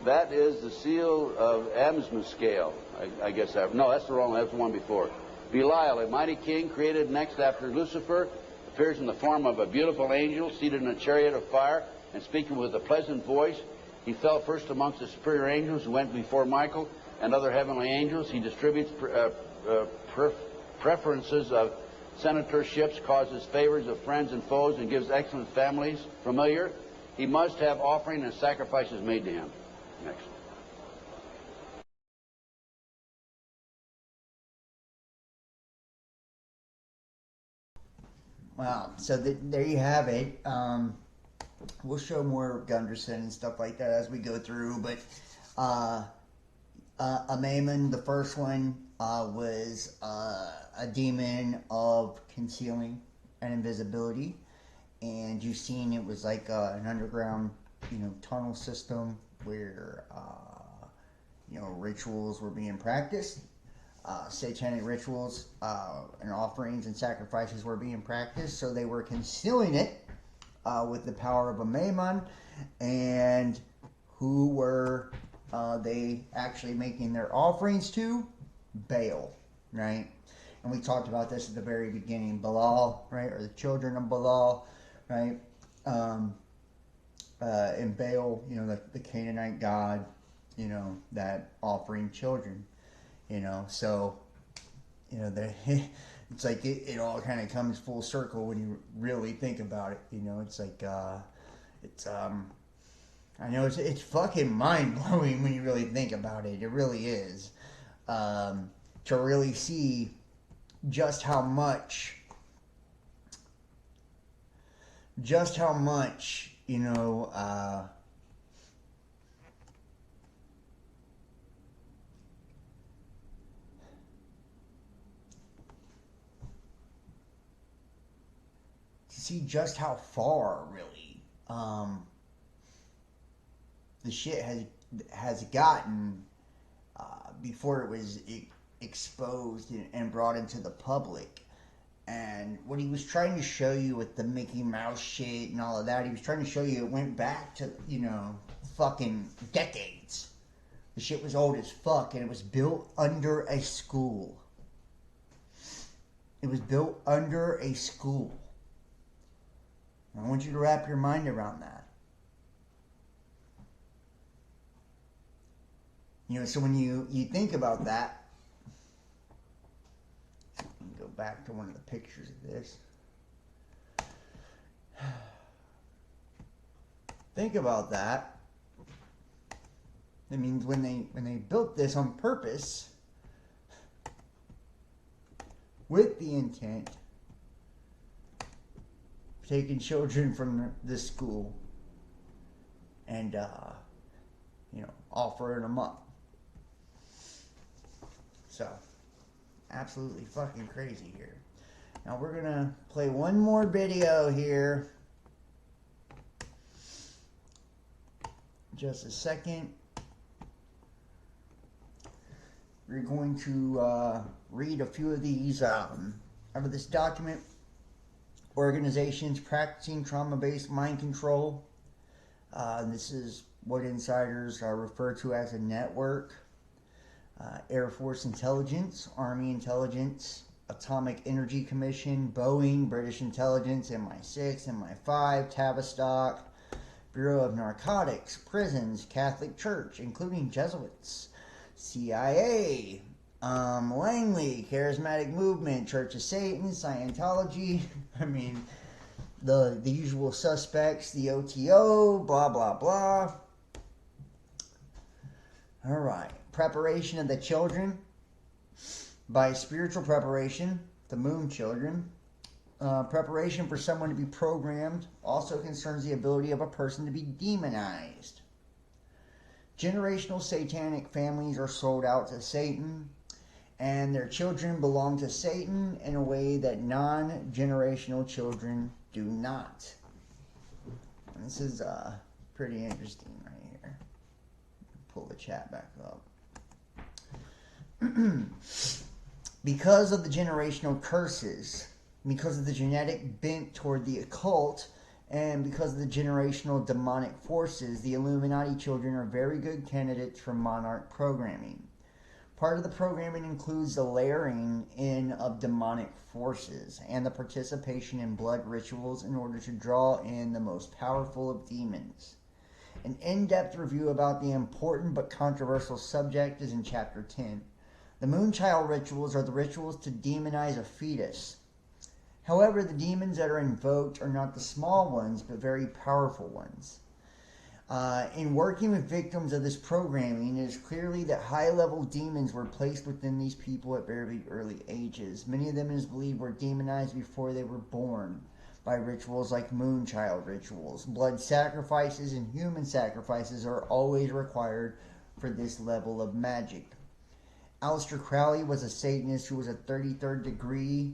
That is the seal of Adam's scale. I guess that. No, that's the wrong one. That's the one before. Belial, a mighty king created next after Lucifer, appears in the form of a beautiful angel seated in a chariot of fire and speaking with a pleasant voice. He fell first amongst the superior angels who went before Michael and other heavenly angels. He distributes preferences of senatorships, causes favors of friends and foes, and gives excellent families. Familiar. He must have offering and sacrifices made to him. Next. Wow. So there you have it. We'll show more Gunderson and stuff like that as we go through. But Amaman, the first one, was a demon of concealing and invisibility. And you've seen it was like an underground, tunnel system where, rituals were being practiced. Satanic rituals and offerings and sacrifices were being practiced, so they were concealing it with the power of a Mammon. And who were they actually making their offerings to? Baal, right? And we talked about this at the very beginning. Baal, right, or the children of Baal, right? And Baal, the Canaanite god, that offering children. So, it's like it all kind of comes full circle when you really think about it. It's like, I know it's fucking mind blowing when you really think about it. It really is. To really see just how much, see just how far really the shit has gotten before it was exposed and brought into the public. And what he was trying to show you with the Mickey Mouse shit and all of that, he was trying to show you it went back to, fucking decades. The shit was old as fuck, and it was built under a school. It was built under a school. I want you to wrap your mind around that. So when you think about that, go back to one of the pictures of this. Think about that. That means when they built this on purpose, with the intent of taking children from this school and offering them up. So, absolutely fucking crazy here. Now we're gonna play one more video here. Just a second. We're going to read a few of these out of this document. Organizations practicing trauma-based mind control. This is what insiders refer to as a network. Air Force Intelligence, Army Intelligence, Atomic Energy Commission, Boeing, British Intelligence, MI6, MI5, Tavistock, Bureau of Narcotics, prisons, Catholic Church, including Jesuits, CIA, Langley, Charismatic Movement, Church of Satan, Scientology, the usual suspects, the OTO, blah, blah, blah. All right. Preparation of the children by spiritual preparation, the moon children. Preparation for someone to be programmed also concerns the ability of a person to be demonized. Generational satanic families are sold out to Satan, and their children belong to Satan in a way that non-generational children do not. And this is pretty interesting right here. Pull the chat back up. Because of the generational curses, because of the genetic bent toward the occult, and because of the generational demonic forces, the Illuminati children are very good candidates for Monarch programming. Part of the programming includes the layering in of demonic forces and the participation in blood rituals in order to draw in the most powerful of demons. An in-depth review about the important but controversial subject is in Chapter 10. The Moonchild rituals are the rituals to demonize a fetus. However, the demons that are invoked are not the small ones, but very powerful ones. In working with victims of this programming, it is clearly that high-level demons were placed within these people at very early ages. Many of them, it is believed, were demonized before they were born by rituals like Moonchild rituals. Blood sacrifices and human sacrifices are always required for this level of magic. Aleister Crowley was a Satanist who was a 33rd degree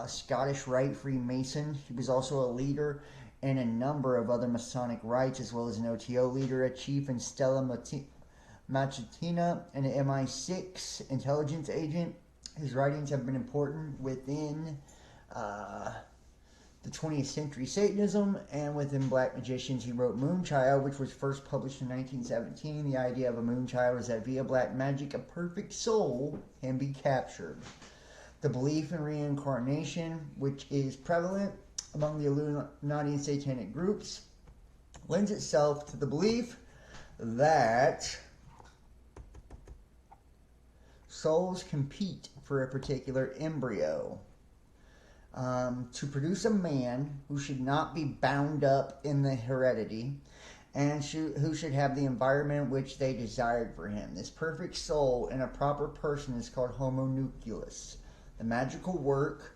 Scottish Rite Freemason. He was also a leader in a number of other Masonic rites, as well as an OTO leader, a chief in Stella Matutina, and an MI6 intelligence agent. His writings have been important within the 20th century Satanism, and within Black Magicians. He wrote Moonchild, which was first published in 1917. The idea of a Moonchild is that via black magic, a perfect soul can be captured. The belief in reincarnation, which is prevalent among the Illuminati and Satanic groups, lends itself to the belief that souls compete for a particular embryo to produce a man who should not be bound up in the heredity and who should have the environment which they desired for him. This perfect soul in a proper person is called homunculus. The magical work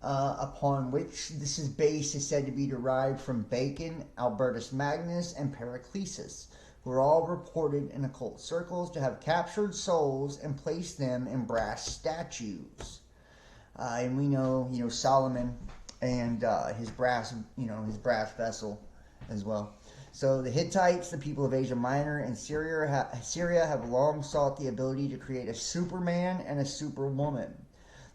upon which this is based is said to be derived from Bacon, Albertus Magnus, and Paracelsus, who are all reported in occult circles to have captured souls and placed them in brass statues. And we know, Solomon and his brass vessel as well. So the Hittites, the people of Asia Minor, and Syria have long sought the ability to create a Superman and a Superwoman.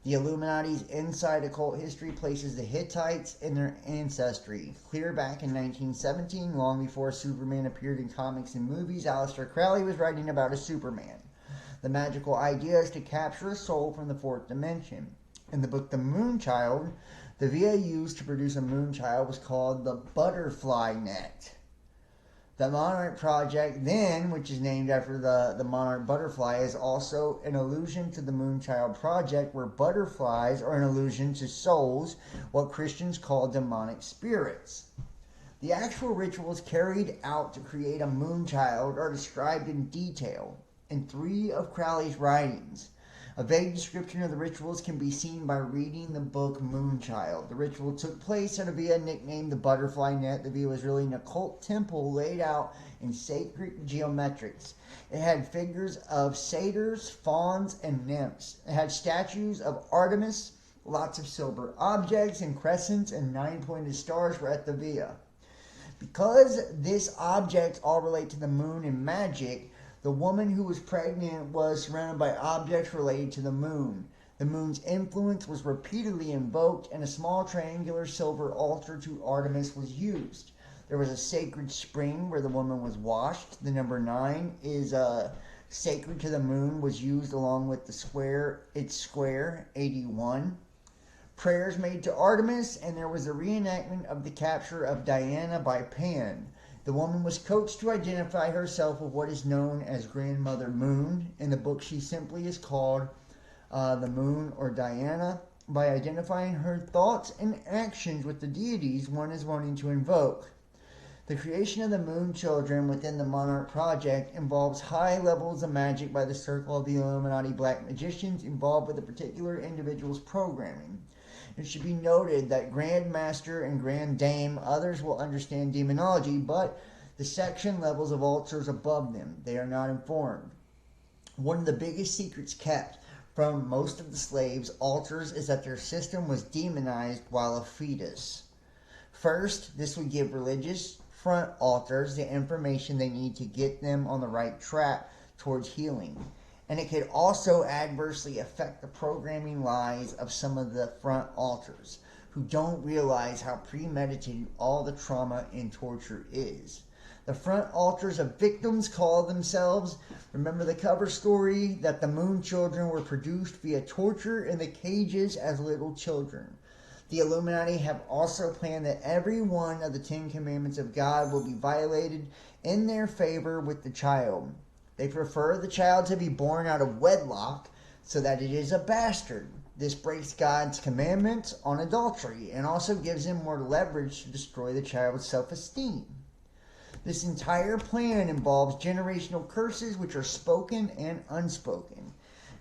The Illuminati's inside occult history places the Hittites in their ancestry. Clear back in 1917, long before Superman appeared in comics and movies, Aleister Crowley was writing about a Superman. The magical idea is to capture a soul from the fourth dimension. In the book The Moonchild, the VA used to produce a Moonchild was called the Butterfly Net. The Monarch Project, then, which is named after the monarch butterfly, is also an allusion to the Moonchild Project, where butterflies are an allusion to souls, what Christians call demonic spirits. The actual rituals carried out to create a Moonchild are described in detail in 3 of Crowley's writings. A vague description of the rituals can be seen by reading the book Moonchild. The ritual took place at a villa nicknamed the Butterfly Net. The villa was really an occult temple laid out in sacred geometrics. It had figures of satyrs, fauns, and nymphs. It had statues of Artemis, lots of silver objects and crescents and 9-pointed stars were at the villa. Because these objects all relate to the moon and magic, the woman who was pregnant was surrounded by objects related to the moon. The moon's influence was repeatedly invoked, and a small triangular silver altar to Artemis was used. There was a sacred spring where the woman was washed. The number 9 is sacred to the moon, was used along with its square, 81. Prayers made to Artemis, and there was a reenactment of the capture of Diana by Pan. The woman was coached to identify herself with what is known as Grandmother Moon. In the book, she simply is called the Moon or Diana. By identifying her thoughts and actions with the deities one is wanting to invoke. The creation of the Moon Children within the Monarch Project involves high levels of magic by the circle of the Illuminati black magicians involved with a particular individual's programming. It should be noted that Grand Master and Grand Dame, others will understand demonology, but the section levels of altars above them, they are not informed. One of the biggest secrets kept from most of the slaves' altars is that their system was demonized while a fetus. First, this would give religious front altars the information they need to get them on the right track towards healing. And it could also adversely affect the programming lies of some of the front altars, who don't realize how premeditated all the trauma and torture is. The front altars of victims call themselves, remember the cover story, that the Moon Children were produced via torture in the cages as little children. The Illuminati have also planned that every one of the 10 Commandments of God will be violated in their favor with the child. They prefer the child to be born out of wedlock so that it is a bastard. This breaks God's commandments on adultery and also gives him more leverage to destroy the child's self-esteem. This entire plan involves generational curses which are spoken and unspoken.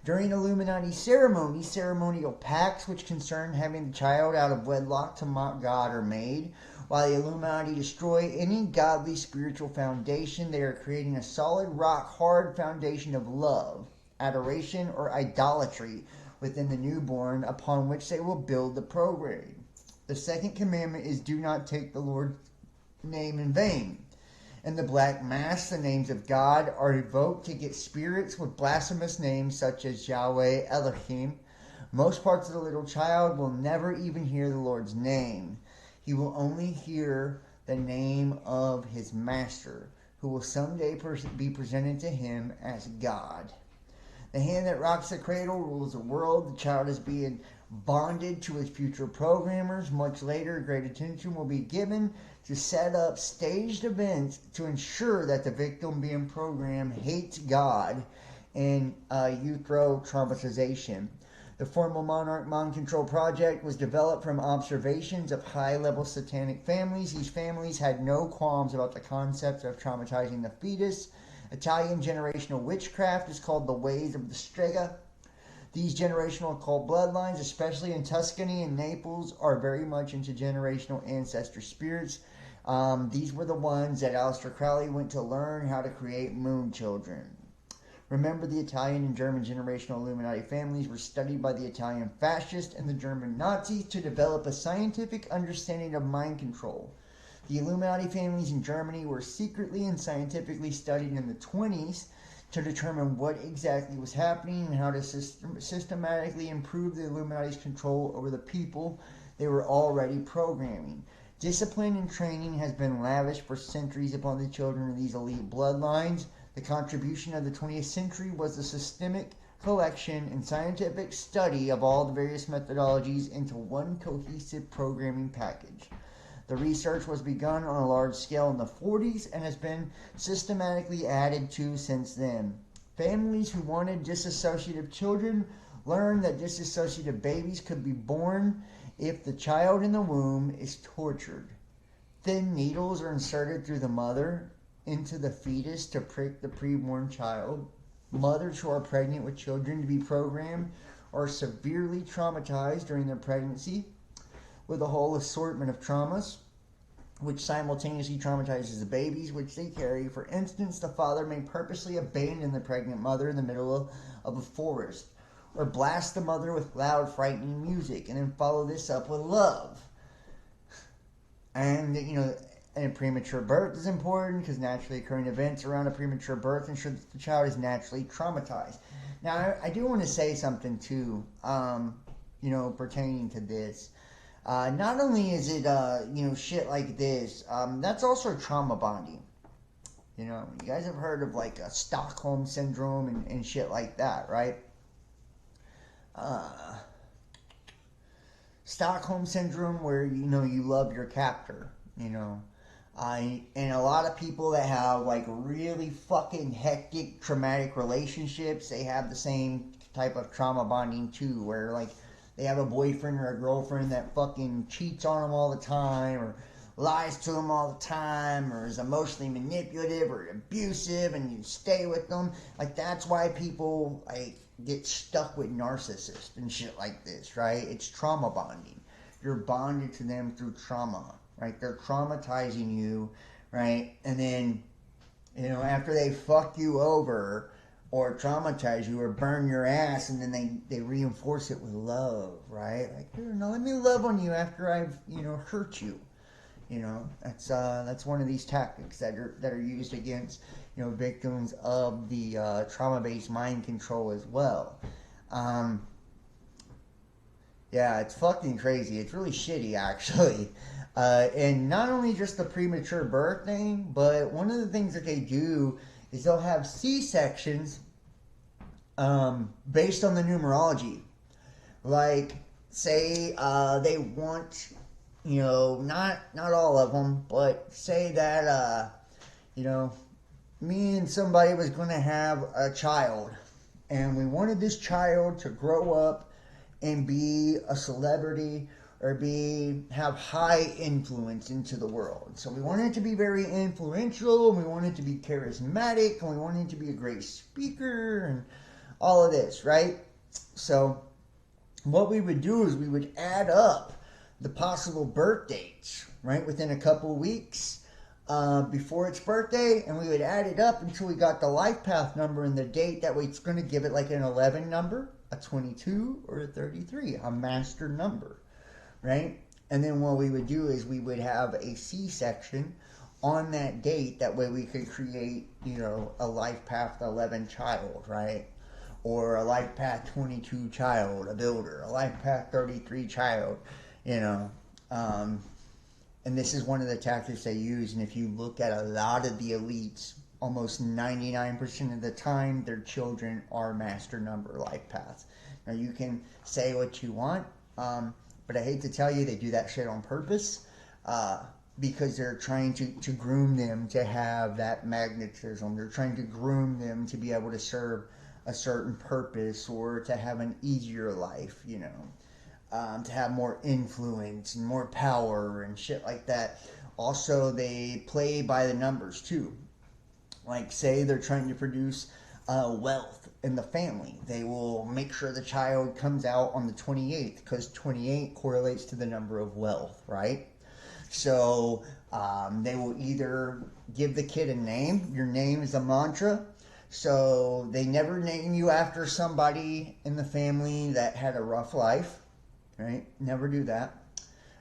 During Illuminati ceremonies, ceremonial pacts which concern having the child out of wedlock to mock God are made. While the Illuminati destroy any godly spiritual foundation, they are creating a solid, rock-hard foundation of love, adoration, or idolatry within the newborn upon which they will build the program. The second commandment is do not take the Lord's name in vain. In the Black Mass, the names of God are evoked to get spirits with blasphemous names such as Yahweh, Elohim. Most parts of the little child will never even hear the Lord's name. He will only hear the name of his master, who will someday be presented to him as God. The hand that rocks the cradle rules the world. The child is being bonded to his future programmers. Much later, great attention will be given to set up staged events to ensure that the victim being programmed hates God and utero traumatization. The formal Monarch Mind Control Project was developed from observations of high-level satanic families. These families had no qualms about the concept of traumatizing the fetus. Italian generational witchcraft is called the Ways of the Strega. These generational occult bloodlines, especially in Tuscany and Naples, are very much into generational ancestor spirits. These were the ones that Aleister Crowley went to learn how to create moon children. Remember, the Italian and German generational Illuminati families were studied by the Italian fascists and the German Nazis to develop a scientific understanding of mind control. The Illuminati families in Germany were secretly and scientifically studied in the 1920s to determine what exactly was happening and how to systematically improve the Illuminati's control over the people they were already programming. Discipline and training has been lavished for centuries upon the children of these elite bloodlines. The contribution of the 20th century was the systemic collection and scientific study of all the various methodologies into one cohesive programming package. The research was begun on a large scale in the 40s and has been systematically added to since then. Families who wanted disassociative children learned that disassociative babies could be born if the child in the womb is tortured. Thin needles are inserted through the mother into the fetus to prick the preborn child. Mothers who are pregnant with children to be programmed are severely traumatized during their pregnancy with a whole assortment of traumas, which simultaneously traumatizes the babies which they carry. For instance, the father may purposely abandon the pregnant mother in the middle of a forest, or blast the mother with loud, frightening music, and then follow this up with love. And, and premature birth is important because naturally occurring events around a premature birth ensure that the child is naturally traumatized. Now, I do want to say something too, pertaining to this. Not only is it, shit like this, that's also trauma bonding. You guys have heard of like a Stockholm syndrome and shit like that, right? Stockholm syndrome, where you love your captor, and a lot of people that have like really fucking hectic traumatic relationships, they have the same type of trauma bonding too, where like they have a boyfriend or a girlfriend that fucking cheats on them all the time, or lies to them all the time, or is emotionally manipulative or abusive, and you stay with them. Like, that's why people like get stuck with narcissists and shit like this, right? It's trauma bonding. You're bonded to them through trauma, right? They're traumatizing you, right? And then, after they fuck you over or traumatize you or burn your ass, and then they reinforce it with love, right? Like, let me love on you after I've, hurt you. That's one of these tactics that are used against, victims of the trauma-based mind control as well. Yeah, it's fucking crazy. It's really shitty, actually. And not only just the premature birth thing, but one of the things that they do is they'll have C-sections based on the numerology. Like, say they want, not all of them, but say that, me and somebody was going to have a child, and we wanted this child to grow up and be a celebrity or have high influence into the world. So we wanted it to be very influential, and we wanted it to be charismatic, and we wanted it to be a great speaker, and all of this, right? So what we would do is we would add up the possible birth dates, right, within a couple of weeks before its birthday, and we would add it up until we got the life path number and the date. That way it's going to give it like an 11 number, a 22, or a 33, a master number, right? And then what we would do is we would have a C-section on that date. That way we could create, a life path 11 child, right? Or a life path 22 child, a builder, a life path 33 child, and this is one of the tactics they use. And if you look at a lot of the elites, almost 99% of the time, their children are master number life paths. Now, you can say what you want, but I hate to tell you, they do that shit on purpose, because they're trying to groom them to have that magnetism. They're trying to groom them to be able to serve a certain purpose, or to have an easier life, to have more influence and more power and shit like that. Also, they play by the numbers too. Like, say they're trying to produce wealth in the family. They will make sure the child comes out on the 28th, because 28 correlates to the number of wealth, right? So they will either give the kid a name. Your name is a mantra. So they never name you after somebody in the family that had a rough life, right? Never do that.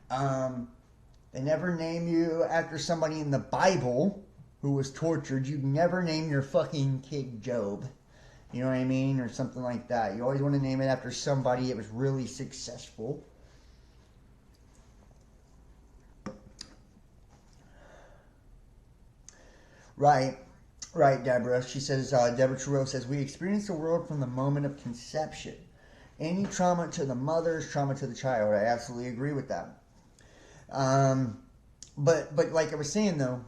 They never name you after somebody in the Bible, who was tortured, you'd never name your fucking kid Job. You know what I mean? Or something like that. You always want to name it after somebody that was really successful. Right, Deborah. She says, Deborah Trudeau says, we experience the world from the moment of conception. Any trauma to the mother is trauma to the child. I absolutely agree with that. But like I was saying though,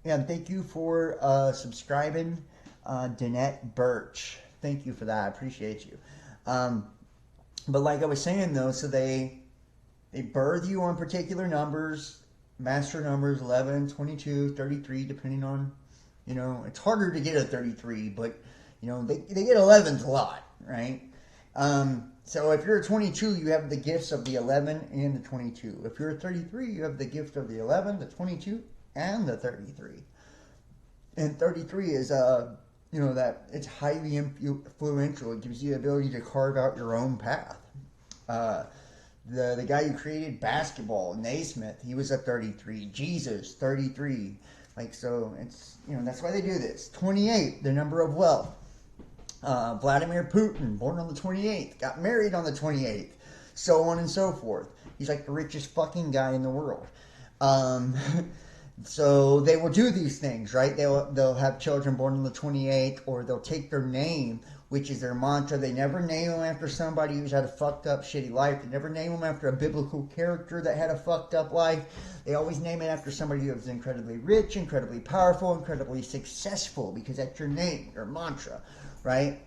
yeah, thank you for subscribing, Danette Birch. Thank you for that. I appreciate you. But like I was saying though, so they birth you on particular numbers, master numbers, 11, 22, 33, depending on, you know, it's harder to get a 33, but, you know, they get 11s a lot, right? So if you're a 22, you have the gifts of the 11 and the 22. If you're a 33, you have the gift of the 11, the 22, and the 33. And 33 is, you know, that it's highly influential. It gives you the ability to carve out your own path. The guy who created basketball, Naismith, he was a 33. Jesus, 33. Like, so it's, you know, that's why they do this. 28, the number of wealth. Vladimir Putin, born on the 28th, got married on the 28th, so on and so forth. He's like the richest fucking guy in the world. So they will do these things, right? They'll have children born on the 28th, or they'll take their name, which is their mantra. They never name them after somebody who's had a fucked up, shitty life. They never name them after a biblical character that had a fucked up life. They always name it after somebody who was incredibly rich, incredibly powerful, incredibly successful, because that's your name, your mantra, right?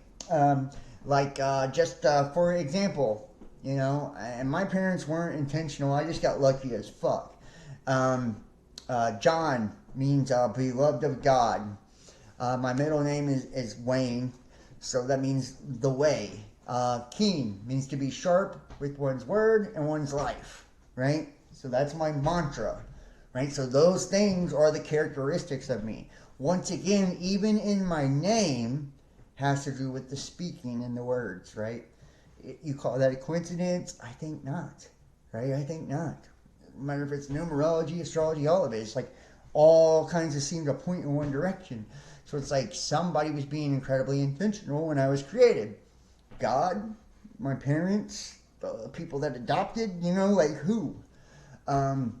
Just for example, you know, and my parents weren't intentional. I just got lucky as fuck. John means beloved of God. My middle name is Wayne, so that means the way. Keen means to be sharp with one's word and one's life, right? So that's my mantra, right? So those things are the characteristics of me. Once again, even in my name has to do with the speaking and the words, right? You call that a coincidence? I think not, right? I think not. No matter if it's numerology, astrology, all of it. It's like all kinds of seem to point in one direction. So it's like somebody was being incredibly intentional when I was created. God, my parents, the people that adopted, you know, like who? And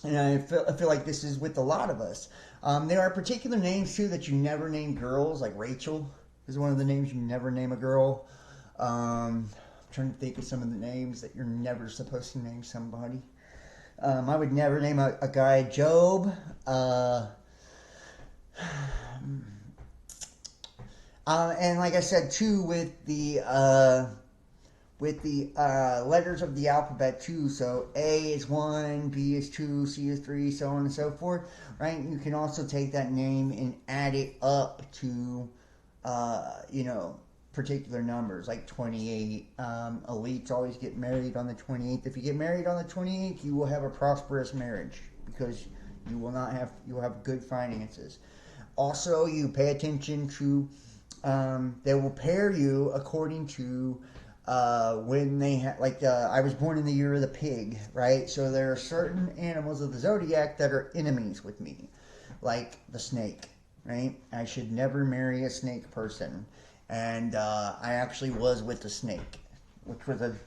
I feel like this is with a lot of us. There are particular names too that you never name girls, like Rachel is one of the names you never name a girl. I'm trying to think of some of the names that you're never supposed to name somebody. I would never name a guy Job. And like I said too, with the letters of the alphabet too. So A is 1, B is 2, C is 3, so on and so forth. Right? You can also take that name and add it up to, you know, particular numbers like 28. Elites always get married on the 28th. If you get married on the 28th, you will have a prosperous marriage because you will have good finances. Also, you pay attention to, they will pair you according to when they have, I was born in the year of the pig, right? So there are certain animals of the zodiac that are enemies with me, like the snake, right? I should never marry a snake person. And I actually was with the snake,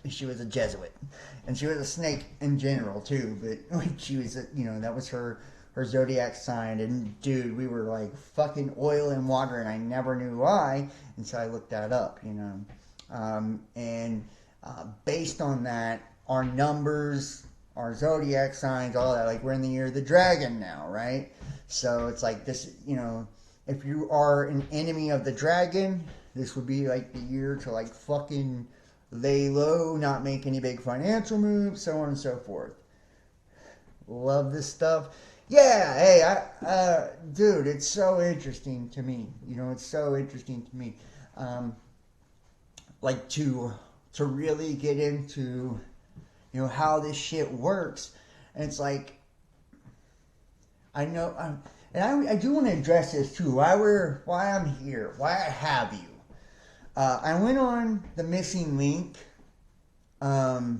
she was a Jesuit, and she was a snake in general too. But she was, that was her zodiac sign. And dude, we were like fucking oil and water, and I never knew why until I looked that up, and based on that, our numbers, our zodiac signs, all that, like we're in the year of the dragon now, right? So it's like this, if you are an enemy of the dragon, this would be like the year to like fucking lay low, not make any big financial moves, so on and so forth. Love this stuff. Yeah, hey, dude, it's so interesting to me. It's so interesting to me. Like to really get into, how this shit works. And it's like, I know, and I do want to address this too. Why I'm here, why I have you. I went on the missing link the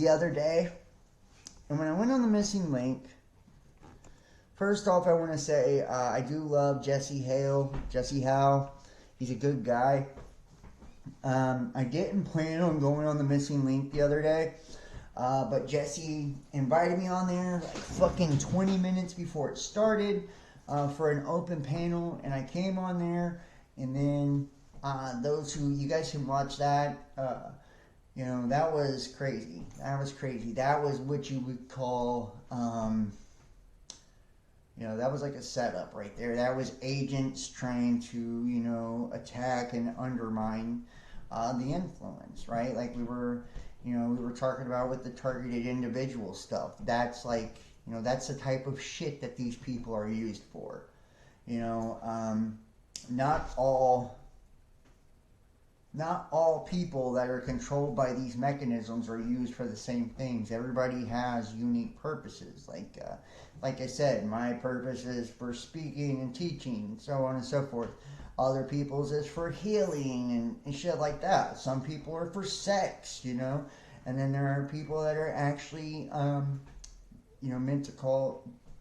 other day, and when I went on the missing link, First off, I want to say I do love Jesse Howe. He's a good guy. I didn't plan on going on the Missing Link the other day, but Jesse invited me on there like fucking 20 minutes before it started for an open panel, and I came on there, and then you guys can watch that, that was crazy. That was what you would call, that was like a setup right there. That was agents trying to, attack and undermine the influence, right? Like we were talking about with the targeted individual stuff. That's like, that's the type of shit that these people are used for. Not all people that are controlled by these mechanisms are used for the same things. Everybody has unique purposes. Like I said, my purpose is for speaking and teaching, so on and so forth. Other people's is for healing and shit like that. Some people are for sex, and then there are people that are actually, meant to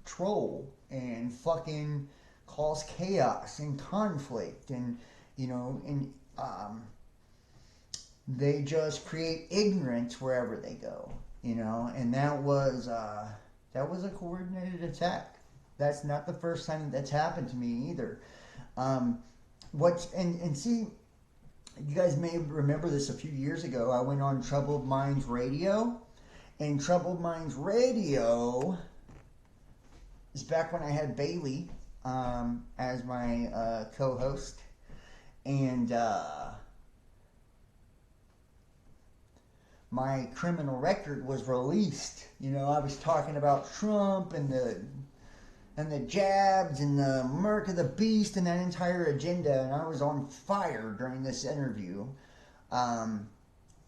troll and fucking cause chaos and conflict and they just create ignorance wherever they go, and that was a coordinated attack. That's not the first time that's happened to me either. See, you guys may remember this a few years ago. I went on Troubled Minds Radio, and Troubled Minds Radio is back when I had Bailey as my co-host, and my criminal record was released. I was talking about Trump and the jabs and the mark of the beast and that entire agenda, and I was on fire during this interview.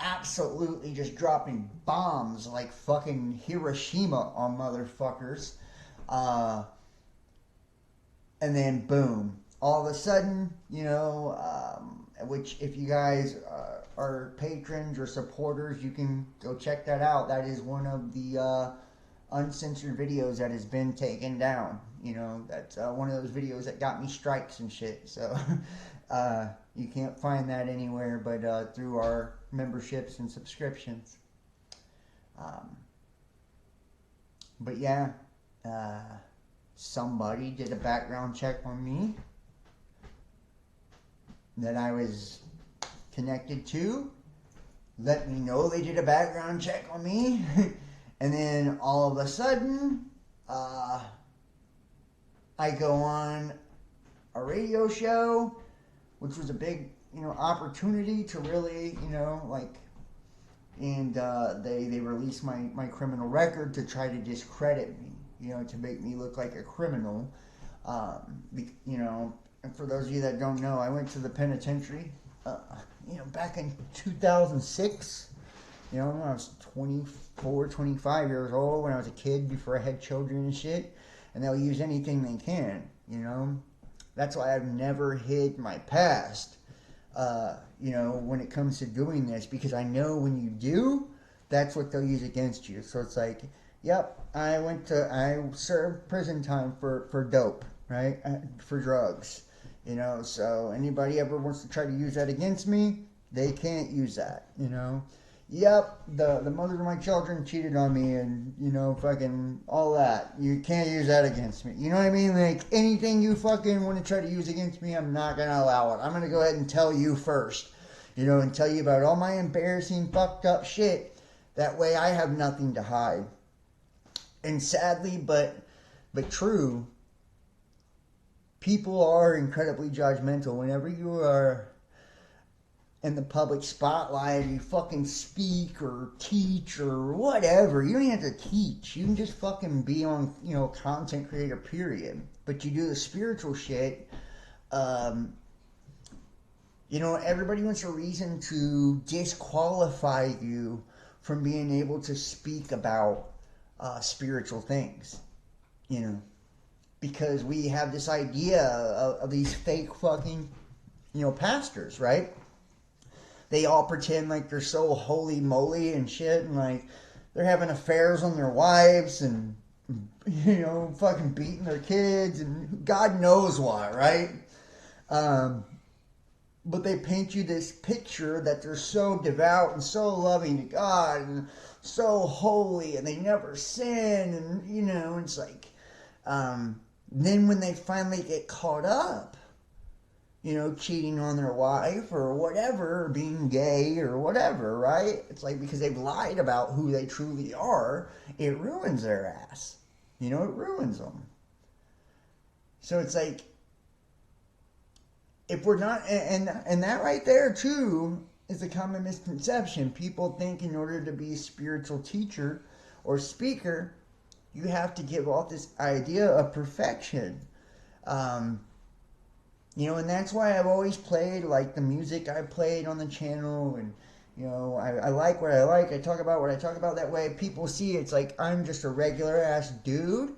Absolutely just dropping bombs like fucking Hiroshima on motherfuckers. And then boom. All of a sudden, which if you guys are patrons or supporters, you can go check that out. That is one of the uncensored videos that has been taken down. That's one of those videos that got me strikes and shit. So you can't find that anywhere but through our memberships and subscriptions. But yeah, somebody did a background check on me that I was connected to. Let me know they did a background check on me. And then all of a sudden, I go on a radio show, which was a big, opportunity to really, and they released my criminal record to try to discredit me, to make me look like a criminal. And for those of you that don't know, I went to the penitentiary, back in 2006, when I was 24, 25 years old, when I was a kid, before I had children and shit, and they'll use anything they can, That's why I've never hid my past, when it comes to doing this, because I know when you do, that's what they'll use against you. So it's like, yep, I served prison time for dope, right? For drugs. So anybody ever wants to try to use that against me, they can't use that, Yep, the mother of my children cheated on me and, fucking all that. You can't use that against me. You know what I mean? Like, anything you fucking want to try to use against me, I'm not going to allow it. I'm going to go ahead and tell you first, and tell you about all my embarrassing, fucked up shit. That way I have nothing to hide. And sadly, but true, people are incredibly judgmental. Whenever you are in the public spotlight, you fucking speak or teach or whatever. You don't even have to teach. You can just fucking be on, content creator, period. But you do the spiritual shit. Everybody wants a reason to disqualify you from being able to speak about spiritual things, because we have this idea of these fake fucking, pastors, right? They all pretend like they're so holy moly and shit, and like they're having affairs on their wives and you know, fucking beating their kids and God knows why, right? But they paint you this picture that they're so devout and so loving to God and so holy and they never sin, and you know, it's like then when they finally get caught up, you know, cheating on their wife or whatever, or being gay or whatever, right? It's like because they've lied about who they truly are, it ruins their ass. You know, it ruins them. So it's like, if we're not, and that right there too is a common misconception. People think in order to be a spiritual teacher or speaker, you have to give off this idea of perfection. You know, and that's why I've always played like the music I played on the channel, and you know, I like what I like. I talk about what I talk about. That way people see it's like I'm just a regular ass dude,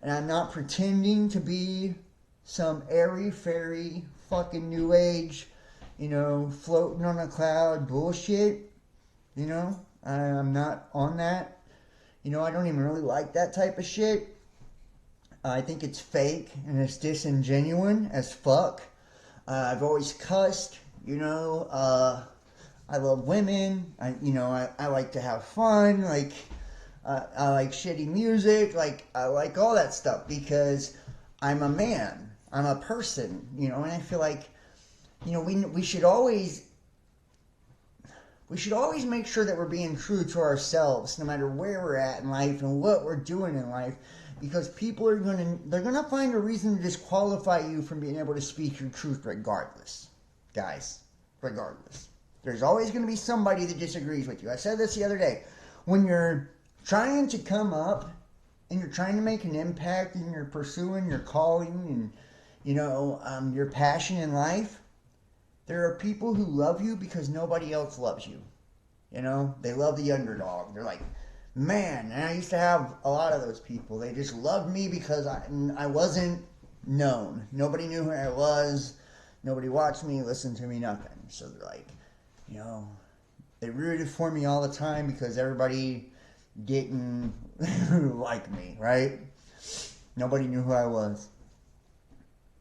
and I'm not pretending to be some airy-fairy fucking new age, you know, floating on a cloud bullshit. You know, I'm not on that. You know, I don't even really like that type of shit. I think it's fake and it's disingenuous as fuck. I've always cussed, you know. I love women. I like to have fun. Like, I like shitty music. Like, I like all that stuff because I'm a man. I'm a person, you know. And I feel like, you know, we should always make sure that we're being true to ourselves, no matter where we're at in life and what we're doing in life. Because people are gonna find a reason to disqualify you from being able to speak your truth regardless. Guys, regardless. There's always gonna be somebody that disagrees with you. I said this the other day. When you're trying to come up and you're trying to make an impact and you're pursuing your calling and, you know, your passion in life, there are people who love you because nobody else loves you. You know, they love the underdog. They're like, man, and I used to have a lot of those people. They just loved me because I wasn't known. Nobody knew who I was. Nobody watched me, listened to me, nothing. So they're like, you know, they rooted for me all the time because everybody didn't like me, right? Nobody knew who I was.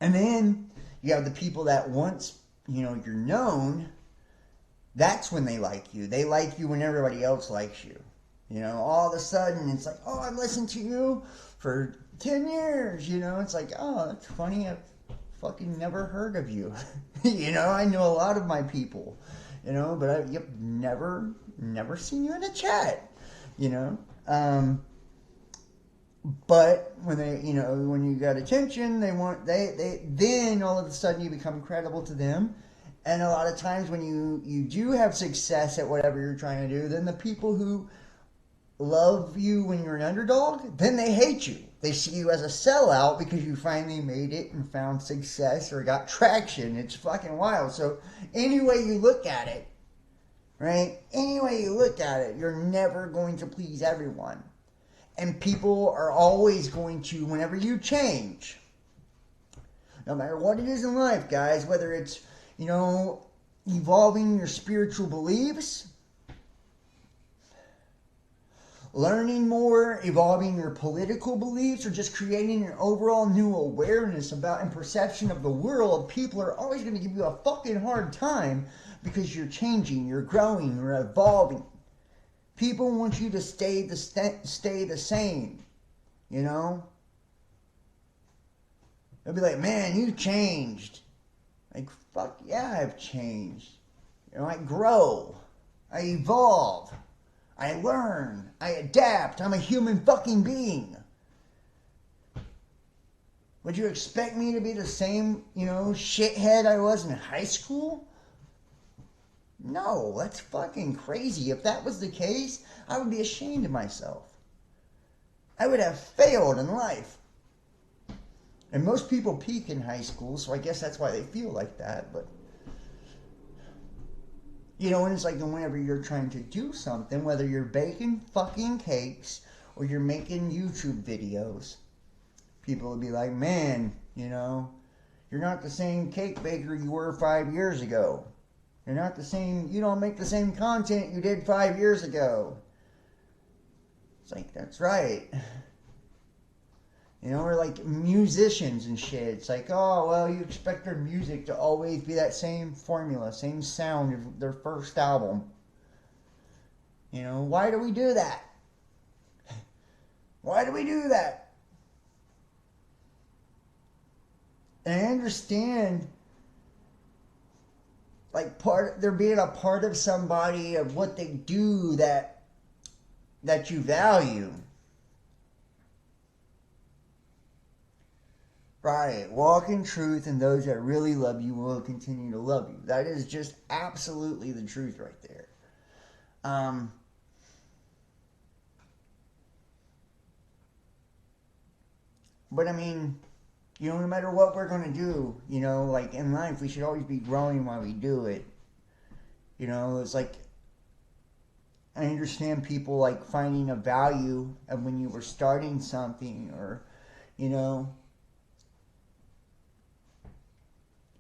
And then you have the people that once, you know, you're known, that's when they like you. They like you when everybody else likes you. You know, all of a sudden, it's like, oh, I've listened to you for 10 years, you know. It's like, oh, that's funny, I've fucking never heard of you. You know, I know a lot of my people, you know, but I've never seen you in a chat, you know. But when they, you know, when you got attention, then all of a sudden you become credible to them. And a lot of times when you do have success at whatever you're trying to do, then the people who love you when you're an underdog, then they hate you. They see you as a sellout because you finally made it and found success or got traction. It's fucking wild. So any way you look at it, right? Any way you look at it, you're never going to please everyone. And people are always going to, whenever you change, no matter what it is in life, guys, whether it's, you know, evolving your spiritual beliefs, learning more, evolving your political beliefs, or just creating an overall new awareness about and perception of the world, people are always going to give you a fucking hard time because you're changing, you're growing, you're evolving. People want you to stay the same, you know? They'll be like, man, you changed. Like, fuck yeah, I've changed. You know, I grow. I evolve. I learn. I adapt. I'm a human fucking being. Would you expect me to be the same, you know, shithead I was in high school? No, that's fucking crazy. If that was the case, I would be ashamed of myself. I would have failed in life. And most people peak in high school, so I guess that's why they feel like that, but you know, and it's like whenever you're trying to do something, whether you're baking fucking cakes or you're making YouTube videos, people will be like, man, you know, you're not the same cake baker you were 5 years ago. You're not the same, you don't make the same content you did 5 years ago. It's like, that's right. You know, or like musicians and shit. It's like, oh, well, you expect their music to always be that same formula, same sound of their first album. You know, why do we do that? Why do we do that? And I understand, like, they're being a part of somebody, of what they do that you value. Right. Walk in truth, and those that really love you will continue to love you. That is just absolutely the truth right there. But I mean, you know, no matter what we're going to do, you know, like in life, we should always be growing while we do it. You know, it's like, I understand people like finding a value of when you were starting something, or, you know,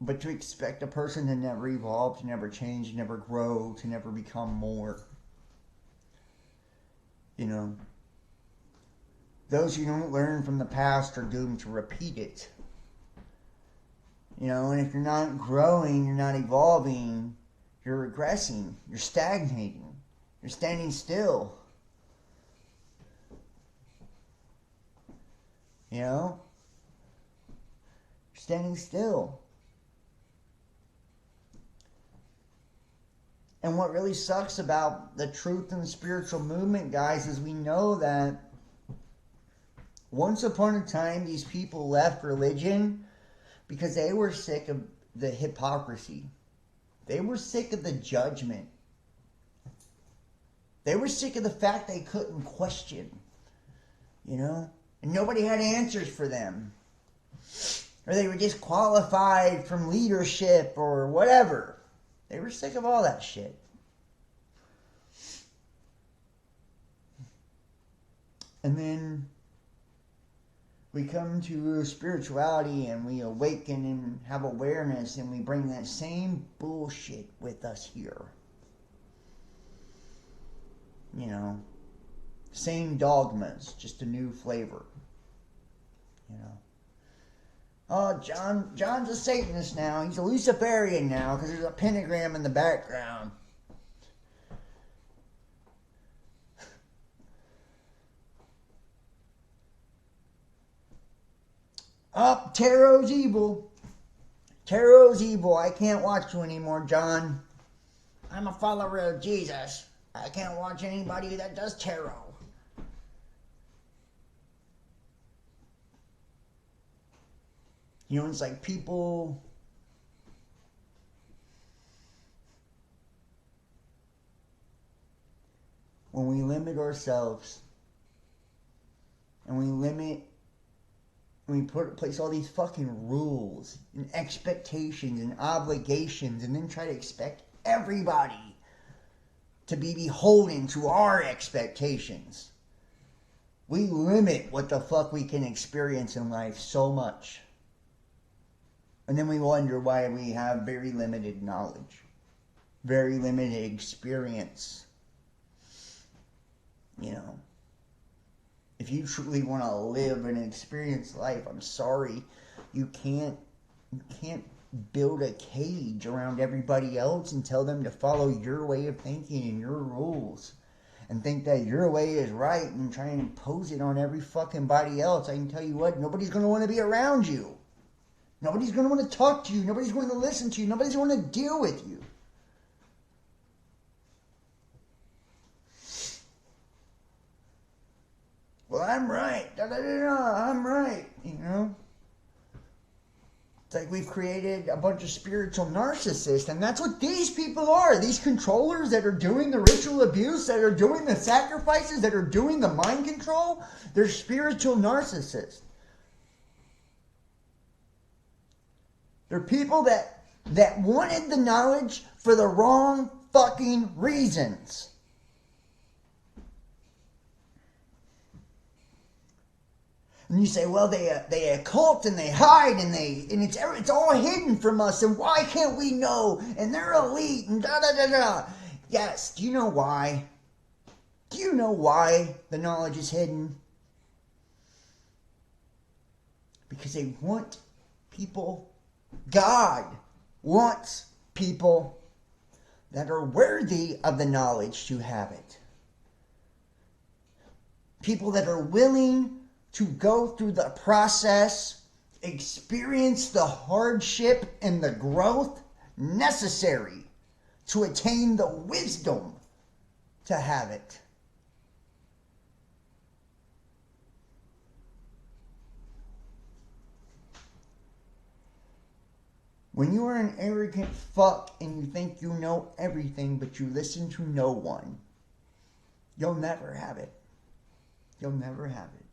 but to expect a person to never evolve, to never change, to never grow, to never become more. You know, those who don't learn from the past are doomed to repeat it. You know, and if you're not growing, you're not evolving, you're regressing, you're stagnating, you're standing still. You know? You're standing still. And what really sucks about the truth and spiritual movement, guys, is we know that once upon a time, these people left religion because they were sick of the hypocrisy. They were sick of the judgment. They were sick of the fact they couldn't question. You know? And nobody had answers for them. Or they were disqualified from leadership or whatever. They were sick of all that shit. And then we come to spirituality and we awaken and have awareness, and we bring that same bullshit with us here. You know, same dogmas, just a new flavor. You know. Oh, John's a Satanist now. He's a Luciferian now because there's a pentagram in the background. Oh, tarot's evil. Tarot's evil. I can't watch you anymore, John. I'm a follower of Jesus. I can't watch anybody that does tarot. You know, it's like people... when we limit ourselves and we place all these fucking rules and expectations and obligations, and then try to expect everybody to be beholden to our expectations, we limit what the fuck we can experience in life so much. And then we wonder why we have very limited knowledge, very limited experience. You know, if you truly want to live and experience life, I'm sorry, you can't build a cage around everybody else and tell them to follow your way of thinking and your rules, and think that your way is right and try and impose it on every fucking body else. I can tell you what, nobody's going to want to be around you. Nobody's going to want to talk to you. Nobody's going to listen to you. Nobody's going to deal with you. Well, I'm right. I'm right. You know? It's like we've created a bunch of spiritual narcissists, and that's what these people are. These controllers that are doing the ritual abuse, that are doing the sacrifices, that are doing the mind control, they're spiritual narcissists. They're people that wanted the knowledge for the wrong fucking reasons. And you say, well, they occult and they hide and it's all hidden from us, and why can't we know? And they're elite and da da da da. Yes, do you know why? Do you know why the knowledge is hidden? Because they want people, God wants people that are worthy of the knowledge to have it. People that are willing to go through the process, experience the hardship and the growth necessary to attain the wisdom to have it. When you are an arrogant fuck and you think you know everything but you listen to no one, you'll never have it. You'll never have it.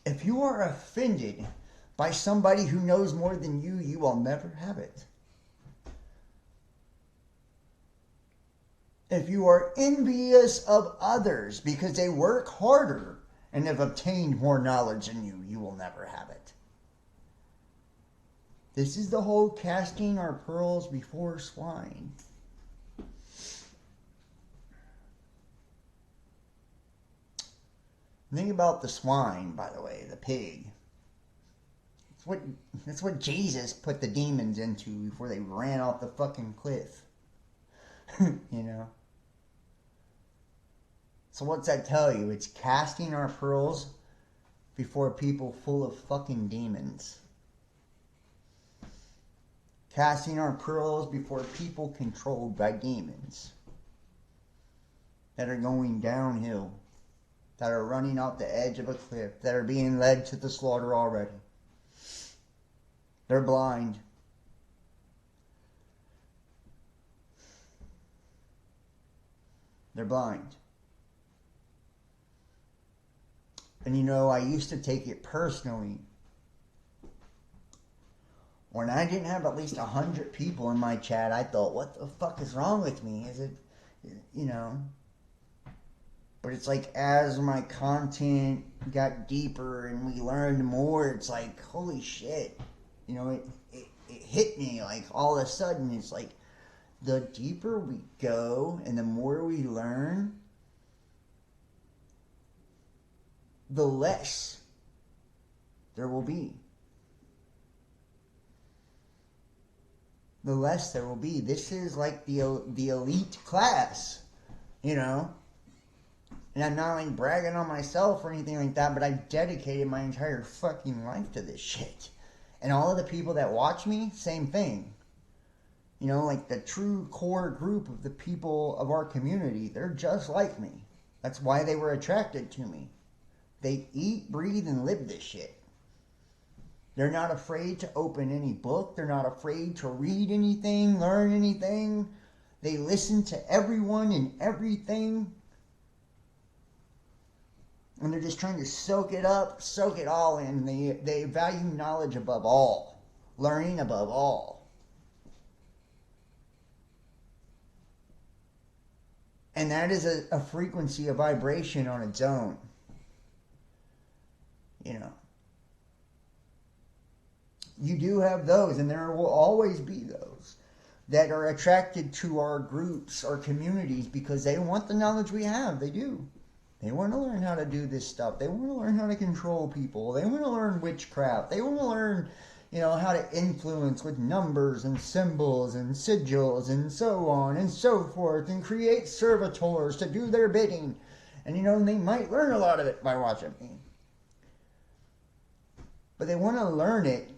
If you are offended by somebody who knows more than you, you will never have it. If you are envious of others because they work harder and have obtained more knowledge than you, you will never have it. This is the whole casting our pearls before swine. Think about the swine, by the way, the pig. That's what Jesus put the demons into before they ran off the fucking cliff. You know? So what's that tell you? It's casting our pearls before people full of fucking demons. Casting our pearls before people controlled by demons that are going downhill, that are running off the edge of a cliff, that are being led to the slaughter already. They're blind. They're blind. And you know, I used to take it personally. When I didn't have at least 100 people in my chat, I thought, what the fuck is wrong with me? Is it, you know? But it's like as my content got deeper and we learned more, it's like, holy shit. You know, it hit me like all of a sudden. It's like the deeper we go and the more we learn, the less there will be. The less there will be. This is like the elite class, you know? And I'm not like bragging on myself or anything like that, but I've dedicated my entire fucking life to this shit. And all of the people that watch me, same thing. You know, like the true core group of the people of our community, they're just like me. That's why they were attracted to me. They eat, breathe, and live this shit. They're not afraid to open any book. They're not afraid to read anything, learn anything. They listen to everyone and everything. And they're just trying to soak it up, soak it all in. They value knowledge above all. Learning above all. And that is a frequency, a vibration on its own. You know. You do have those, and there will always be those that are attracted to our groups, our communities, because they want the knowledge we have. They do. They want to learn how to do this stuff. They want to learn how to control people. They want to learn witchcraft. They want to learn, you know, how to influence with numbers and symbols and sigils and so on and so forth, and create servitors to do their bidding. And, you know, they might learn a lot of it by watching me. But they want to learn it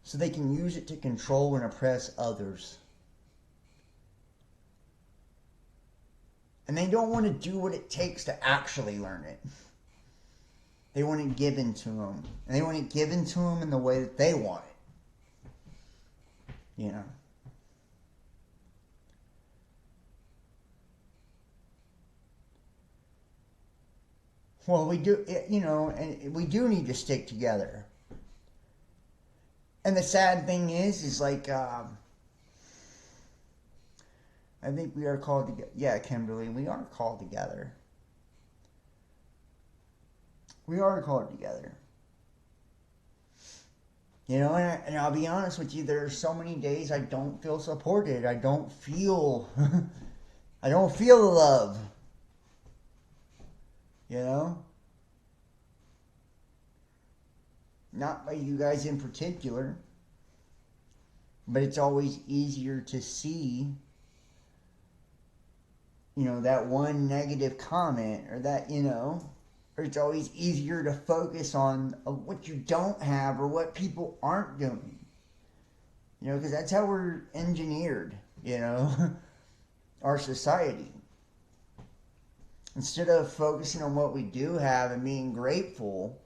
so they can use it to control and oppress others. And they don't want to do what it takes to actually learn it. They want it given to them. And they want it given to them in the way that they want it. You know. Well, we do, you know, and we do need to stick together. And the sad thing is like, I think we are called together. Yeah, Kimberly, we are called together. We are called together. You know, and I'll be honest with you, there are so many days I don't feel supported. I don't feel, I don't feel the love. You know? Not by you guys in particular. But it's always easier to see, that one negative comment or that, or it's always easier to focus on what you don't have or what people aren't doing. Because that's how we're engineered, our society. Instead of focusing on what we do have and being grateful,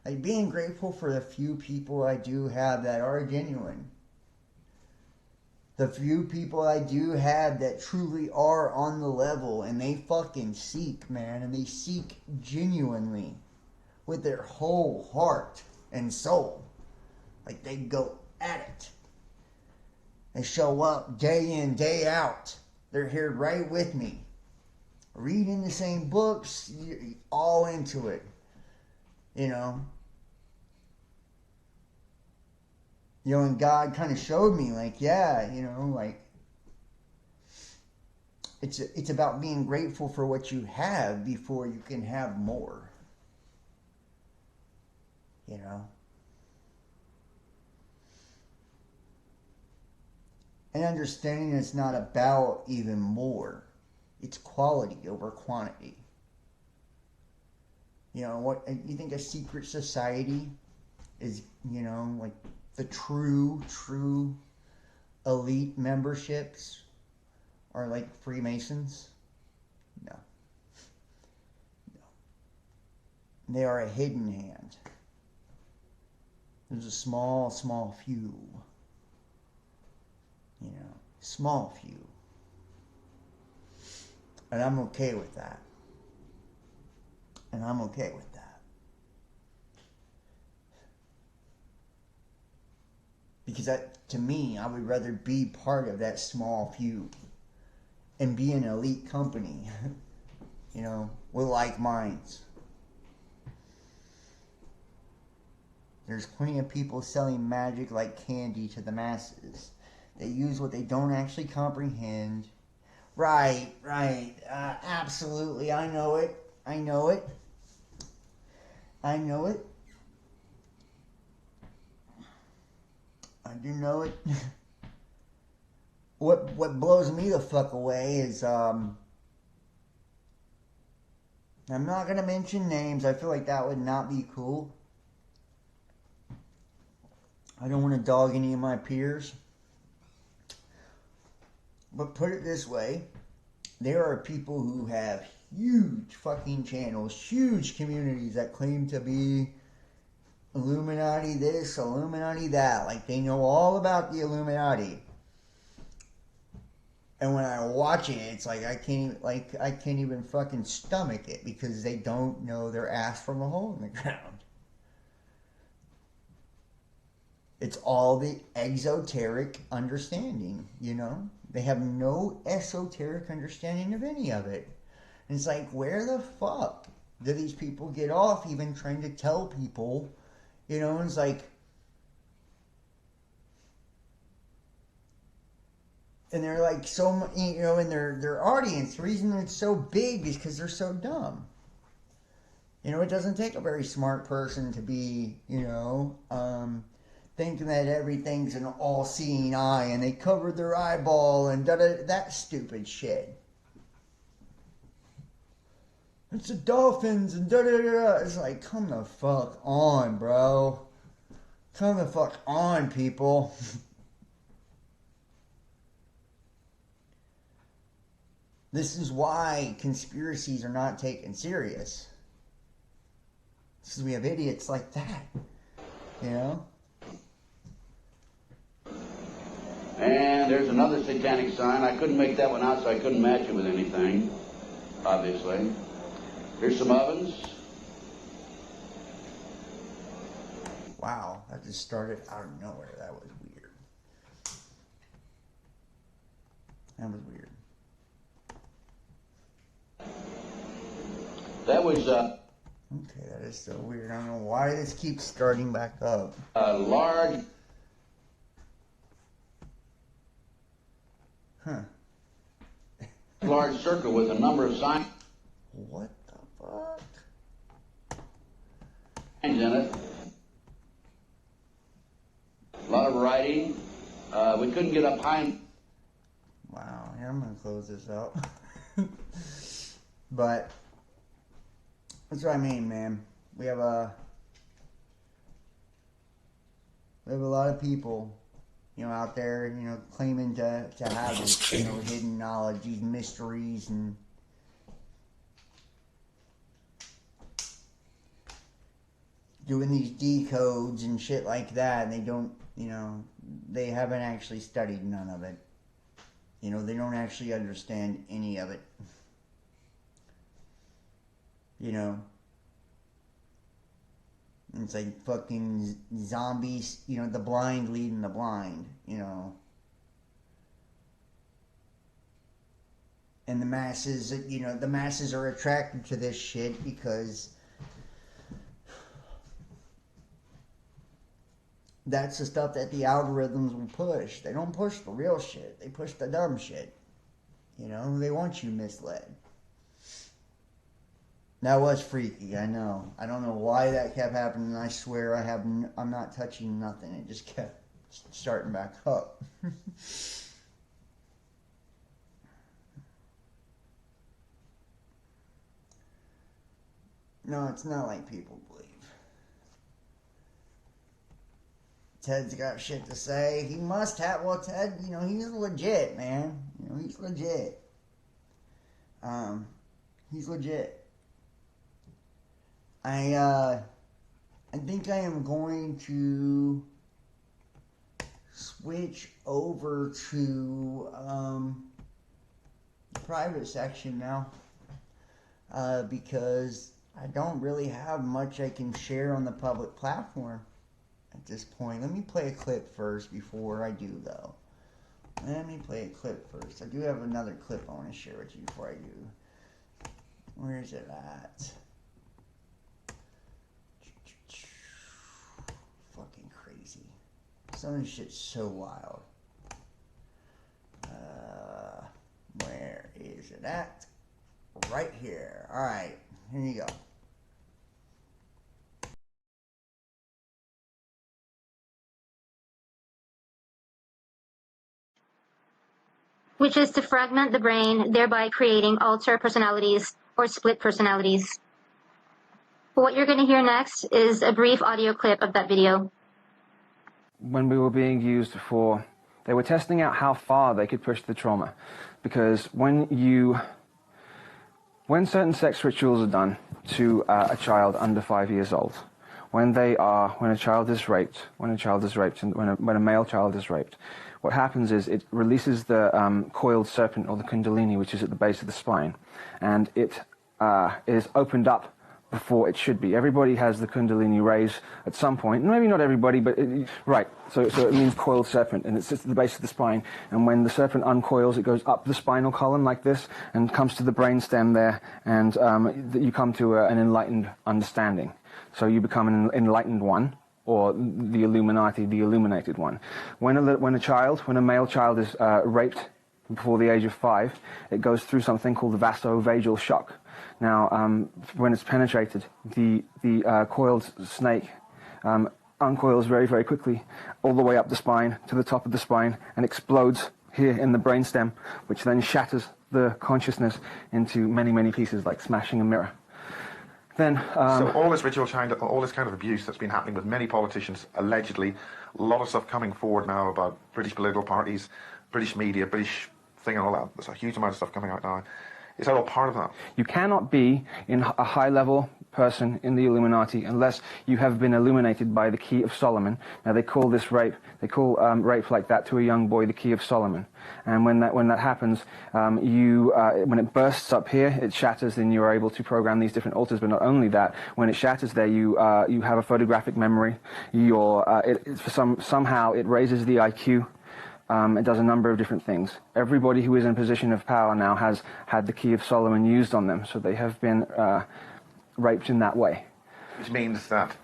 like being grateful for the few people I do have that are genuine. The few people I do have that truly are on the level and they fucking seek, man, and they seek genuinely with their whole heart and soul. Like they go at it. They show up day in, day out. They're here right with me. Reading the same books, all into it. And God kind of showed me, like, yeah, like, it's about being grateful for what you have before you can have more. And understanding it's not about even more. It's quality over quantity. What you think a secret society is, like the true elite memberships are like Freemasons? No. They are a hidden hand. There's a small few. Small few. And I'm okay with that. Because to me, I would rather be part of that small few and be an elite company, with like minds. There's plenty of people selling magic like candy to the masses. They use what they don't actually comprehend. Right. Absolutely. I know it. I do know it. What blows me the fuck away is, I'm not going to mention names. I feel like that would not be cool. I don't want to dog any of my peers. But put it this way, there are people who have huge fucking channels, huge communities that claim to be Illuminati this, Illuminati that. Like they know all about the Illuminati. And when I watch it, it's like I can't even fucking stomach it because they don't know their ass from a hole in the ground. It's all the exoteric understanding, They have no esoteric understanding of any of it. And it's like, where the fuck do these people get off even trying to tell people, and it's like, and they're like so, in their audience, the reason it's so big is because they're so dumb. It doesn't take a very smart person to be, thinking that everything's an all-seeing eye and they covered their eyeball and that stupid shit. It's the dolphins and da-da-da-da. It's like, come the fuck on, bro. Come the fuck on, people. This is why conspiracies are not taken serious. Because we have idiots like that. And there's another satanic sign. I couldn't make that one out, so I couldn't match it with anything, obviously. Here's some ovens. Wow, that just started out of nowhere. That was weird. That was, Okay, that is so weird. I don't know why this keeps starting back up. A large... large circle with a number of signs. What the fuck? In it. writing. We couldn't get up high. Wow, here, I'm going to close this out. But that's what I mean, man. We have a lot of people, out there, claiming to have this, hidden knowledge, these mysteries, and doing these decodes and shit like that, and they don't, they haven't actually studied none of it. They don't actually understand any of it. It's like fucking zombies, the blind leading the blind, And the masses, the masses are attracted to this shit because that's the stuff that the algorithms will push. They don't push the real shit. They push the dumb shit. They want you misled. That was freaky, I know. I don't know why that kept happening. I swear I'm not touching nothing. It just kept starting back up. No, it's not like people believe. Ted's got shit to say. He must have. Well, Ted, he's legit, man. He's legit. He's legit. I think I am going to switch over to the private section now, because I don't really have much I can share on the public platform at this point. Let me play a clip first before I do, though. Let me play a clip first. I do have another clip I want to share with you before I do. Where is it at? Fucking crazy. Some of this shit's so wild. Where is it at? Right here. Alright, here you go. Which is to fragment the brain, thereby creating alter personalities or split personalities. What you're going to hear next is a brief audio clip of that video. When we were being used for, they were testing out how far they could push the trauma. Because when certain sex rituals are done to a child under 5 years old, when a child is raped, and when a male child is raped, what happens is it releases the coiled serpent, or the kundalini, which is at the base of the spine, and it is opened up before it should be. Everybody has the kundalini raise at some point. Maybe not everybody, but right. So it means coiled serpent, and it sits at the base of the spine. And when the serpent uncoils, it goes up the spinal column like this, and comes to the brainstem there, and you come to an enlightened understanding. So you become an enlightened one, or the Illuminati, the illuminated one. When a male child is raped before the age of 5, it goes through something called the vasovagal shock. Now, when it's penetrated, the coiled snake uncoils very, very quickly, all the way up the spine, to the top of the spine, and explodes here in the brainstem, which then shatters the consciousness into many, many pieces, like smashing a mirror. Then, so all this ritual all this kind of abuse that's been happening with many politicians, allegedly, a lot of stuff coming forward now about British political parties, British media, British thing and all that. There's a huge amount of stuff coming out now. Is that all part of that? You cannot be in a high-level person in the Illuminati unless you have been illuminated by the Key of Solomon. Now, they call this rape. They call rape like that to a young boy the Key of Solomon. And when that happens, when it bursts up here, it shatters, and you're able to program these different altars. But not only that, when it shatters there, you have a photographic memory. Somehow it raises the IQ. It does a number of different things. Everybody who is in a position of power now has had the Key of Solomon used on them, so they have been raped in that way. Which means that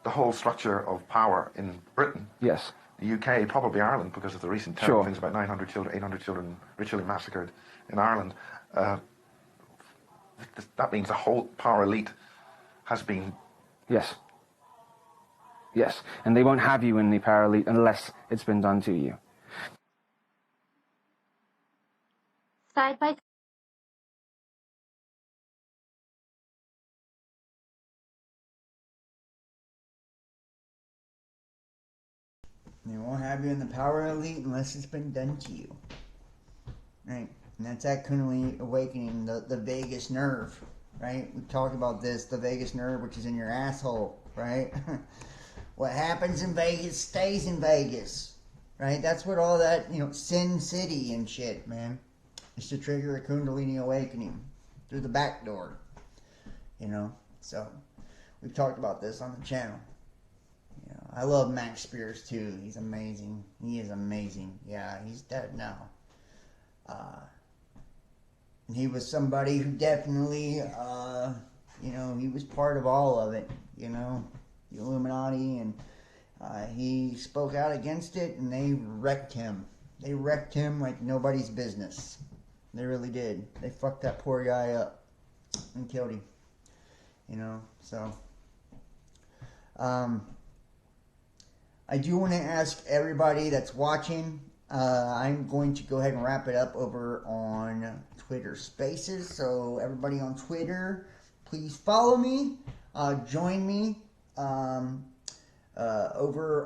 the whole structure of power in Britain, yes, the UK, probably Ireland, because of the recent terrible things about 900 children, 800 children ritually massacred in Ireland, that means the whole power elite has been... Yes. Yes, and they won't have you in the Power Elite unless it's been done to you. Side by They won't have you in the Power Elite unless it's been done to you. Right? And that's that Kundalini awakening, the vagus nerve. Right? We talked about this, the vagus nerve, which is in your asshole. Right? What happens in Vegas stays in Vegas. Right? That's what all that, Sin City and shit, man. Is to trigger a Kundalini awakening through the back door. So we've talked about this on the channel. I love Max Spears too. He's amazing. He is amazing. Yeah, he's dead now. And he was somebody who definitely, he was part of all of it. The Illuminati, and he spoke out against it, and they wrecked him. They wrecked him like nobody's business. They really did. They fucked that poor guy up and killed him. So. I do want to ask everybody that's watching, I'm going to go ahead and wrap it up over on Twitter Spaces. So everybody on Twitter, please follow me, join me over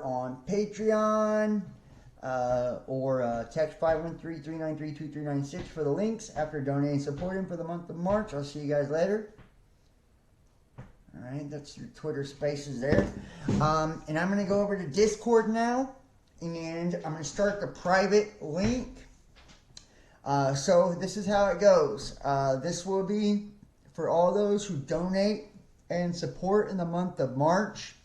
on Patreon, or text 513-393-2396 for the links after donating and supporting for the month of March. I'll see you guys later. Alright, that's your Twitter Spaces there. And I'm going to go over to Discord now, and I'm going to start the private link. So this is how it goes. This will be for all those who donate and support in the month of March.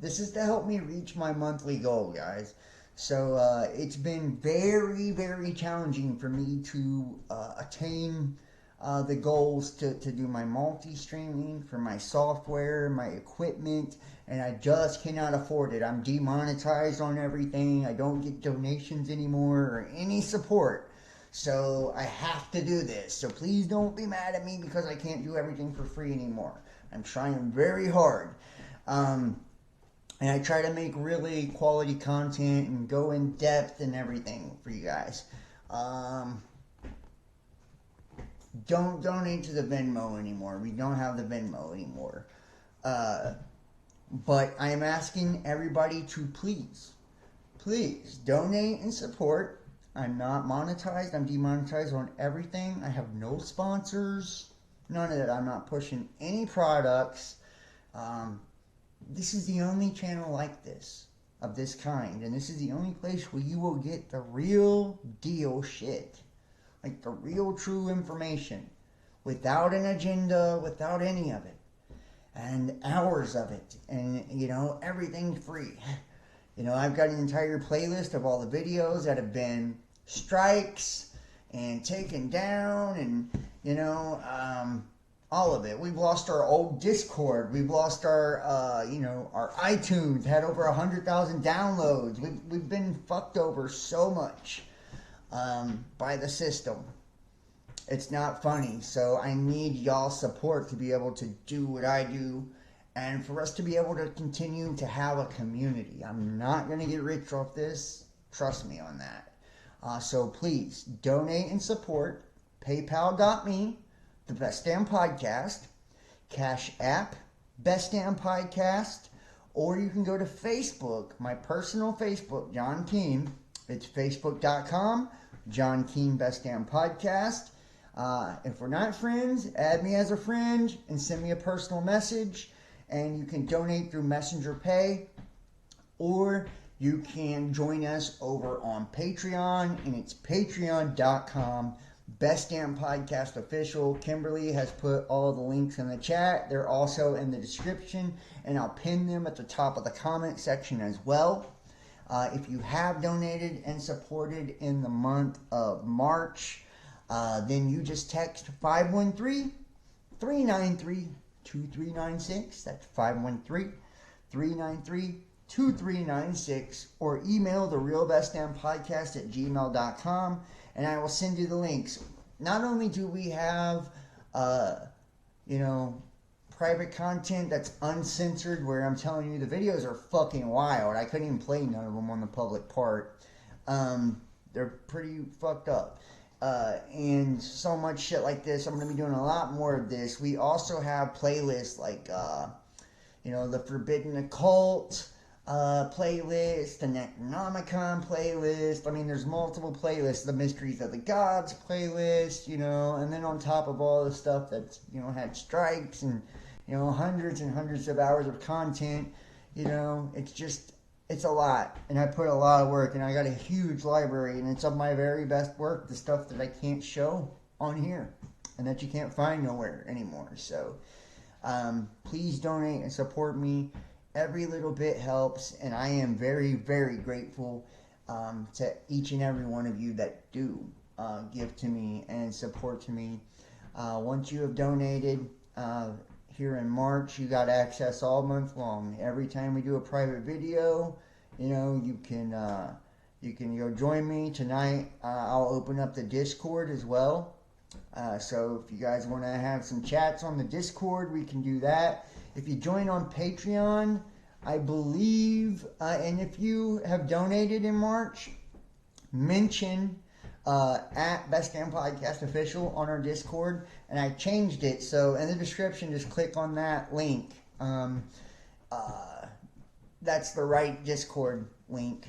This is to help me reach my monthly goal, guys. So it's been very, very challenging for me to attain the goals to do my multi-streaming for my software, my equipment, and I just cannot afford it. I'm demonetized on everything. I don't get donations anymore or any support. So I have to do this. So please don't be mad at me because I can't do everything for free anymore. I'm trying very hard. And I try to make really quality content and go in depth and everything for you guys. Don't donate to the Venmo anymore. We don't have the Venmo anymore. But I am asking everybody to please donate and support. I'm not monetized. I'm demonetized on everything. I have no sponsors. None of that. I'm not pushing any products. This is the only channel like this, of this kind. And this is the only place where you will get the real deal shit. Like the real true information, without an agenda, without any of it, and hours of it, and everything free. I've got an entire playlist of all the videos that have been strikes and taken down, and all of it. We've lost our old Discord. We've lost our our iTunes had over 100,000 downloads. We've been fucked over so much. By the system. It's not funny. So I need y'all's support to be able to do what I do and for us to be able to continue to have a community. I'm not going to get rich off this. Trust me on that. So please donate and support. PayPal.me, the Best Damn Podcast. Cash App, Best Damn Podcast. Or you can go to Facebook, my personal Facebook, John Keene. It's facebook.com, John Keene Best Damn Podcast. If we're not friends, add me as a friend and send me a personal message. And you can donate through Messenger Pay. Or you can join us over on Patreon. And it's patreon.com, Best Damn Podcast Official. Kimberly has put all the links in the chat. They're also in the description. And I'll pin them at the top of the comment section as well. If you have donated and supported in the month of March, then you just text 513-393-2396. That's 513-393-2396. Or email the realbestdampodcast@gmail.com, and I will send you the links. Not only do we have, private content that's uncensored, where I'm telling you the videos are fucking wild. I couldn't even play none of them on the public part. They're pretty fucked up. And so much shit like this. I'm going to be doing a lot more of this. We also have playlists like, the Forbidden Occult playlist, the Necronomicon playlist. I mean, there's multiple playlists. The Mysteries of the Gods playlist, and then on top of all the stuff that's, had strikes and, hundreds and hundreds of hours of content, it's a lot. And I put a lot of work, and I got a huge library, and it's of my very best work, the stuff that I can't show on here and that you can't find nowhere anymore. So, please donate and support me. Every little bit helps, and I am very, very grateful to each and every one of you that do give to me and support to me. Once you have donated here in March, you got access all month long. Every time we do a private video, you can go join me tonight. I'll open up the Discord as well. So if you guys want to have some chats on the Discord, we can do that. If you join on Patreon, I believe, and if you have donated in March, mention at Best Damn Podcast Official on our Discord, and I changed it, so in the description, just click on that link. That's the right Discord link.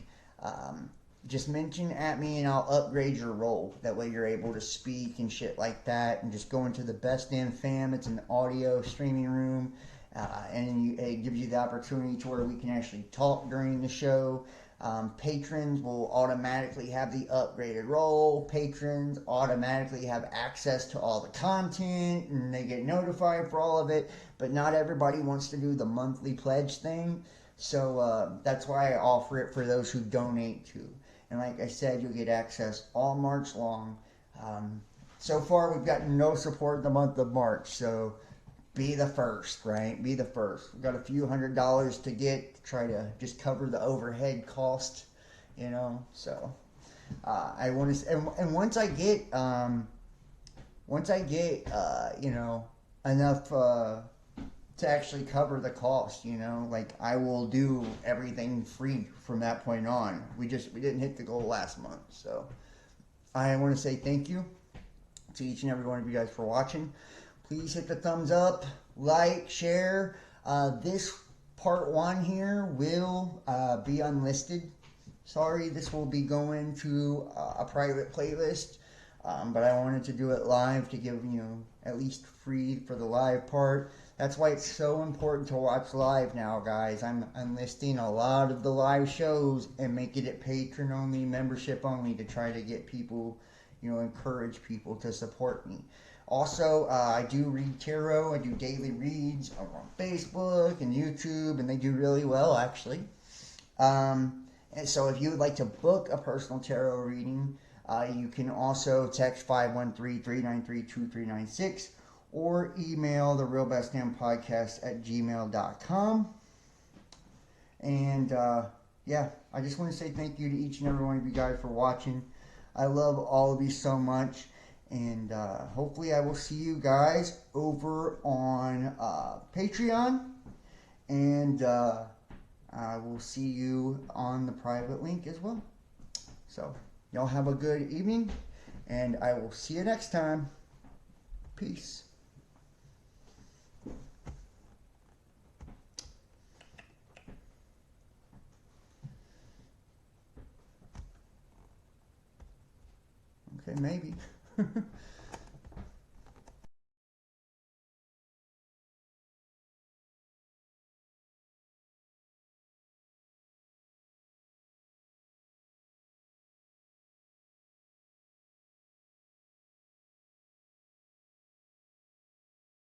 Just mention at me and I'll upgrade your role. That way you're able to speak and shit like that, and just go into the Best Damn Fam. It's an audio streaming room, and it gives you the opportunity to where we can actually talk during the show. Patrons will automatically have the upgraded role. Patrons automatically have access to all the content, and they get notified for all of it. But not everybody wants to do the monthly pledge thing, so that's why I offer it for those who donate too. And like I said, you'll get access all March long. So far, we've gotten no support in the month of March, so be the first, right? Be the first. We've got a few $100s to get to try to just cover the overhead cost, So I want to, and once I get, enough to actually cover the cost, I will do everything free from that point on. We didn't hit the goal last month, so I want to say thank you to each and every one of you guys for watching. Please hit the thumbs up, like, share. This part 1 here will be unlisted. Sorry, this will be going to a private playlist, but I wanted to do it live to give, at least free for the live part. That's why it's so important to watch live now, guys. I'm unlisting a lot of the live shows and making it patron only, membership only, to try to get people, encourage people to support me. Also, I do read tarot. I do daily reads on Facebook and YouTube, and they do really well, actually. And so if you would like to book a personal tarot reading, you can also text 513-393-2396 or email therealbestdampodcast@gmail.com. And, I just want to say thank you to each and every one of you guys for watching. I love all of you so much. And hopefully I will see you guys over on Patreon. And I will see you on the private link as well. So, y'all have a good evening. And I will see you next time. Peace. Okay, maybe.